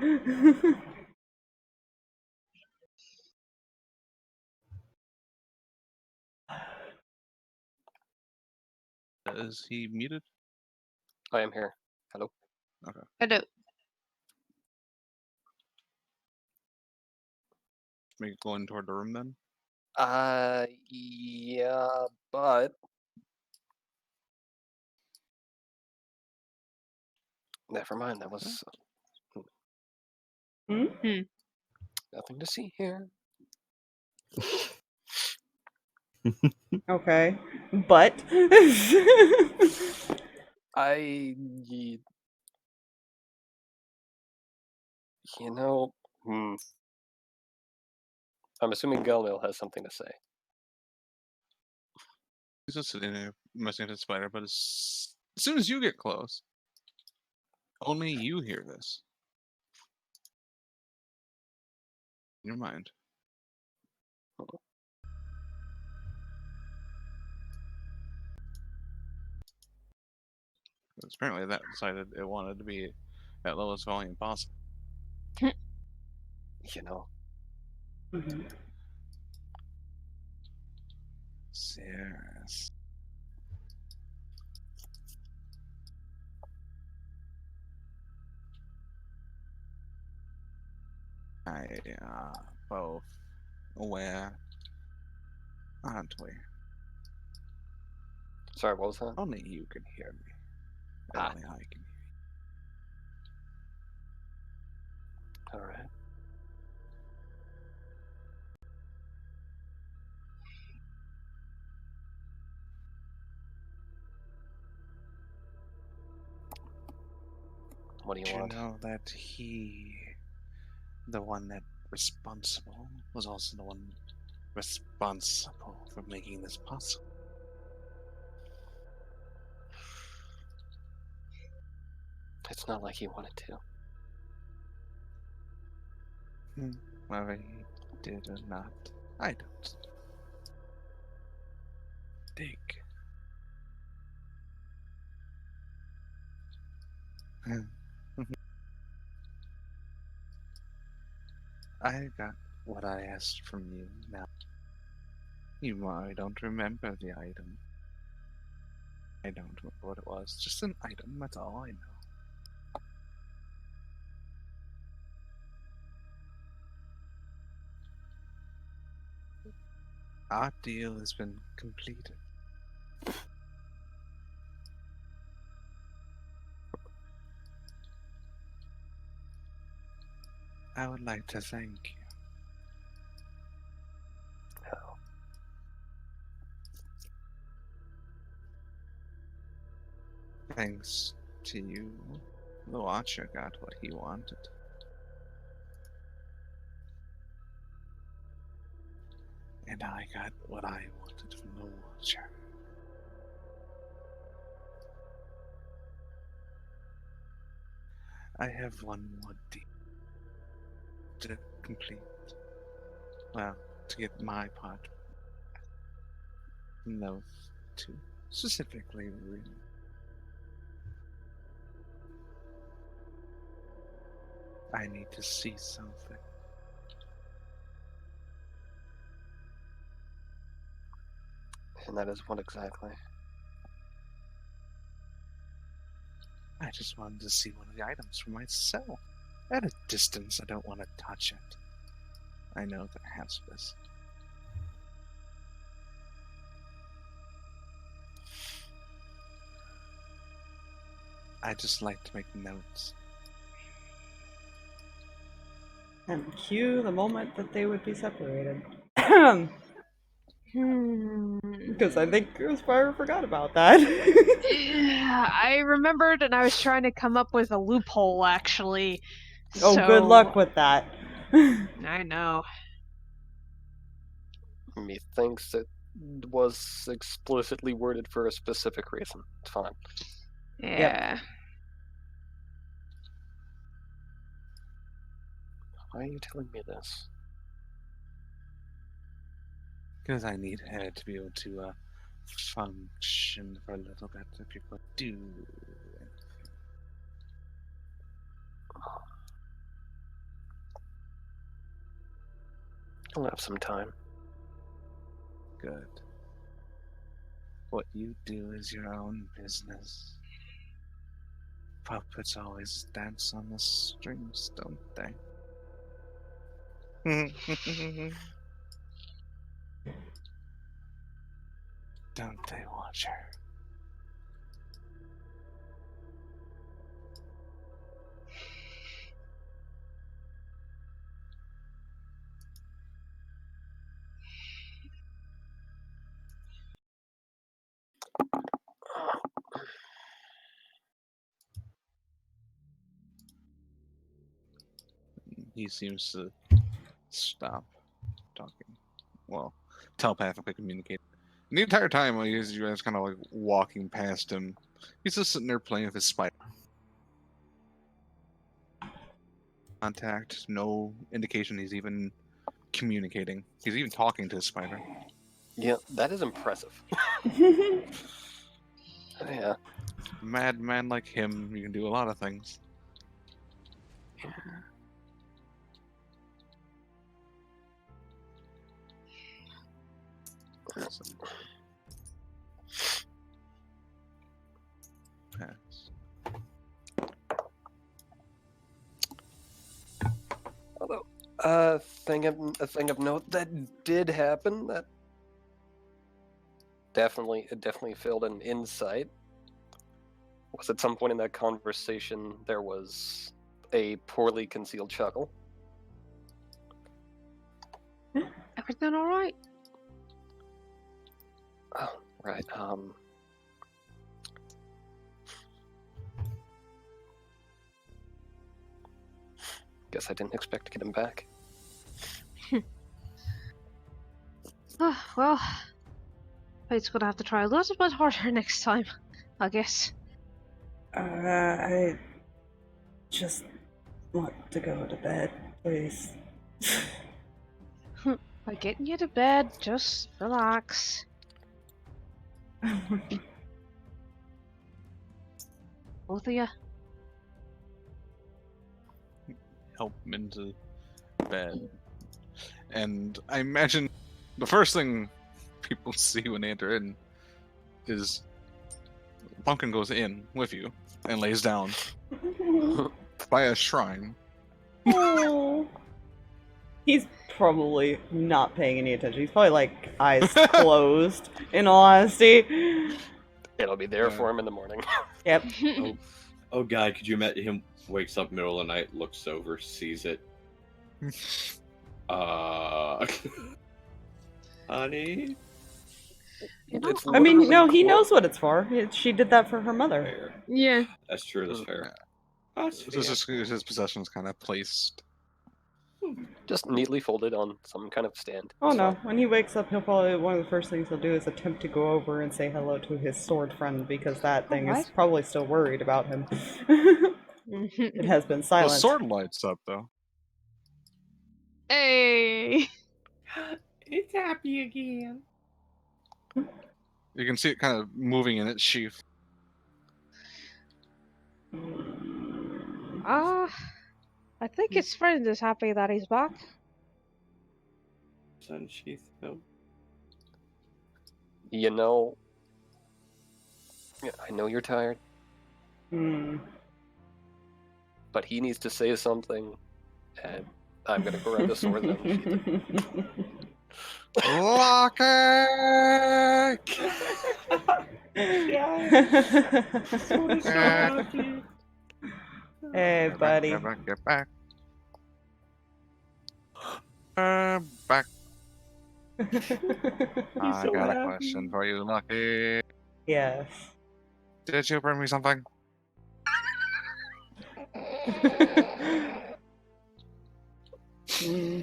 Is he muted? I am here. Hello. Hello. Maybe going toward the room then. Yeah, but never mind. That was nothing to see here. Okay, but You know, I'm assuming Galil has something to say. He's just sitting there messing with his spider, but as soon as you get close, only you hear this. In your mind. Because apparently that decided it wanted to be at lowest volume possible. You know, Sirris. I both aware, aren't we? sorry, what was that? Only you can hear me. And only I can hear All right. What do you you. want? Do you know that he, the one that responsible, was also the one responsible for making this possible? It's not like he wanted to. Whether he did or not, I don't think. I got what I asked from you now. I don't remember the item. I don't remember what it was. Just an item, that's all I know. Our deal has been completed. I would like to thank you. How? Thanks to you, the Watcher got what he wanted. And I got what I wanted from the Watcher. I have one more deal to complete. Well, to get my part from those two, specifically Rinn. I need to see something. And that is what exactly? I just wanted to see one of the items for myself. At a distance, I don't want to touch it. I know they're hazardous. I just like to make notes. And cue the moment that they would be separated. Because I think Spyro forgot about that. Yeah, I remembered and I was trying to come up with a loophole actually. Oh, good luck with that. I know. Methinks it was explicitly worded for a specific reason. It's fine. Yeah. Why are you telling me this? Because I need her to be able to function for a little bit if you're going to do anything. I'll have some time. Good. What you do is your own business. Puppets always dance on the strings, don't they? Don't they, Watcher? He seems to stop talking. Well, telepathically communicating. And the entire time, you guys kind of like walking past him, he's just sitting there playing with his spider. Contact, no indication he's even communicating. He's even talking to his spider. Yeah, that is impressive. Yeah. Madman like him, you can do a lot of things. Awesome. Pass. Although, a thing of note that did happen that definitely filled an insight was at some point in that conversation there was a poorly concealed chuckle. Everything alright? Oh, right. Guess I didn't expect to get him back. Well, Fate's gonna have to try a little bit harder next time, I guess. I just want to go to bed, please. By getting you to bed, just relax. Both of you. Help him into bed. And I imagine the first thing people see when they enter in is Pumpkin goes in with you and lays down by a shrine. Oh. He's probably not paying any attention. He's probably like eyes closed, in all honesty. It'll be there for him in the morning. Yep. Oh God, could you imagine him wakes up middle of the night, looks over, sees it. Honey? You know, It's I mean, literally no, he clo- knows what it's for. She did that for her mother. Fair. Yeah. That's true, that's fair. That's This is just his possessions kind of placed. Just neatly folded on some kind of stand. Oh It's no, fine. when he wakes up, he'll probably, one of the first things he'll do is attempt to go over and say hello to his sword friend, because that thing is What? probably still worried about him. It has been The silent. sword lights up though. Hey. It's happy again. You can see it kind of moving in its sheath. I think his friend is happy that he's back. Sun sheath, no. You know, yeah, I know you're tired, Hmm. but he needs to say something, and I'm gonna grab the sword and unsheath it. Lucky! Hey, buddy. Get back. Back. I so got a happy. question for you, Lucky. Yes. Did you bring me something? Hmm.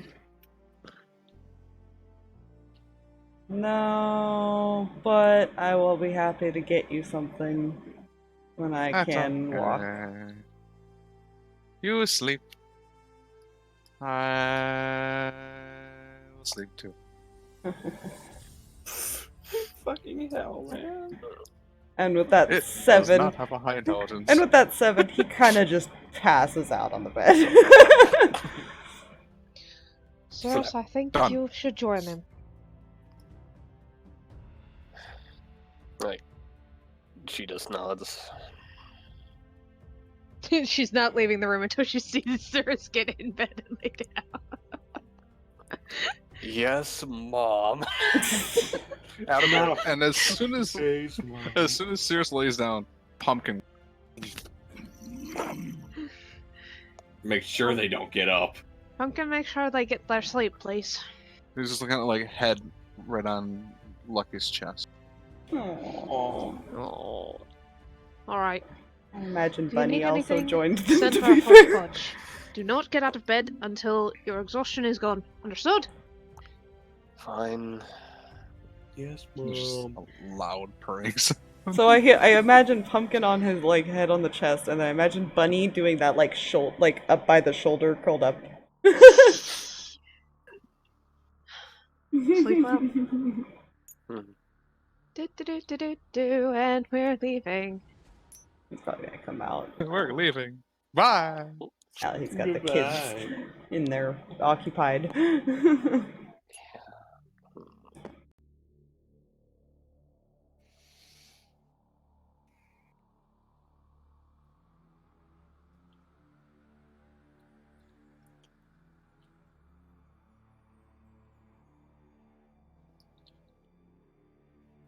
No, but I will be happy to get you something when I That's can walk. okay. You sleep. I will sleep too. Fucking hell, man. And with that It does 7, not have a high intelligence. and with that 7, he kind of just passes out on the bed. Sirris, I think Done. you should join him. Like, she just nods. She's not leaving the room until she sees Sirris get in bed and lay down. Yes, Mom. And as soon as Sirris lays down, Pumpkin. Make sure they don't get up. Pumpkin, make sure they get their sleep, please. He's just looking at like head right on Lucky's chest. Aw. Oh. Alright. I imagine If you Bunny need also anything, joined them, Send to her be a hot fair. fudge. Do not get out of bed until your exhaustion is gone. Understood? Fine. Yes, Just Mom. a loud purring. So I imagine Pumpkin on his like head on the chest, and then I imagine Bunny doing that like like up by the shoulder, curled up. Sleep well. Hmm. Do, and we're leaving. He's probably gonna come out. We're leaving. Bye. Now he's got the kids in there occupied.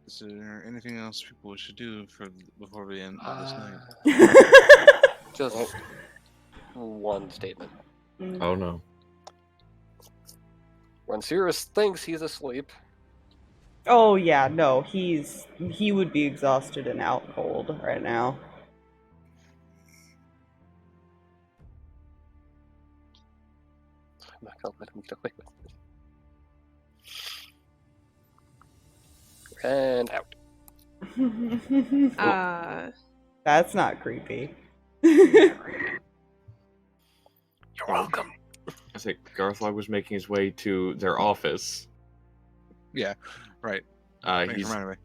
Is there anything else people should do before we end this night? Just one statement. Oh no. When Sirris thinks he's asleep, Oh yeah, no, he would be exhausted and out cold right now. I'm not gonna let him get away with it. And out. That's not creepy. You're welcome. I say Garthag was making his way to their office. Yeah, right. Thanks He's for reminding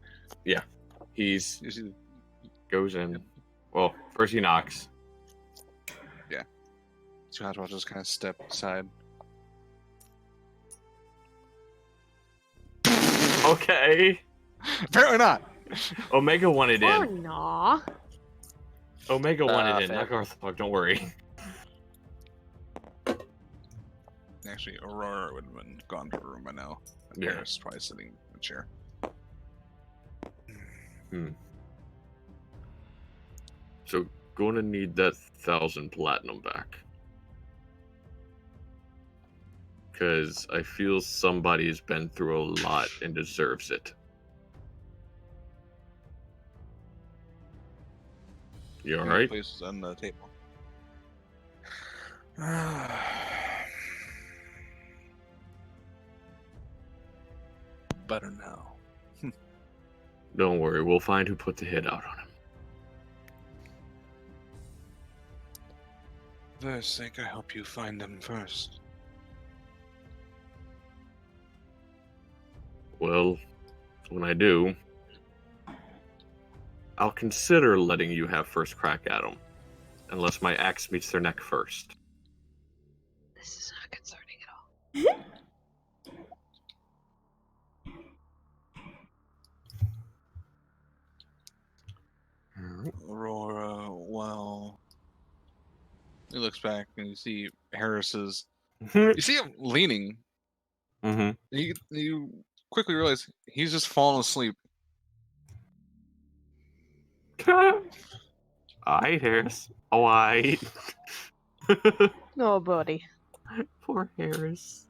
he's me. You see- goes in. Well, first he knocks. So I'll just kind of step aside. Okay. Apparently not. Omega wanted Or in. nah. Omega wanted in, fair. not Garthag, don't worry. Actually, Aurora would have been gone to the room by now. And Yeah. Paris probably sitting in a chair. So, gonna need that 1,000 platinum back. Because I feel somebody's been through a lot and deserves it. You alright? Places on the table. Better now. Don't worry, we'll find who put the hit out on him. For their sake, I hope you find them first. Well, when I do, I'll consider letting you have first crack at them. Unless my axe meets their neck first. This is not concerning at all. Aurora, well... He looks back and you see Harris's... Mm-hmm. You see him leaning. You quickly realize he's just fallen asleep. Alright, Harris. Alright. No, buddy. Poor Harris.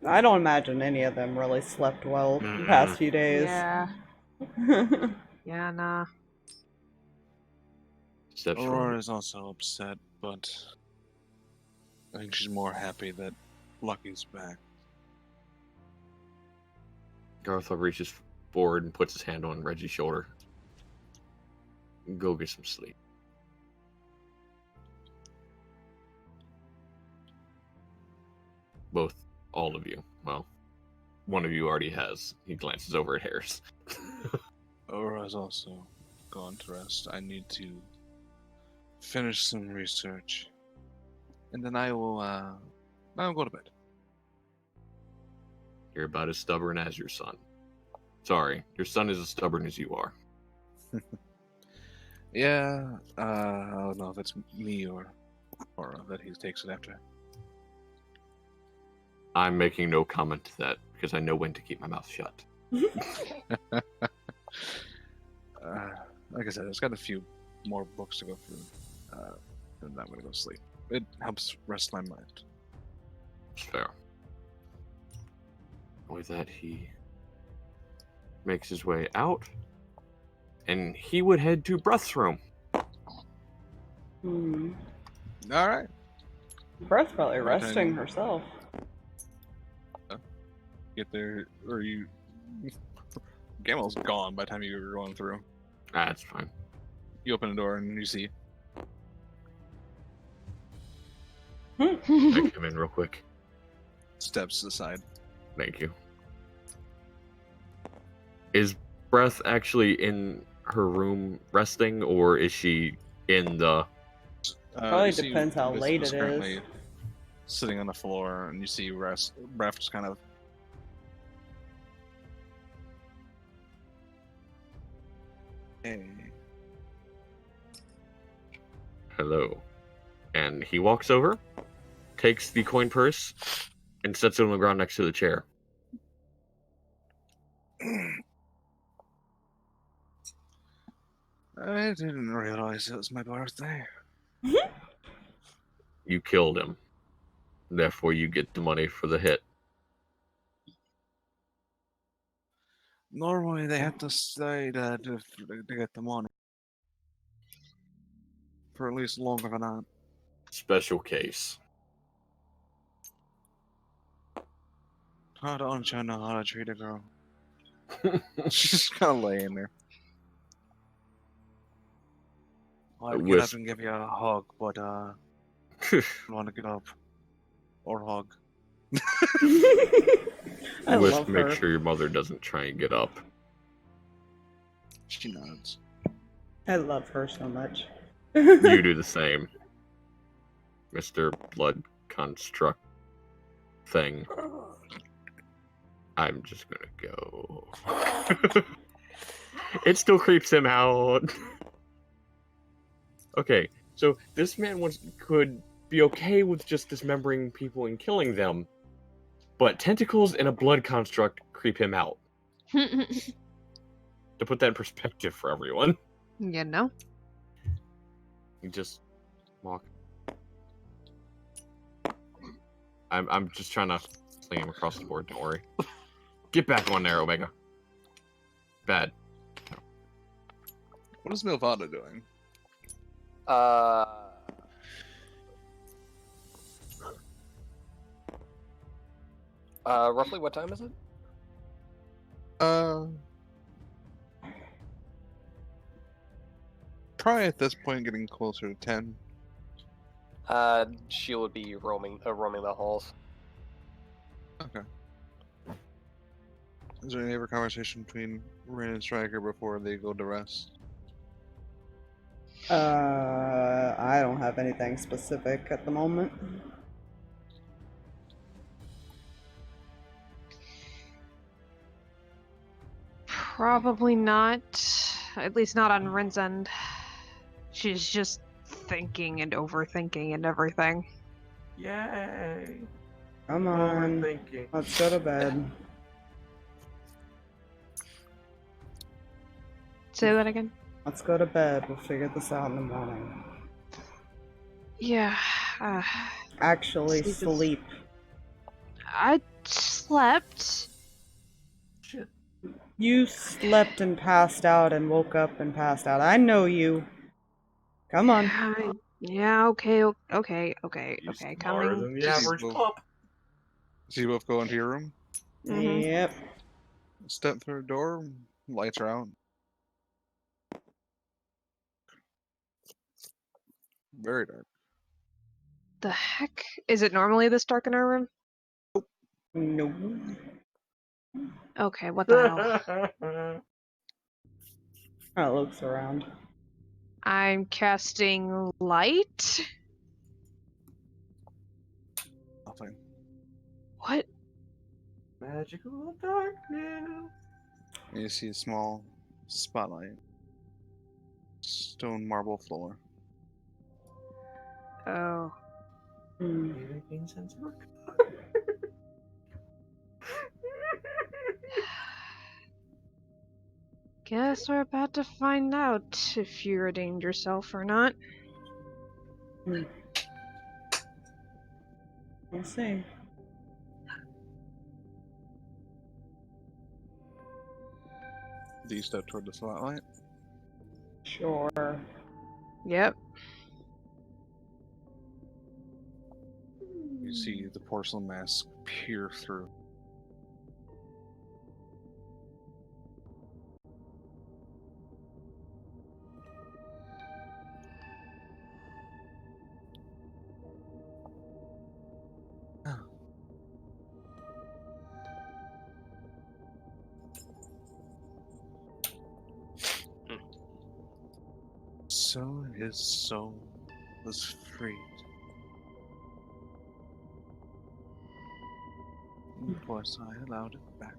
I don't imagine any of them really slept well the past few days. Yeah. Yeah, nah. Steps Aurora forward. is also upset, but I think she's more happy that Lucky's back. Garthag reaches forward and puts his hand on Reggie's shoulder. Go get some sleep. Both, all of you. Well, one of you already has. He glances over at Harris. Aurora's also gone to rest. I need to finish some research, and then I'll go to bed. You're about as stubborn as your son. Sorry, your son is as stubborn as you are. Yeah, I don't know if it's me or that he takes it after. I'm making no comment to that because I know when to keep my mouth shut. Like I said, I've got a few more books to go through, and I'm gonna go sleep. It helps rest my mind. It's fair. With that, he makes his way out, and he would head to Breath's room. Hmm. All right. Breath's probably Right, resting I- herself. Get there, or you. Gamel's gone by the time you were going through. That's fine. You open the door and you see. I come in real quick. Steps aside. Thank you. Is Breath actually in her room resting, or is she in the... Probably you see depends how late Elizabeth's it is. currently sitting on the floor, and you see Breath just kind of. Hey. Hello. And he walks over, takes the coin purse, and sets it on the ground next to the chair. I didn't realize it was my birthday. You killed him. Therefore, you get the money for the hit. Normally, they have to stay dead to get the money. For at least longer than that. Special case. How don't you know how to treat a girl? She's just kind of laying there. I'd get up and give you a hug, but I don't want to get up or hug. I With love make her. sure your mother doesn't try and get up. She nods. I love her so much. You do the same. Mr. Blood Construct thing. I'm just gonna go. It still creeps him out. Okay, so this man could be okay with just dismembering people and killing them, but tentacles in a blood construct creep him out. To put that in perspective for everyone. You know? You just walk. I'm just trying to sling him across the board, don't worry. Get back on there, Omega. Bad. What is Mylvada doing? Roughly what time is it? Probably at this point getting closer to 10. She would be roaming the halls. Okay. Is there any other conversation between Rinn and Striker before they go to rest? I don't have anything specific at the moment. Probably not. At least not on Rinn's end. She's just thinking and overthinking and everything. Yay! Come on, Overthinking. let's go to bed. Say that again? Let's go to bed. We'll figure this out in the morning. Yeah. Actually, sleep. I slept. Shit. You slept and passed out and woke up and passed out. I know you. Come on. Yeah, okay. You're Coming. smarter than the average pup. So you both go into your room, Mhm. Yep. step through the door, lights are out. Very dark. The heck? Is it normally this dark in our room? No. Okay, what the hell? Kind of looks around. I'm casting light? Nothing. What? Magical darkness. And you see a small spotlight. Stone marble floor. Oh. Hmm. Guess we're about to find out if you redeemed yourself or not. We'll see. Do you step toward the spotlight? Sure. Yep. You see the porcelain mask peer through. So his soul was freed. Of course, I allowed it back.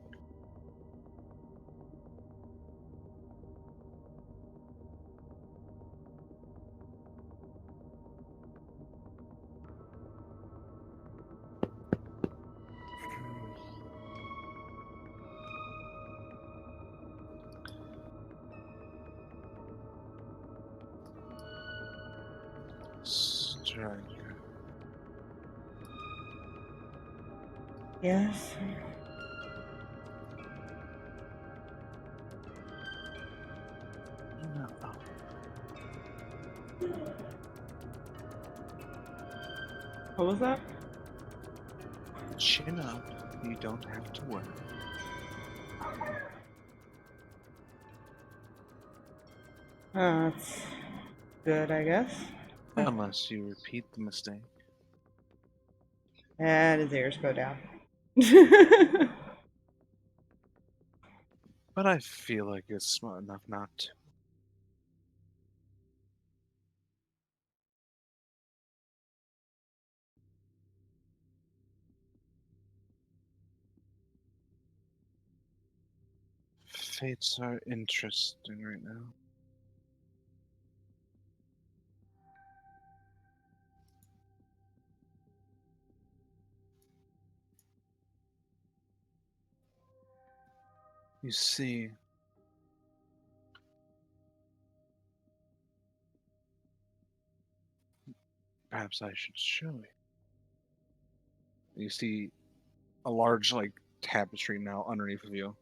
Striker. Yes. No. What was that? Chin up. You don't have to worry. That's good, I guess. Unless you repeat the mistake. And his ears go down. But I feel like it's smart enough not to. fates are interesting right now. You see, perhaps I should show you. You see a large, like, tapestry now underneath of you.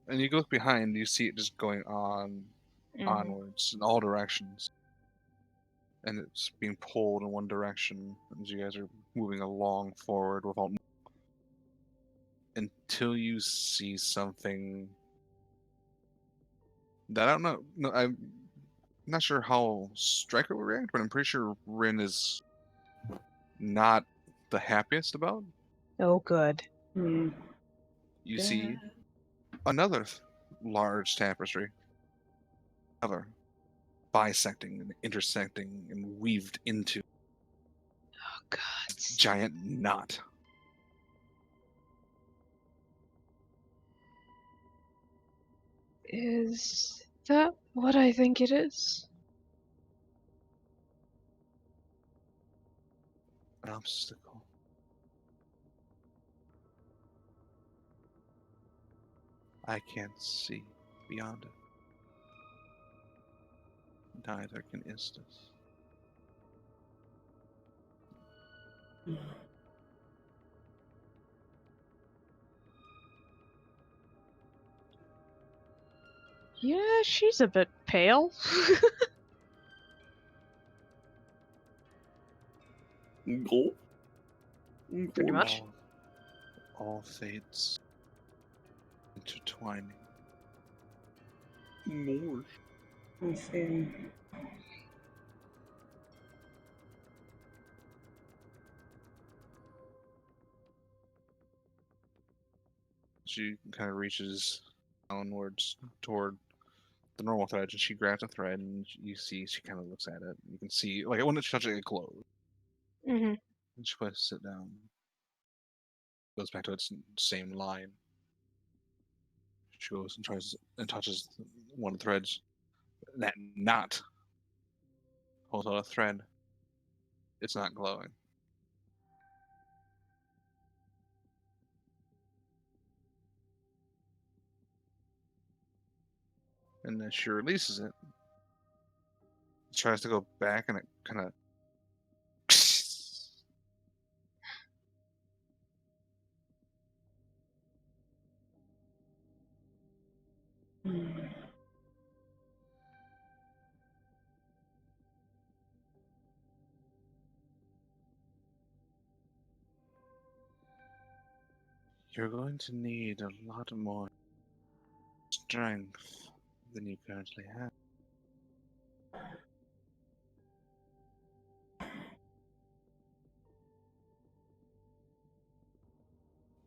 And you look behind, you see it just going on, onwards, in all directions. And it's being pulled in one direction as you guys are moving along forward without until you see something that I don't know. No, I'm not sure how Striker will react, but I'm pretty sure Rinn is not the happiest about. Oh, good. Hmm. You see another large tapestry, another bisecting and intersecting and weaved into Oh, God. giant knot. Is that what I think it is? An obstacle. I can't see beyond it. Neither can Istus. Yeah, she's a bit pale. Go. Pretty much. All fates intertwining. More. I see. She kind of reaches downwards toward the normal thread, and she grabs a thread, and you see she kind of looks at it. You can see, like, when it's touching it glows. Mm-hmm. And she puts it down. Goes back to its same line. She goes and tries and touches one of the threads. That knot holds out a thread. It's not glowing. And then she releases it. Tries to go back, and it kind of You're going to need a lot more strength than you currently have.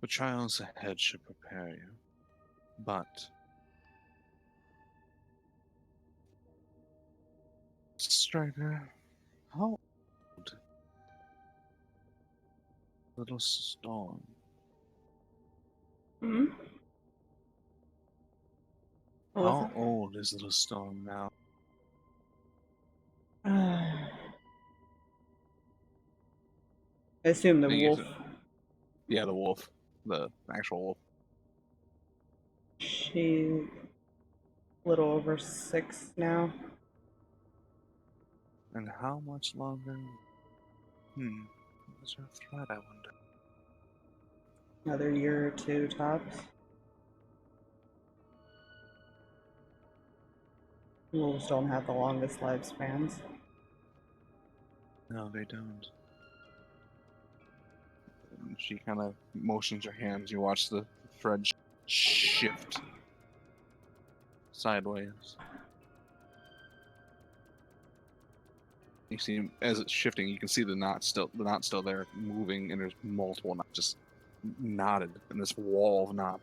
The trials ahead should prepare you. But Striker, how old? Little storm. Hmm? What was How old is Little Storm now? it? I assume the I think you wolf. said- Yeah, the wolf. The actual wolf. She a little over 6 now. And how much longer? What's her threat, I wonder? Another year or 2 tops. Wolves don't have the longest lifespans. No, they don't. And she kind of motions her hands. You watch the thread shift sideways. You see, as it's shifting, you can see the knot still there, moving, and there's multiple knots just knotted in this wall of knot.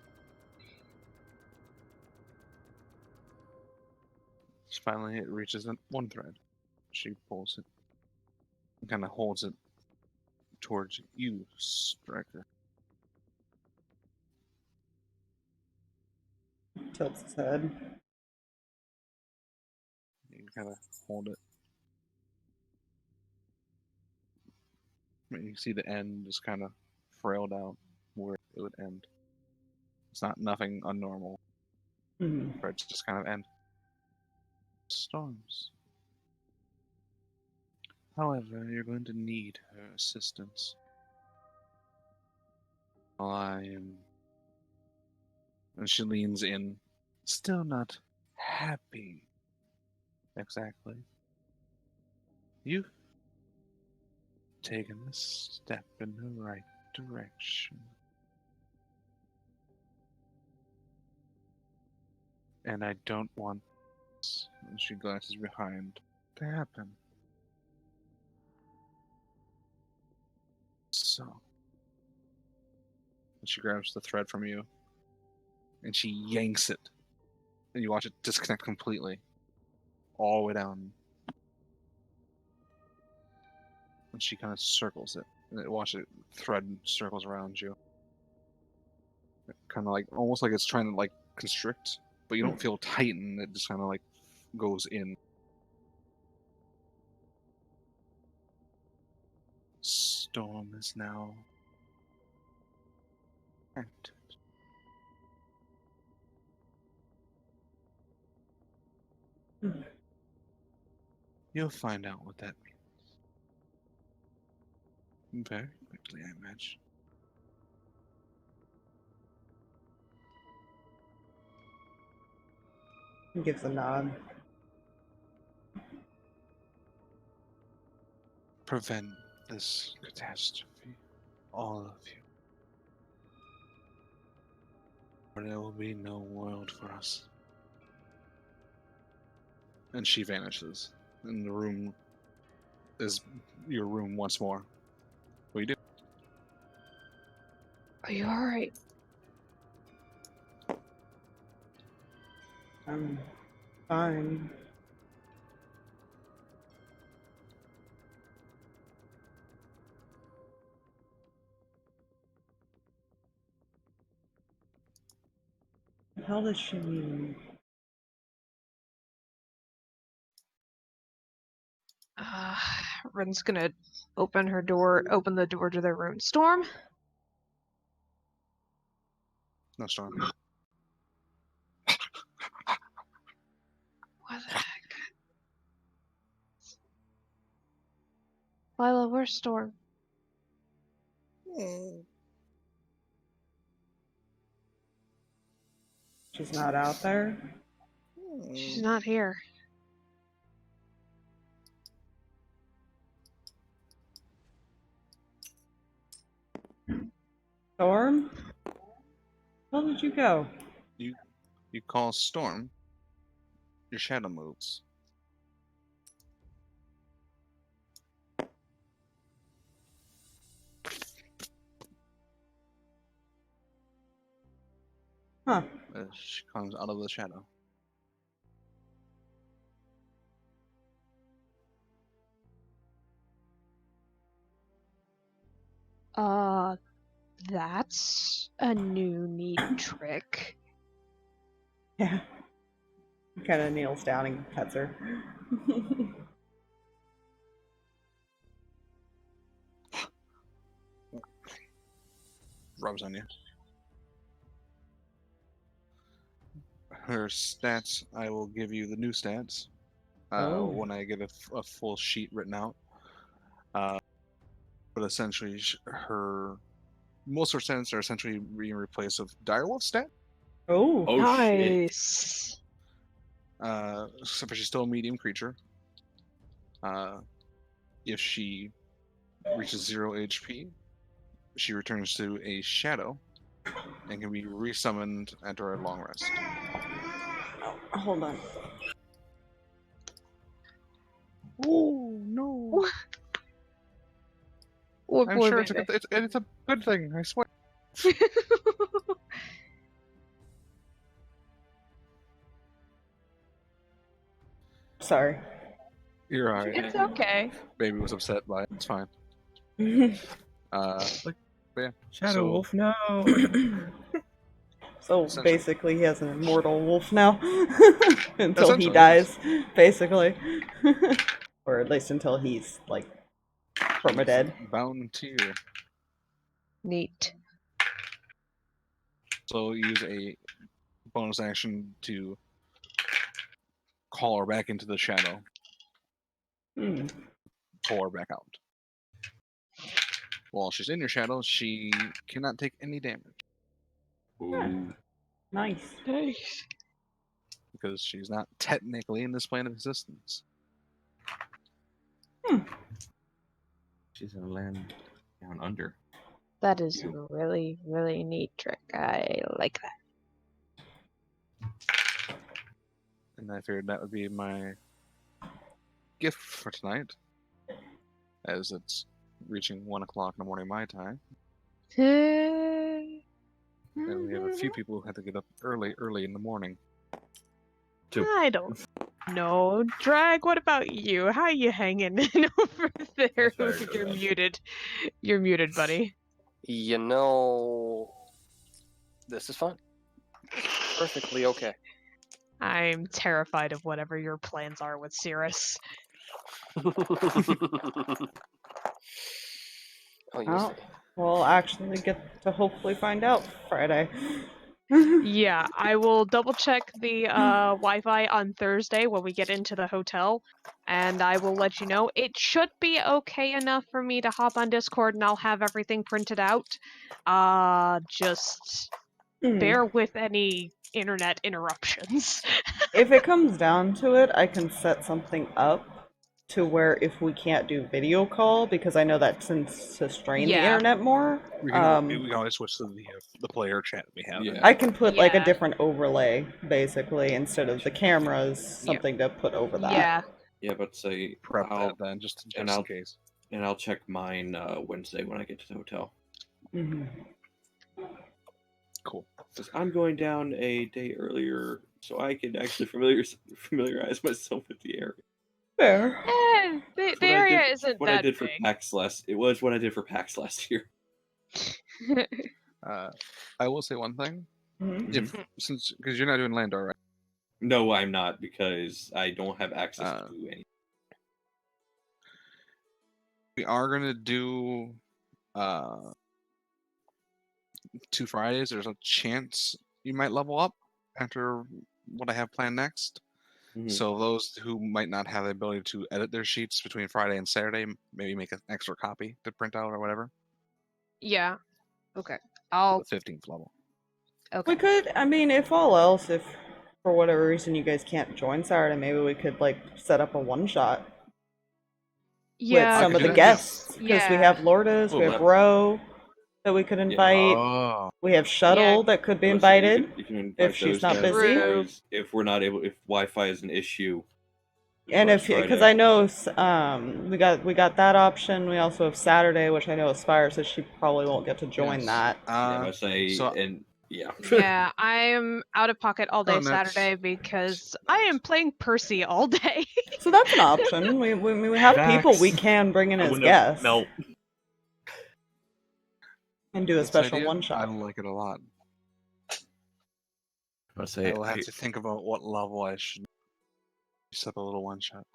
Finally, it reaches one thread. She pulls it and kind of holds it towards you, Striker. Tilts his head. You kind of hold it. You see the end just kind of frailed out where it would end. It's not nothing unnormal, Mm. but it's just kind of end. Storms. However, you're going to need her assistance. I am. And she leans in, still not happy. Exactly. You've taken a step in the right direction. And I don't want this, and she glances behind, to happen. So. And she grabs the thread from you, and she yanks it. And you watch it disconnect completely. All the way down. And she kind of circles it. And watch it, thread circles around you. Kind of like, almost like it's trying to like constrict, but you don't feel tighten, it just kind of like goes in. Storm is now active. You'll find out what that means. Very quickly, I imagine. He gives a nod. Prevent this catastrophe. All of you. Or there will be no world for us. And she vanishes. And the room is your room once more. What do you do? Are you alright? I'm fine. What the hell does she mean? Rinn's gonna open the door to their room. Storm? No storm. What the heck? Lila, where's Storm? She's not out there? She's not here. Storm? Where did you go? You call storm. Your shadow moves. Huh. She comes out of the shadow. That's a new neat trick. Yeah. He kind of kneels down and pets her. Rubs on you. Her stats, I will give you the new stats when I get a full sheet written out. But essentially, most of her stats are essentially being replaced with direwolf stat. Oh. Nice. Except for she's still a medium creature. If she reaches 0 HP, she returns to a shadow and can be resummoned after a long rest. Oh, hold on. Oh no! What I'm poor sure baby. it's a good thing. I swear. Sorry. You're alright. It's okay. Baby was upset by it. It's fine. But yeah. Shadow So- Wolf, no. So Essentially. basically, he has an immortal wolf now until he Essentially, dies, basically, or at least until he's like permadead. Bound to you. Neat. So use a bonus action to call her back into the shadow. Hmm. Pull her back out. While she's in your shadow, she cannot take any damage Ooh. Nice. Nice. because she's not technically in this plane of existence. She's in a land down under. That is a really, really neat trick. I like that. And I figured that would be my gift for tonight, as it's reaching 1 o'clock in the morning my time, and we have a few people who have to get up early in the morning. I don't know. Drag, what about you? How you hanging over there? Sorry, go You're ahead. muted. You're muted, buddy. You know, this is fun. Perfectly okay. I'm terrified of whatever your plans are with Sirris. Oh, you Well, see. we'll actually get to hopefully find out Friday. Yeah, I will double check the Wi-Fi on Thursday when we get into the hotel, and I will let you know. It should be okay enough for me to hop on Discord, and I'll have everything printed out. Just bear with any internet interruptions. If it comes down to it, I can set something up to where if we can't do video call, because I know that tends to strain the Yeah. internet more, We can always switch to the player chat we have. Yeah. I can put like a Yeah. different overlay, basically, instead of the cameras, Yeah. something to put over that. Yeah. Yeah, but say Prep I'll, that then, just and in I'll- case. and I'll check mine Wednesday when I get to the hotel. Mhm. Cool. Because I'm going down a day earlier, so I can actually familiarize myself with the area. Fair. The What I area did- isn't What that I did for big. PAX it was what I did for PAX last year. I will say one thing. Mhm. If because you're not doing Landor, right? No, I'm not, because I don't have access to any. We are gonna do 2 Fridays. There's a chance you might level up after what I have planned next. So those who might not have the ability to edit their sheets between Friday and Saturday, maybe make an extra copy to print out or whatever. Yeah. Okay. I'll. The 15th level. Okay. We could, I mean, if all else, if for whatever reason you guys can't join Saturday, maybe we could like set up a one-shot Yeah. with some I of could the do that, yeah. guests. Because we have Lourdes, we Oh, have that- Ro that we could invite. Oh, We have Shuttle Yeah. that could be Let's say invited. you can invite if she's those not guys, busy. because if we're not able, if Wi-Fi is an issue, And First if, because Friday. I know, we got that option. We also have Saturday, which I know Aspire says she probably won't get to join Yes. that. yeah, I say, so- and yeah, Yeah, I am out of pocket all day Oh, nuts. Saturday because I am playing Percy all day. So that's an option. We have people we can bring in I as wouldn't have- guests No, and do a this special idea, one I shot. like it a lot. I say I will have to think about what level I should set up a little one shot.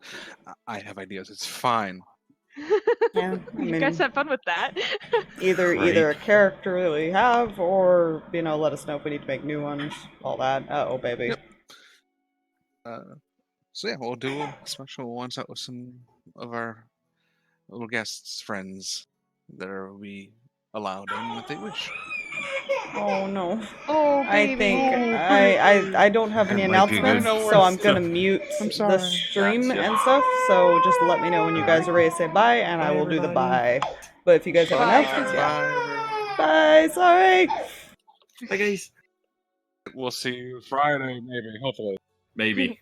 I have ideas. It's fine. Yeah, I You guys mean, have fun with that. either Right. a character that we have, or let us know if we need to make new ones. All that. Oh baby. Yep. So yeah, we'll do a special one shot with some of our little guests, friends that will be allowed in if they wish. Oh no. Oh, I baby. think Oh, I don't have any That might be announcements, good. so I'm gonna mute I'm the sorry. stream Gotcha. and stuff. So just let me know when you guys are ready to say bye, and I Bye, will do the everybody. bye. But if you guys have Bye. announcements, yeah. Bye. Bye. Sorry. Hi guys. We'll see you Friday, maybe, hopefully. Maybe.